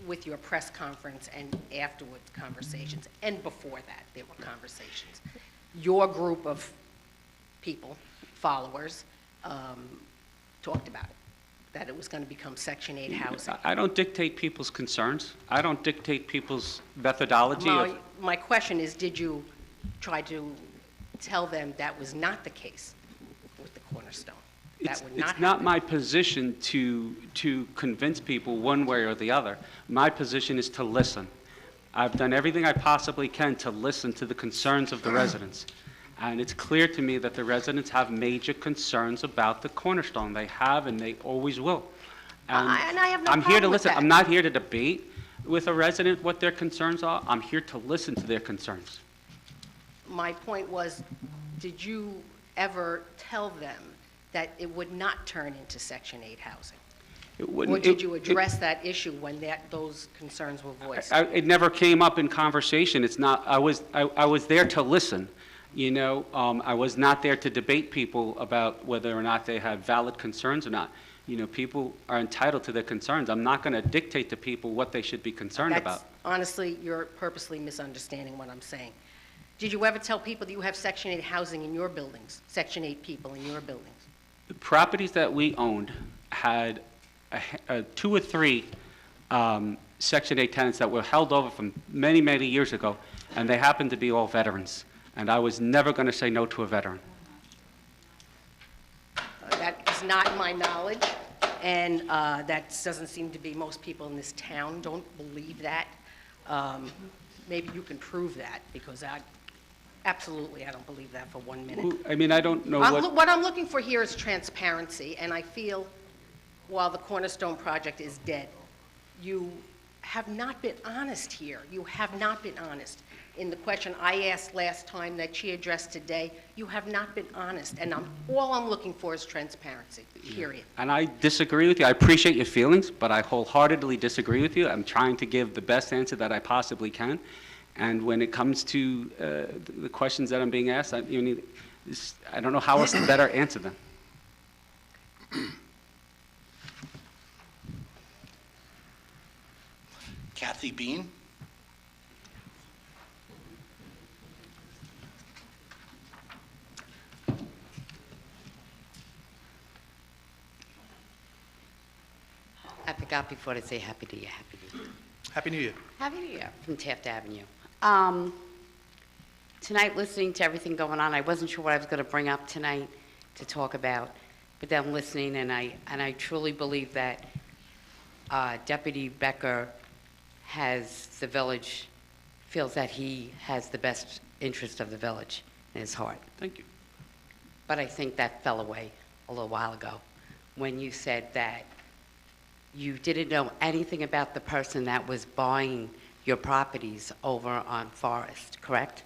with your press conference and afterward conversations, and before that, there were conversations. Your group of people, followers, talked about it, that it was going to become Section 8 housing. I don't dictate people's concerns. I don't dictate people's methodology of... My question is, did you try to tell them that was not the case with the Cornerstone? That would not It's not my position to convince people one way or the other. My position is to listen. I've done everything I possibly can to listen to the concerns of the residents. And it's clear to me that the residents have major concerns about the Cornerstone. They have, and they always will. And I have no I'm here to problem with listen. that. I'm not here to debate with a resident what their concerns are. I'm here to listen to their concerns. My point was, did you ever tell them that it would not turn into Section 8 housing? It wouldn't- Or did you it- address that issue when those concerns were voiced? It never came up in conversation. It's not, I was there to listen, you know. I was not there to debate people about whether or not they had valid concerns or not. You know, people are entitled to their concerns. I'm not going to dictate to people what they should be concerned about. Honestly, you're purposely misunderstanding what I'm saying. Did you ever tell people that you have Section 8 housing in your buildings, Section 8 people in your buildings? The properties that we owned had 2 or 3 Section 8 tenants that were held over from many, many years ago, and they happened to be all veterans. And I was never going to say no to a veteran. That is not my knowledge, and that doesn't seem to be most people in this town don't believe that. Maybe you can prove that, because absolutely I don't believe that for 1 minute. I mean, I don't know What I'm looking for here is transparency, and I feel while the Cornerstone project is dead, you have not been honest here. You have not been honest. In the question I asked last time that she addressed today, you have not been honest, and all I'm looking for is transparency, period. And I disagree with you. I appreciate your feelings, but I wholeheartedly disagree with you. I'm trying to give the best answer that I possibly can. And when it comes to the questions that I'm being asked, I don't know how else to better answer them. Kathy Bean? I forgot before to say Happy New Year, Happy New Year. Happy New Year. Happy New Year from Taft Avenue. Tonight, listening to everything going on, I wasn't sure what I was going to bring up tonight to talk about, but then listening, and I truly believe that Deputy Becker the village, feels that he has the best interest of the village in his heart. Thank you. But I think that fell away a little while ago when you said that you didn't know anything about the person that was buying your properties over on Forest, correct?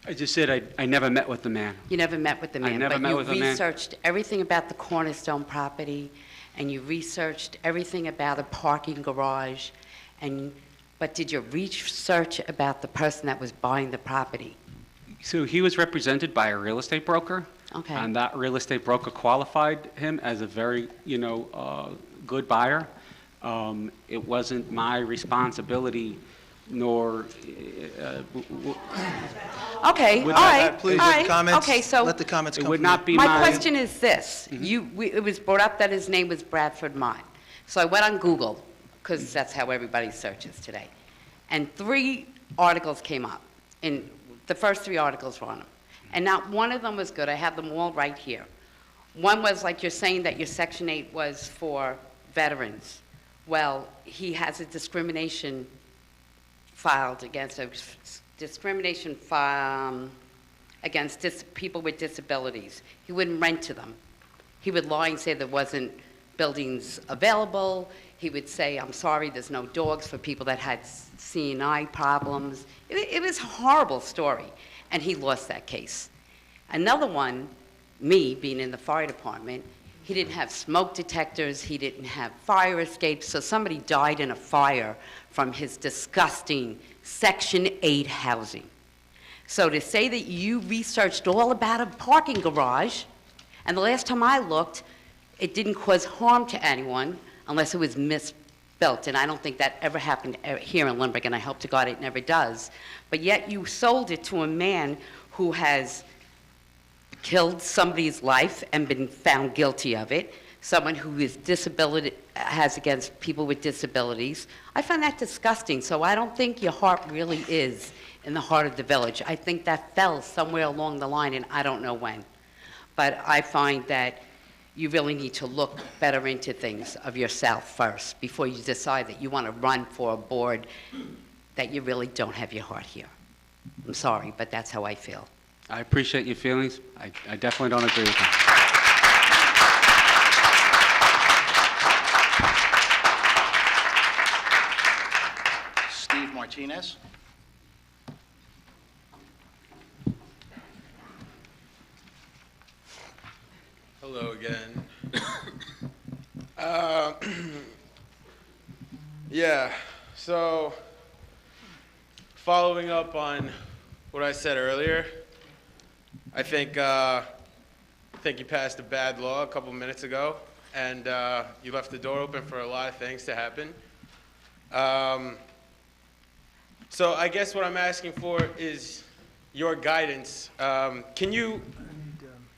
I just said I never met with the man. You never met with the man, never met with the but you man. researched everything about the Cornerstone property, and you researched everything about a parking garage, but did you research about the person that was buying the property? So he was represented by a real estate broker. Okay. And that real estate broker qualified him as a very, good buyer. It wasn't my responsibility, nor... Okay, all With right, that, please, all let right. comments- Okay, so let the comments It come would from not you. be my my... question is this. It was brought up that his name was Bradford Mott. So I went on Google, because that's how everybody searches today. And 3 articles came up. And the first 3 articles were on him. And not one of them was good. I have them all right here. One was like you're saying that your Section 8 was for veterans. Well, he has a discrimination filed against people with disabilities. He wouldn't rent to them. He would lie and say there wasn't buildings available. He would say, I'm sorry, there's no dogs for people that had seeing eye problems. It was a horrible story, and he lost that case. Another one, me being in the fire department, he didn't have smoke detectors, he didn't have fire escapes, so somebody died in a fire from his disgusting Section 8 housing. So to say that you researched all about a parking garage, and the last time I looked, it didn't cause harm to anyone unless it was misbuilt, and I don't think that ever happened here in Lynbrook, and I hope to God it never does. But yet you sold it to a man who has killed somebody's life and been found guilty of it, someone who is has against people with disabilities. I find that disgusting, so I don't think your heart really is in the heart of the village. I think that fell somewhere along the line, and I don't know when. But I find that you really need to look better into things of yourself first before you decide that you want to run for a board that you really don't have your heart here. I'm sorry, but that's how I feel. I appreciate your feelings. I definitely don't agree with them. Steve Martinez. Hello again. Yeah, so following up on what I said earlier, I think you passed a bad law a couple minutes ago, and you left the door open for a lot of things to happen. So I guess what I'm asking for is your guidance. Can you,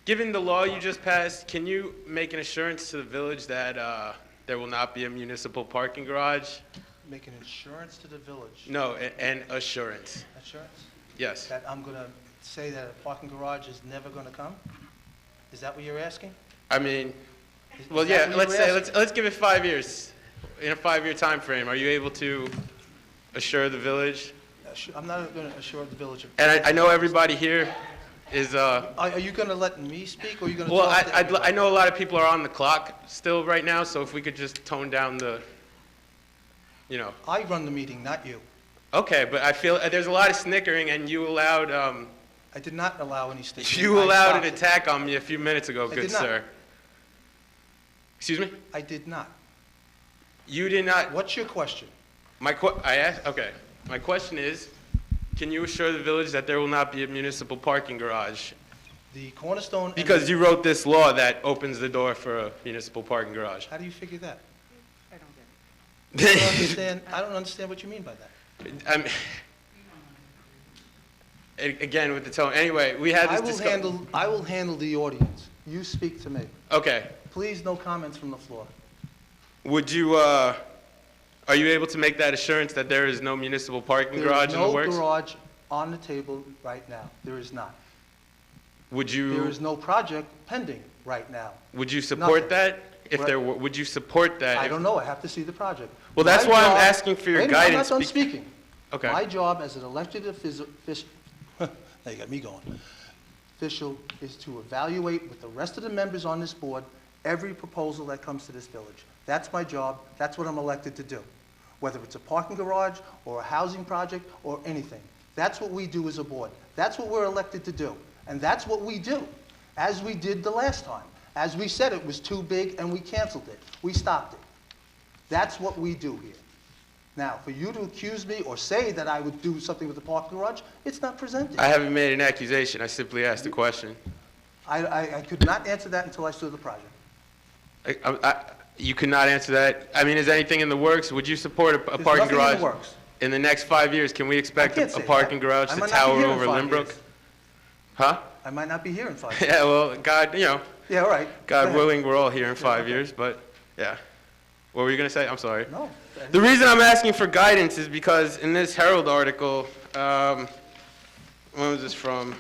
given the law you just passed, can you make an assurance to the village that there will not be a municipal parking garage? Make an insurance to the village. No, an assurance. Assurance? Yes. That I'm going to say that a parking garage is never going to come? Is that what you're asking? I mean, Is well, that yeah, what you were asking? let's give it 5 years. In a 5-year time frame, are you able to assure the village? I'm not going to assure the village of... And I know everybody here is... Are you going to let me speak, or are you going to Well, talk to everybody? I know a lot of people are on the clock still right now, so if we could just tone down the, you know. I run the meeting, not you. Okay, but I feel there's a lot of snickering, and you allowed... I did not allow any statement. You allowed an attack on me a few minutes ago, I good did not. sir. Excuse me? I did not. You did not... What's your question? I asked, okay. My question is, can you assure the village that there will not be a municipal parking garage? The Cornerstone... Because you wrote this law that opens the door for a municipal parking garage. How do you figure that? I don't get it. I don't understand what you mean by that. Again, with the tone. Anyway, we had this discussion. I will handle the audience. You speak to me. Okay. Please, no comments from the floor. Would you, are you able to make that assurance that there is no municipal parking garage in the works? There is no garage on the table right now. There is not. Would you? There is no project pending right now. Would you support Nothing. that? If What? there were, would you support that? I don't know. I have to see the project. Well, that's My why I'm job- asking for your Wait a minute, guidance. I'm not done speaking. Okay. My job as an elected official, now you got me going, official is to evaluate with the rest of the members on this board every proposal that comes to this village. That's my job. That's what I'm elected to do. Whether it's a parking garage or a housing project or anything. That's what we do as a board. That's what we're elected to do. And that's what we do, as we did the last time. As we said, it was too big and we canceled it. We stopped it. That's what we do here. Now, for you to accuse me or say that I would do something with the parking garage, it's not presented. I haven't made an accusation. I simply asked a question. I could not answer that until I saw the project. You could not answer that. I mean, is anything in the works? Would you support a There's parking nothing garage? in the works. In the next 5 years, can we expect I can't a say parking that. garage I to might not be tower here in over 5 Lynbrook? years. Huh? I might not be here in 5 years. Yeah, well, God, you know. Yeah, all right. Go God ahead. willing, we're all here in 5 okay. years, but yeah. What were you going to say? I'm sorry. No. The reason I'm asking for guidance is because in this Herald article, when was this from?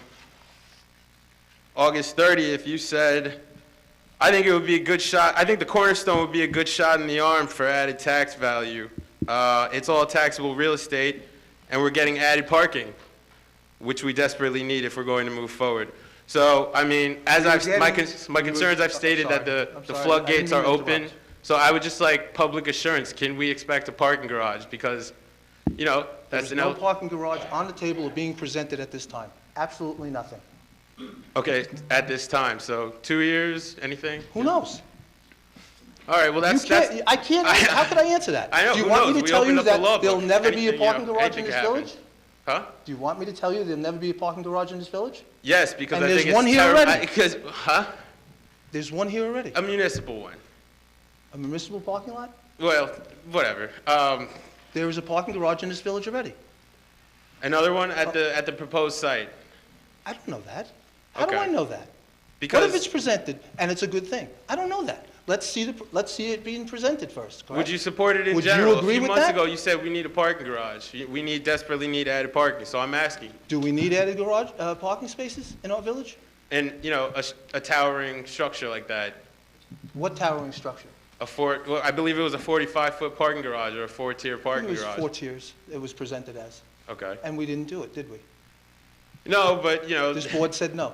August 30th, you said, I think it would be a good shot, I think the Cornerstone would be a good shot in the arm for added tax value. It's all taxable real estate, and we're getting added parking, which we desperately need if we're going to move forward. So, I mean, as my concerns, I've stated that the floodgates are open. So I would just like public assurance. Can we expect a parking garage? Because, you know, that's There's no parking garage on the table or being presented at this time. Absolutely nothing. Okay, at this time. So 2 years, anything? Who knows? All right, well, that's... I can't, how could I answer that? I know, Do you who want knows? me to We tell opened you up the law that there'll book. never be a Anything, you know, parking garage in anything this can happen. village? Huh? Do you want me to tell you there'll never be a parking garage in this village? Yes, because And I there's think it's one here already. Because, huh? There's one here already. A municipal one. A municipal parking lot? Well, whatever. There is a parking garage in this village already. Another one at the proposed site. I don't know that. How do Okay. I know that? Because What if it's presented and it's a good thing? I don't know that. Let's see it being presented first, correct? Would you support it in Would general? you agree A few with months that? ago, you said we need a parking garage. We desperately need added parking, so I'm asking. Do we need added garage, parking spaces in our village? And, a towering structure like that, What towering structure? well, I believe it was a 45-foot parking garage or a 4-tier parking It was garage. 4 tiers, it was presented as. Okay. And we didn't do it, did we? No, but, This board said no.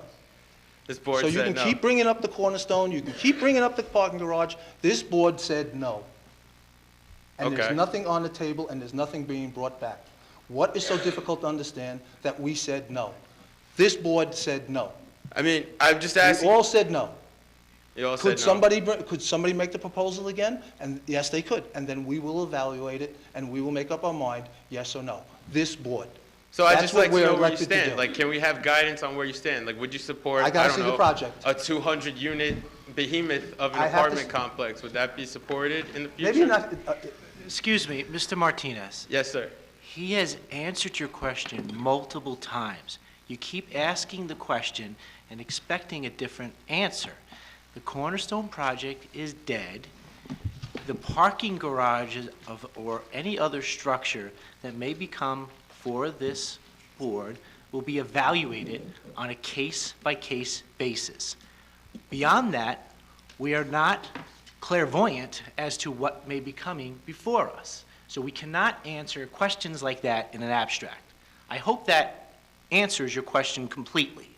this board So you said can no. keep bringing up the cornerstone, you can keep bringing up the parking garage. This board said no. And there's Okay. nothing on the table, and there's nothing being brought back. What is so difficult to understand that we said no? This board said no. I mean, I'm just We asking. all said no. You all Could said no. could somebody make the proposal again? And yes, they could. And then we will evaluate it, and we will make up our mind, yes or no. This board. So I'd That's just what like to we're know where you elected to stand. do. Like, can we have guidance on where you stand? Like, would you support, I gotta don't see the know, project. a 200-unit behemoth of an I have to apartment s- complex? Would that be supported in the future? Maybe not, Excuse me, Mr. Martinez. Yes, sir. He has answered your question multiple times. You keep asking the question and expecting a different answer. The Cornerstone project is dead. The parking garages or any other structure that may become for this board will be evaluated on a case-by-case basis. Beyond that, we are not clairvoyant as to what may be coming before us. So we cannot answer questions like that in an abstract. I hope that answers your question completely.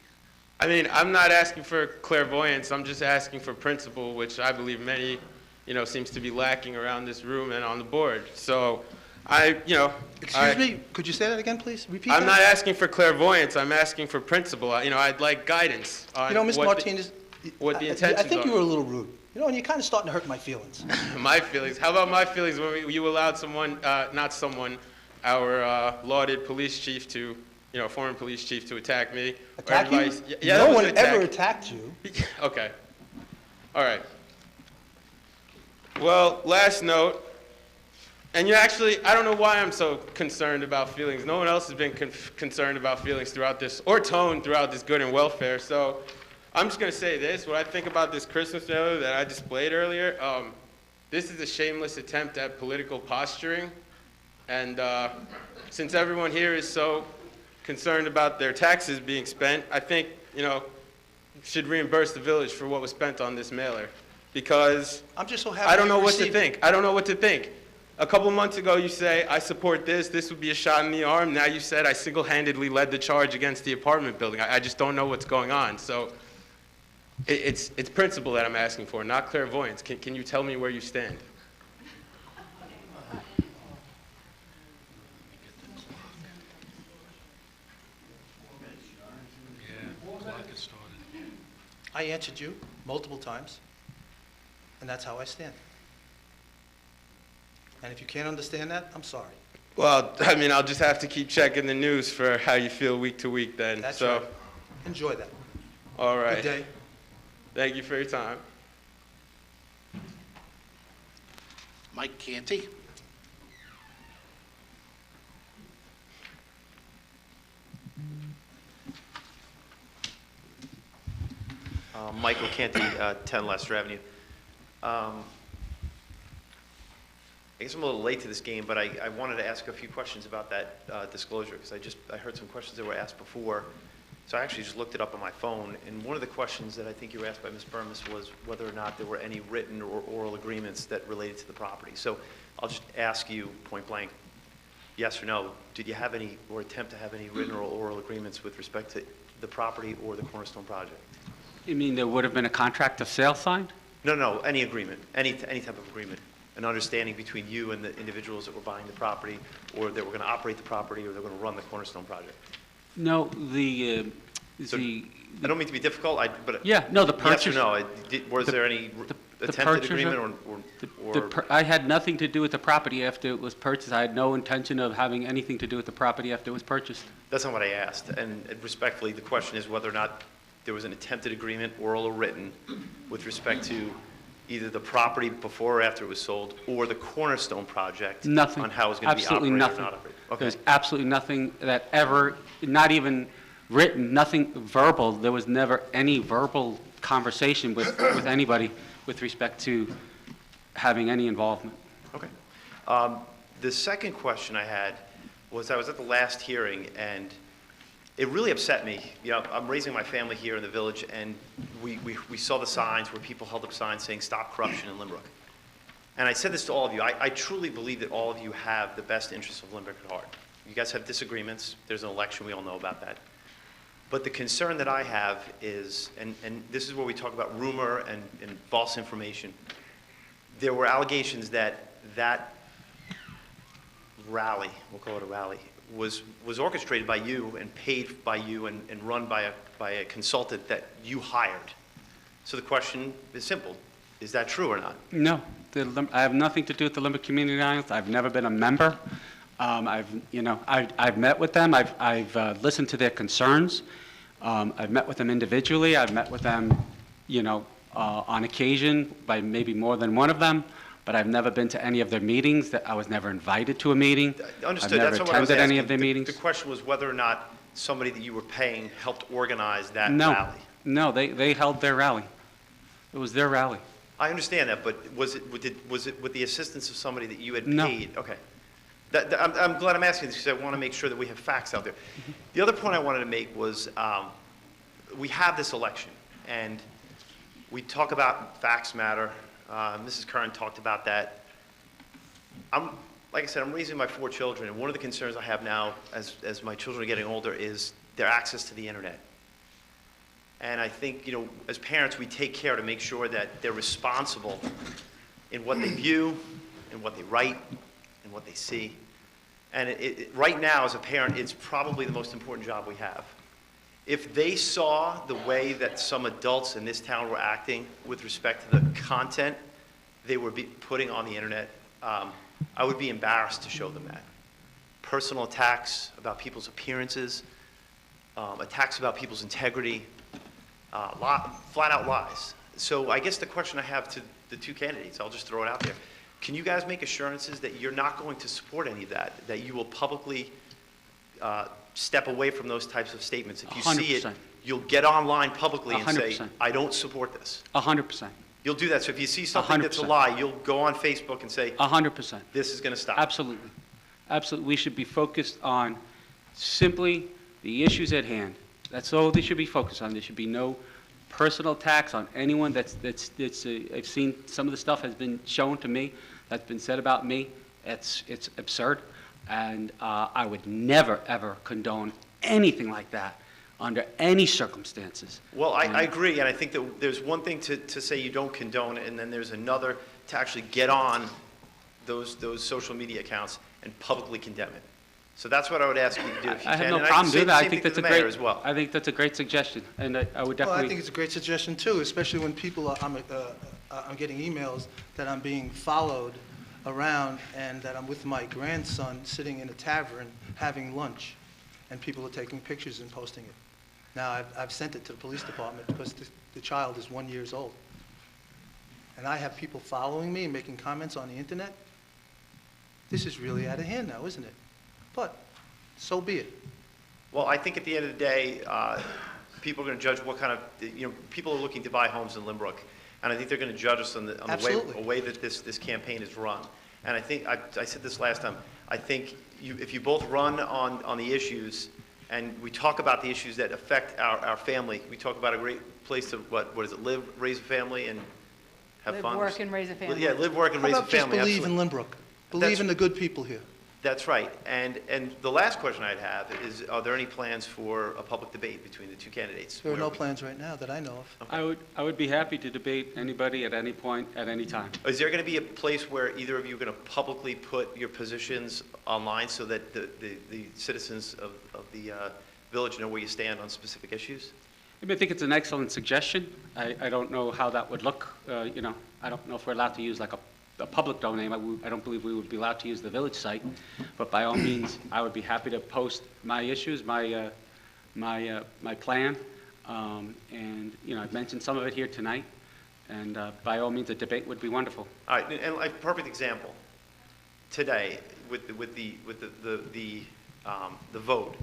I mean, I'm not asking for clairvoyance. I'm just asking for principle, which I believe many, seems to be lacking around this room and on the board. So excuse me, could you say that again, please? Repeat that. I'm not asking for clairvoyance. I'm asking for principle. I'd like guidance on Ms. what Martinez, what the intentions I think are. you were a little rude. And you're kind of starting to hurt my feelings. My feelings. How about my feelings when you allowed someone, our lauded police chief to, former police chief to attack me? Attack you? Yeah, that No was one an attack. ever attacked you. Okay. All right. Well, last note, and I don't know why I'm so concerned about feelings. No one else has been concerned about feelings throughout this, or tone throughout this good and welfare. So I'm just going to say this. What I think about this Christmas memo that I displayed earlier, this is a shameless attempt at political posturing. And since everyone here is so concerned about their taxes being spent, I think, should reimburse the village for what was spent on this mailer. Because I'm just so happy I don't know you what to received it. think. I don't know what to think. A couple months ago, you say, I support this would be a shot in the arm. Now you said I single-handedly led the charge against the apartment building. I just don't know what's going on. So it's principle that I'm asking for, not clairvoyance. Can you tell me where you stand? I answered you multiple times, and that's how I stand. And if you can't understand that, I'm sorry. Well, I mean, I'll just have to keep checking the news for how you feel week to week then. That's so, right. Enjoy that. All right. Good day. Thank you for your time. Mike Canty? Michael Canty, 10 Leicester Avenue. I guess I'm a little late to this game, but I wanted to ask a few questions about that disclosure, because I heard some questions that were asked before. So I actually just looked it up on my phone, and one of the questions that I think you were asked by Ms. Burmis was whether or not there were any written or oral agreements that related to the property. So I'll just ask you point blank, yes or no, did you have any or attempt to have any written or oral agreements with respect to the property or the Cornerstone project? You mean there would have been a contract of sale signed? No, any agreement, any type of agreement, an understanding between you and the individuals that were buying the property, or that were going to operate the property, or they're going to run the Cornerstone project. No, I don't mean to be difficult, but Yeah, no, the yes or purchase- no, was there any attempted purchaser- agreement I had nothing to do with the property after it was purchased. I had no intention of having anything to do with the property after it was purchased. That's not what I asked. And respectfully, the question is whether or not there was an attempted agreement, oral or written, with respect to either the property before or after it was sold, or the Cornerstone project. Nothing. On how it was going to be Absolutely operated or nothing. not operated. Okay. There's absolutely nothing that ever, not even written, nothing verbal. There was never any verbal conversation with anybody with respect to having any involvement. Okay. The second question I had was I was at the last hearing, and it really upset me. You know, I'm raising my family here in the village, and we saw the signs where people held up signs saying, "Stop corruption in Lynbrook." And I said this to all of you. I truly believe that all of you have the best interests of Lynbrook at heart. You guys have disagreements. There's an election. We all know about that. But the concern that I have is, and this is where we talk about rumor and false information, there were allegations that rally, we'll call it a rally, was orchestrated by you and paid by you and run by a consultant that you hired. So the question is simple. Is that true or not? No, I have nothing to do with the Lynbrook Community Alliance. I've never been a member. I've met with them. I've listened to their concerns. I've met with them individually. I've met with them, on occasion by maybe more than one of them. But I've never been to any of their meetings. I was never invited to a meeting. Understood. I've That's never what I was attended any asking. of their meetings. The question was whether or not somebody that you were paying helped organize that No, rally. no, they held their rally. It was their rally. I understand that, but was it with the assistance of somebody that you had No. paid? Okay. I'm glad I'm asking this because I want to make sure that we have facts out there. The other point I wanted to make was we have this election, and we talk about facts matter. Mrs. Curran talked about that. Like I said, I'm raising my 4 children, and one of the concerns I have now as my children are getting older is their access to the internet. And I think, as parents, we take care to make sure that they're responsible in what they view, in what they write, in what they see. And right now, as a parent, it's probably the most important job we have. If they saw the way that some adults in this town were acting with respect to the content they were putting on the internet, I would be embarrassed to show them that. Personal attacks about people's appearances, attacks about people's integrity, flat-out lies. So I guess the question I have to the 2 candidates, I'll just throw it out there. Can you guys make assurances that you're not going to support any of that, that you will publicly step away from those types of statements? If you 100%. see it, you'll get online publicly and say, 100%. I don't support this. 100%. You'll do that. So if you see something that's a 100%. lie, you'll go on Facebook and say, 100%. this is going to stop. Absolutely. Absolutely. We should be focused on simply the issues at hand. That's all they should be focused on. There should be no personal attacks on anyone that's I've seen some of the stuff has been shown to me, that's been said about me. It's absurd. And I would never, ever condone anything like that under any circumstances. Well, I agree, and I think that there's one thing to say you don't condone it, and then there's another to actually get on those social media accounts and publicly condemn it. So that's what I would ask you to do if you I can. have no And problem say doing the that. I same think thing that's to a the mayor great, as well. I think that's a great suggestion, and I would Well, definitely. I think it's a great suggestion too, especially when people I'm getting emails that I'm being followed around and that I'm with my grandson sitting in a tavern having lunch, and people are taking pictures and posting it. Now, I've sent it to the police department because the child is 1 year old. And I have people following me and making comments on the internet. This is really out of hand now, isn't it? But so be it. Well, I think at the end of the day, people are going to judge what kind of, people are looking to buy homes in Lynbrook, and I think they're going to judge us on the way that this campaign is run. And I think, I said this last time, I think if you both run on the issues, and we talk about the issues that affect our family, we talk about a great place to, what is it, live, raise a family, and have Live, fun. work, and raise a family. Yeah, live, work, and raise a family. How about just believe in absolutely. Lynbrook? Believe in the good people here. That's right. And the last question I'd have is, are there any plans for a public debate between the 2 candidates? There are no plans right now that I know of. I would be happy to debate anybody at any point, at any time. Is there going to be a place where either of you are going to publicly put your positions online so that the citizens of the village know where you stand on specific issues? I mean, I think it's an excellent suggestion. I don't know how that would look, you know, I don't know if we're allowed to use like a public domain. I don't believe we would be allowed to use the village site, but by all means, I would be happy to post my issues, my plan, and, you know, I've mentioned some of it here tonight, and by all means, a debate would be wonderful. All right, and a perfect example, today, with the vote,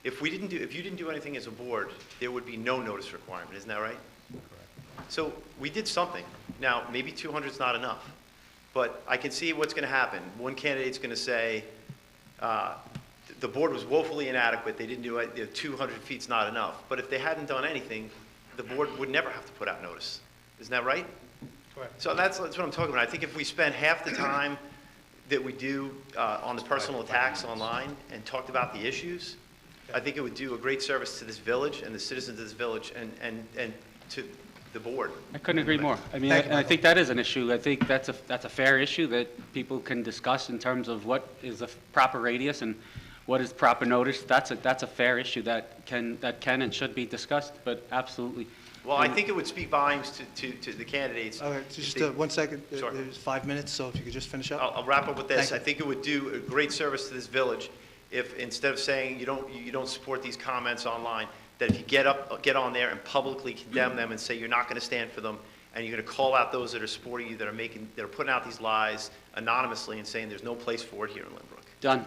if you didn't do anything as a board, there would be no notice requirement, isn't that right? Correct. So we did something. Now, maybe 200 is not enough, but I can see what's going to happen. One candidate's going to say, the board was woefully inadequate, they didn't do it, 200 feet's not enough. But if they hadn't done anything, the board would never have to put out notice. Isn't that right? Correct. So that's what I'm talking about. I think if we spend half the time that we do on the personal attacks online and talked about the issues, I think it would do a great service to this village and the citizens of this village and to the board. I couldn't agree more. I mean, I think that is an issue. I think that's a fair issue that people can discuss in terms of what is a proper radius and what is proper notice. That's a fair issue that can and should be discussed, but absolutely. Well, I think it would speak volumes to the candidates. All right, just 1 second. There's 5 minutes, so if you could just finish up. I'll wrap up with this. Thank you. I think it would do a great service to this village if instead of saying you don't support these comments online, that if you get on there and publicly condemn them and say you're not going to stand for them, and you're going to call out those that are supporting you, that are putting out these lies anonymously and saying there's no place for it here in Lynbrook. Done.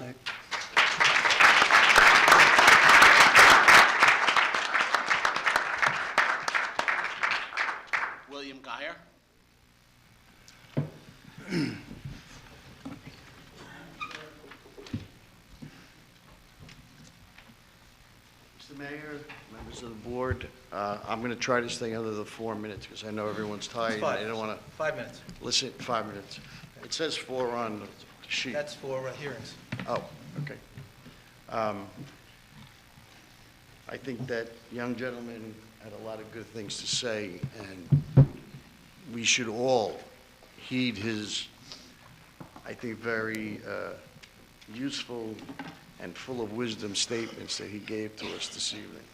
William Geyer. Mr. Mayor, members of the board, I'm going to try to stay under the 4 minutes because I know everyone's tired. Five. I don't want to 5 minutes. listen. 5 minutes. It says 4 on the sheet. That's for hearings. Oh, okay. I think that young gentleman had a lot of good things to say, and we should all heed his, I think, very useful and full of wisdom statements that he gave to us this evening.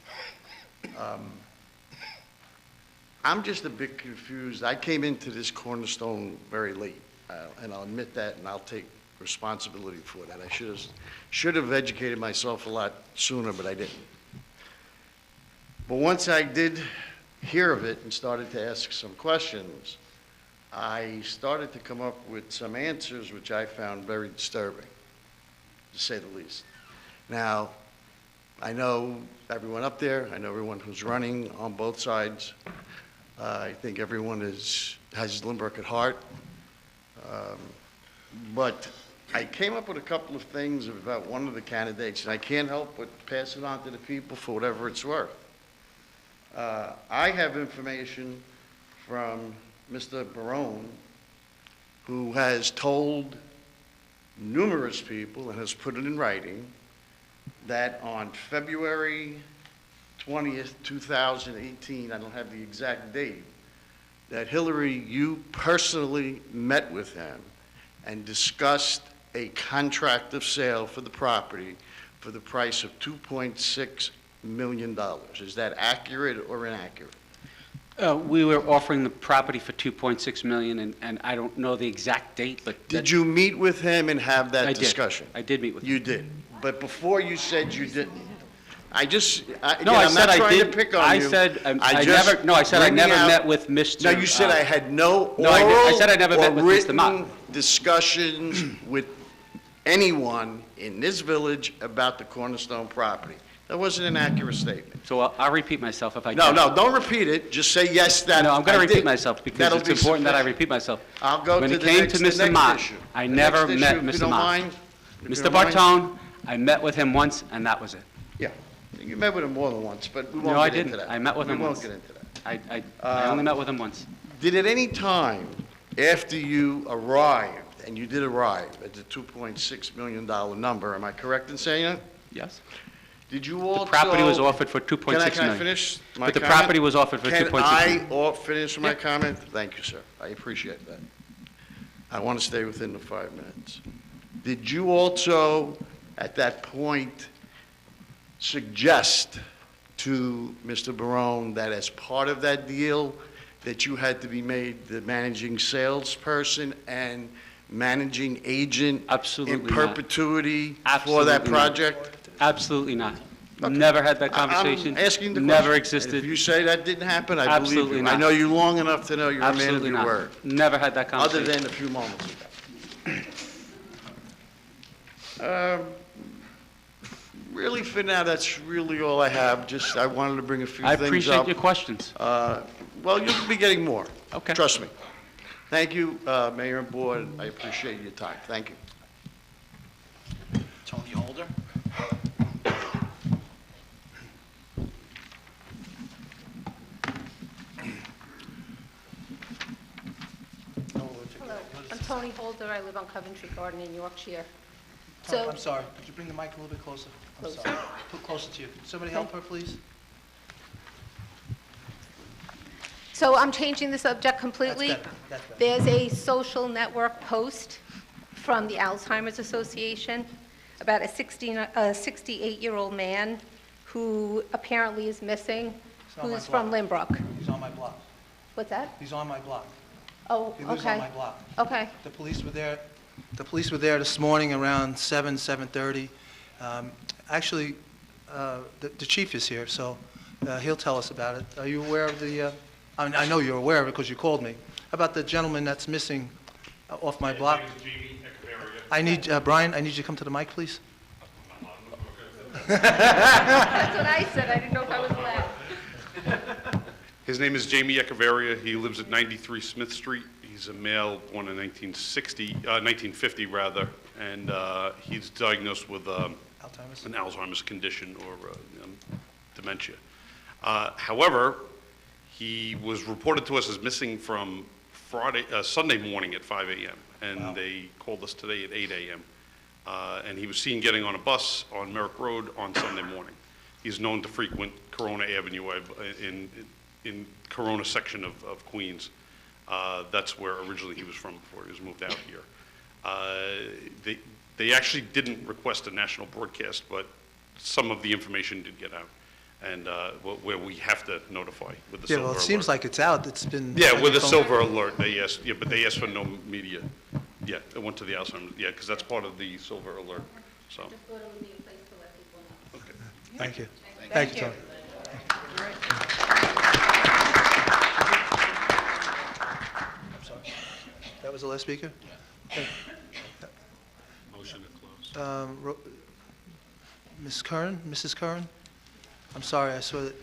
I'm just a bit confused. I came into this Cornerstone very late, and I'll admit that, and I'll take responsibility for that. I should have educated myself a lot sooner, but I didn't. But once I did hear of it and started to ask some questions, I started to come up with some answers which I found very disturbing, to say the least. Now, I know everyone up there, I know everyone who's running on both sides. I think everyone has Lynbrook at heart. But I came up with a couple of things about one of the candidates, and I can't help but pass it on to the people for whatever it's worth. I have information from Mr. Barone, who has told numerous people and has put it in writing that on February 20th, 2018, I don't have the exact date, that Hillary, you personally met with him and discussed a contract of sale for the property for the price of $2.6 million. Is that accurate or inaccurate? We were offering the property for $2.6 million, and I don't know the exact date, but... Did you meet with him and have that discussion? I did meet with him. You did. But before you said you didn't. No, again, I I'm said not I trying did. to pick on I you. said I just never. No, I said I bringing never out- met with Mr. No, you said I had no oral No, I said I never met with Mr. Mott. or written discussions with anyone in this village about the Cornerstone property. That wasn't an accurate statement. So I'll repeat myself if I No, can. no, don't repeat it. Just say yes, that No, I'm going I to repeat did. myself because That'll it's be important that I sufficient. repeat myself. I'll go When to it the came next- to the Mr. next Mott, issue. I The never next met issue, if you Mr. don't Mott. mind. If you Mr. don't mind. Bartone, I met with him once, and that was it. Yeah, you met with him more than once, but we won't No, I get into didn't. that. I met with him We once. won't get into that. I only met with him once. Did at any time, after you arrived, and you did arrive at the $2.6 million number, am I correct in saying that? Yes. Did you also... The property was offered for $2.6 million. Can I finish my But the comment? property was offered for $2.6 million. Can I finish my comment? Thank you, sir. I appreciate that. I want to stay within the 5 minutes. Did you also, at that point, suggest to Mr. Barone that as part of that deal, that you had to be made the managing salesperson and managing agent Absolutely in not. perpetuity for Absolutely that not. project? Absolutely not. Never had that conversation. I'm asking the question. Never And existed. if you say that didn't happen, I believe Absolutely you. not. I know you long enough to know you're a man of Absolutely your not. word. Never had that Other conversation. than a few moments ago. Really, for now, that's really all I have. Just, I wanted to bring a few I things up. appreciate your questions. Well, you'll be getting more. Okay. Trust me. Thank you, Mayor and Board. I appreciate your time. Thank you. Tony Holder? Hello, I'm Tony Holder. I live on Coventry Garden in Yorkshire. Tony, I'm sorry, could you bring the mic a little bit closer? I'm Closer? sorry. Put closer to you. Could somebody help her, please? So I'm changing the subject completely. That's better. That's better. There's a social network post from the Alzheimer's Association about a 68-year-old man who apparently is missing, He's on my who's from block. Lynbrook. He's on my block. What's that? He's on my block. Oh, He lives on okay. my block. Okay. The police were there this morning around 7:30. Actually, the chief is here, so he'll tell us about it. Are you aware of the, I know you're aware of it because you called me, about the gentleman that's missing off my block? I need, Brian, I need you to come to the mic, please. That's what I said. I didn't know if I was allowed. His name is Jamie Echevarria. He lives at 93 Smith Street. He's a male, born in 1950 rather, and he's diagnosed with an Alzheimer's condition or dementia. However, he was reported to us as missing from Sunday morning at 5 a.m., and they called us today at 8 a.m. And he was seen getting on a bus on Merrick Road on Sunday morning. He's known to frequent Corona Avenue in Corona section of Queens. That's where originally he was from before he was moved out here. They actually didn't request a national broadcast, but some of the information did get out, and where we have to notify with the silver Yeah, well, it alert. seems like it's out. It's been... Yeah, with the silver alert, they asked, yeah, but they asked for no media. Yeah, it went to the Alzheimer's, yeah, because that's part of the silver alert, so. Just thought it would be a place to let people know. Okay. Thank you. Thank Thank you, you. Tony. I'm sorry. That was the last speaker? Okay. Motion to close. Ms. Curran, Mrs. Curran? I'm sorry, I saw that.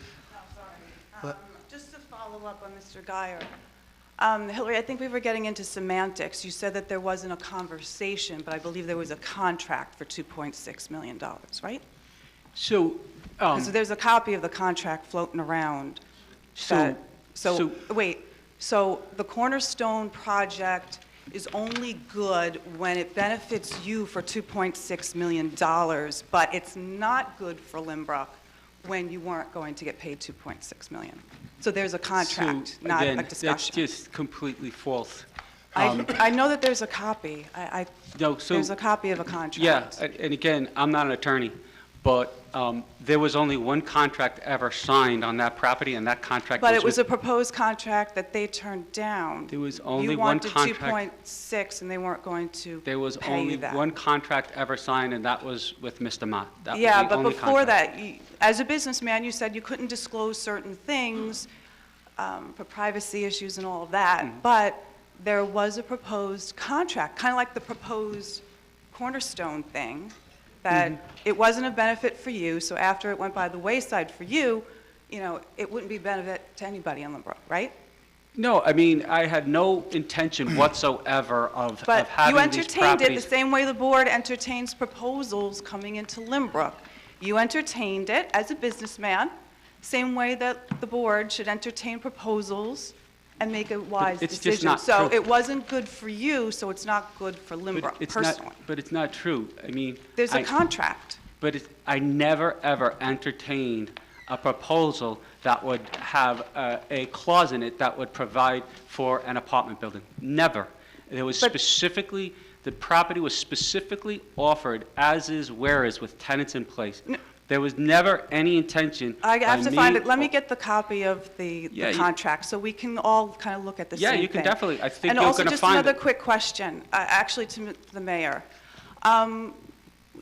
What? Just to follow up on Mr. Geyer. Hillary, I think we were getting into semantics. You said that there wasn't a conversation, but I believe there was a contract for $2.6 million, right? So, So there's a copy of the contract floating around. Wait, so the Cornerstone project is only good when it benefits you for $2.6 million, but it's not good for Lynbrook when you weren't going to get paid $2.6 million. So there's a contract, not again, a discussion. That's just completely false. I know that there's a copy. No, so- There's a copy of a contract. Yeah, and again, I'm not an attorney, but there was only one contract ever signed on that property, and that contract was But it was with- a proposed contract that they turned down. There was only one contract. You wanted 2.6, and they weren't going to There was pay you only that. one contract ever signed, and that was with Mr. Mott. That was Yeah, the but only before contract. that, as a businessman, you said you couldn't disclose certain things for privacy issues and all of that, Mm-hmm. but there was a proposed contract, kind of like the proposed Cornerstone thing, that Mm-hmm. it wasn't a benefit for you, so after it went by the wayside for you, it wouldn't be a benefit to anybody in Lynbrook, right? No, I mean, I had no intention whatsoever of But having you these entertained it the properties. same way the board entertains proposals coming into Lynbrook. You entertained it as a businessman, same way that the board should entertain proposals and make a wise it's just decision. not So true. it wasn't good for you, so it's not good for Lynbrook, It's personally. not, but it's not true. I mean. There's a I- contract. But I never, ever entertained a proposal that would have a clause in it that would provide for an apartment building. Never. There was specifically, the property was specifically offered as is, where is, with tenants in place. There was never any intention I have by to find me it. Let me or- get the copy of the Yeah, you- contract, so we can all kind of look at the Yeah, same thing. you can definitely. I think And you're also, gonna just find another it. quick question, actually to the mayor.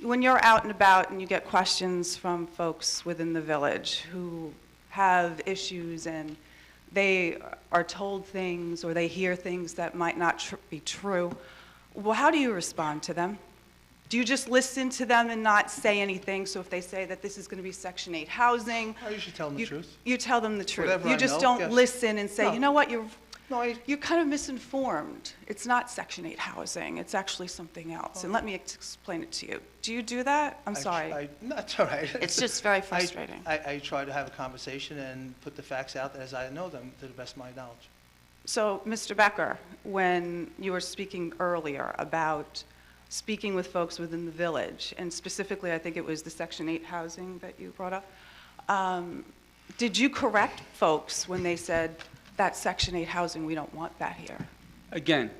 When you're out and about and you get questions from folks within the village who have issues and they are told things or they hear things that might not be true, well, how do you respond to them? Do you just listen to them and not say anything? So if they say that this is going to be Section 8 housing, I usually tell them the truth. you tell them the truth. Whatever You I just know, don't yes. listen and say, No. you know what, you're kind of misinformed. It's not Section 8 housing. It's actually something else. And let me explain it to you. Do you do that? I'm sorry. No, it's all right. It's just very frustrating. I try to have a conversation and put the facts out as I know them to the best of my knowledge. So, Mr. Becker, when you were speaking earlier about speaking with folks within the village, and specifically, I think it was the Section 8 housing that you brought up, did you correct folks when they said, that Section 8 housing, we don't want that here? Again.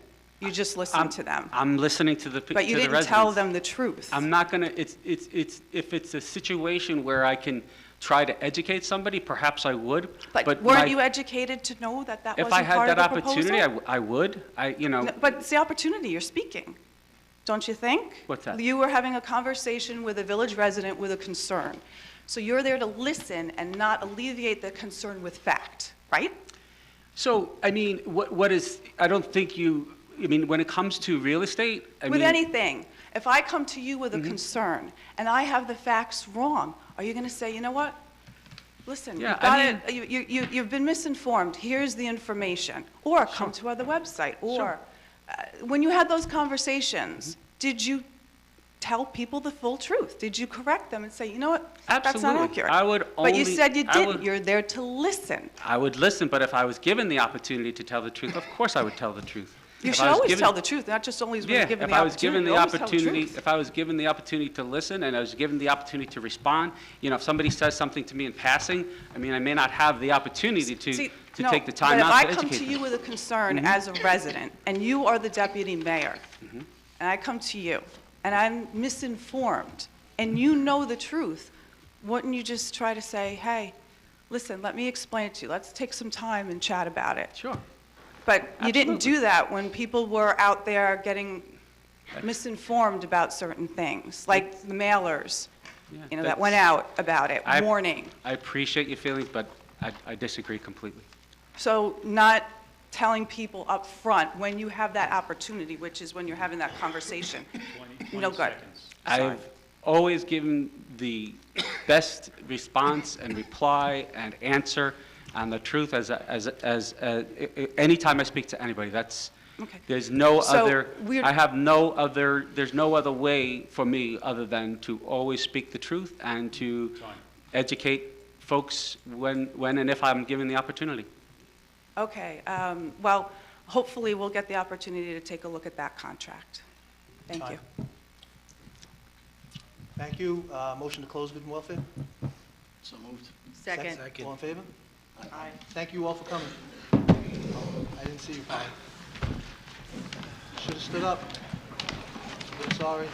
You just listened to them. I'm listening to the But you didn't tell them the truth. I'm not gonna, if it's a situation where I can try to educate somebody, perhaps I would. But weren't you educated to know that that If wasn't I had part of that the opportunity, proposal? I would. No, but it's the opportunity you're speaking, don't you think? What's that? You were having a conversation with a village resident with a concern. So you're there to listen and not alleviate the concern with fact, right? So, I mean, what is, I don't think you, I mean, when it comes to real estate, I With mean. anything. If I come to you with a concern and I have the facts wrong, are you going to say, you know what? Listen, Yeah, you've got I it, you've been misinformed, here's the information. Or come to other website, or, when you had those conversations, did you tell people the full truth? Did you correct them and say, you know what, that's not Absolutely. accurate? I would But you only- said you I didn't, would- you're there to listen. I would listen, but if I was given the opportunity to tell the truth, of course I would tell the truth. You If should I was always given- tell the truth, not just only when Yeah, you're given if the I was given opportunity, the always tell the opportunity, truth. if I was given the opportunity to listen and I was given the opportunity to respond, you know, if somebody says something to me in passing, I mean, I may not have the opportunity to No, take the time but out to if I come educate to them. you with a concern Mhm. as a resident, and you are the deputy mayor, Mhm. and I come to you, and I'm misinformed, and you know the truth, wouldn't you just try to say, hey, listen, let me explain it to you, let's take some time and chat about it? Sure. But you didn't do that when people were out there getting misinformed about certain things, like the mailers, you know, that went out about it, warning. I appreciate your feelings, but I disagree completely. So not telling people up front when you have that opportunity, which is when you're having that conversation. No good. Sorry. I've always given the best response and reply and answer and the truth anytime I speak to anybody. That's, Okay. there's no So other, we're- I have no other, there's no other way for me other than to always speak the truth and to educate folks when and if I'm given the opportunity. Okay, well, hopefully we'll get the opportunity to take a look at that contract. Thank you. Thank you. Motion to close good and welfare? So moved. Second. All in favor? Aye. Thank you all for coming. I didn't see you, Paul. Should have stood up. I'm sorry.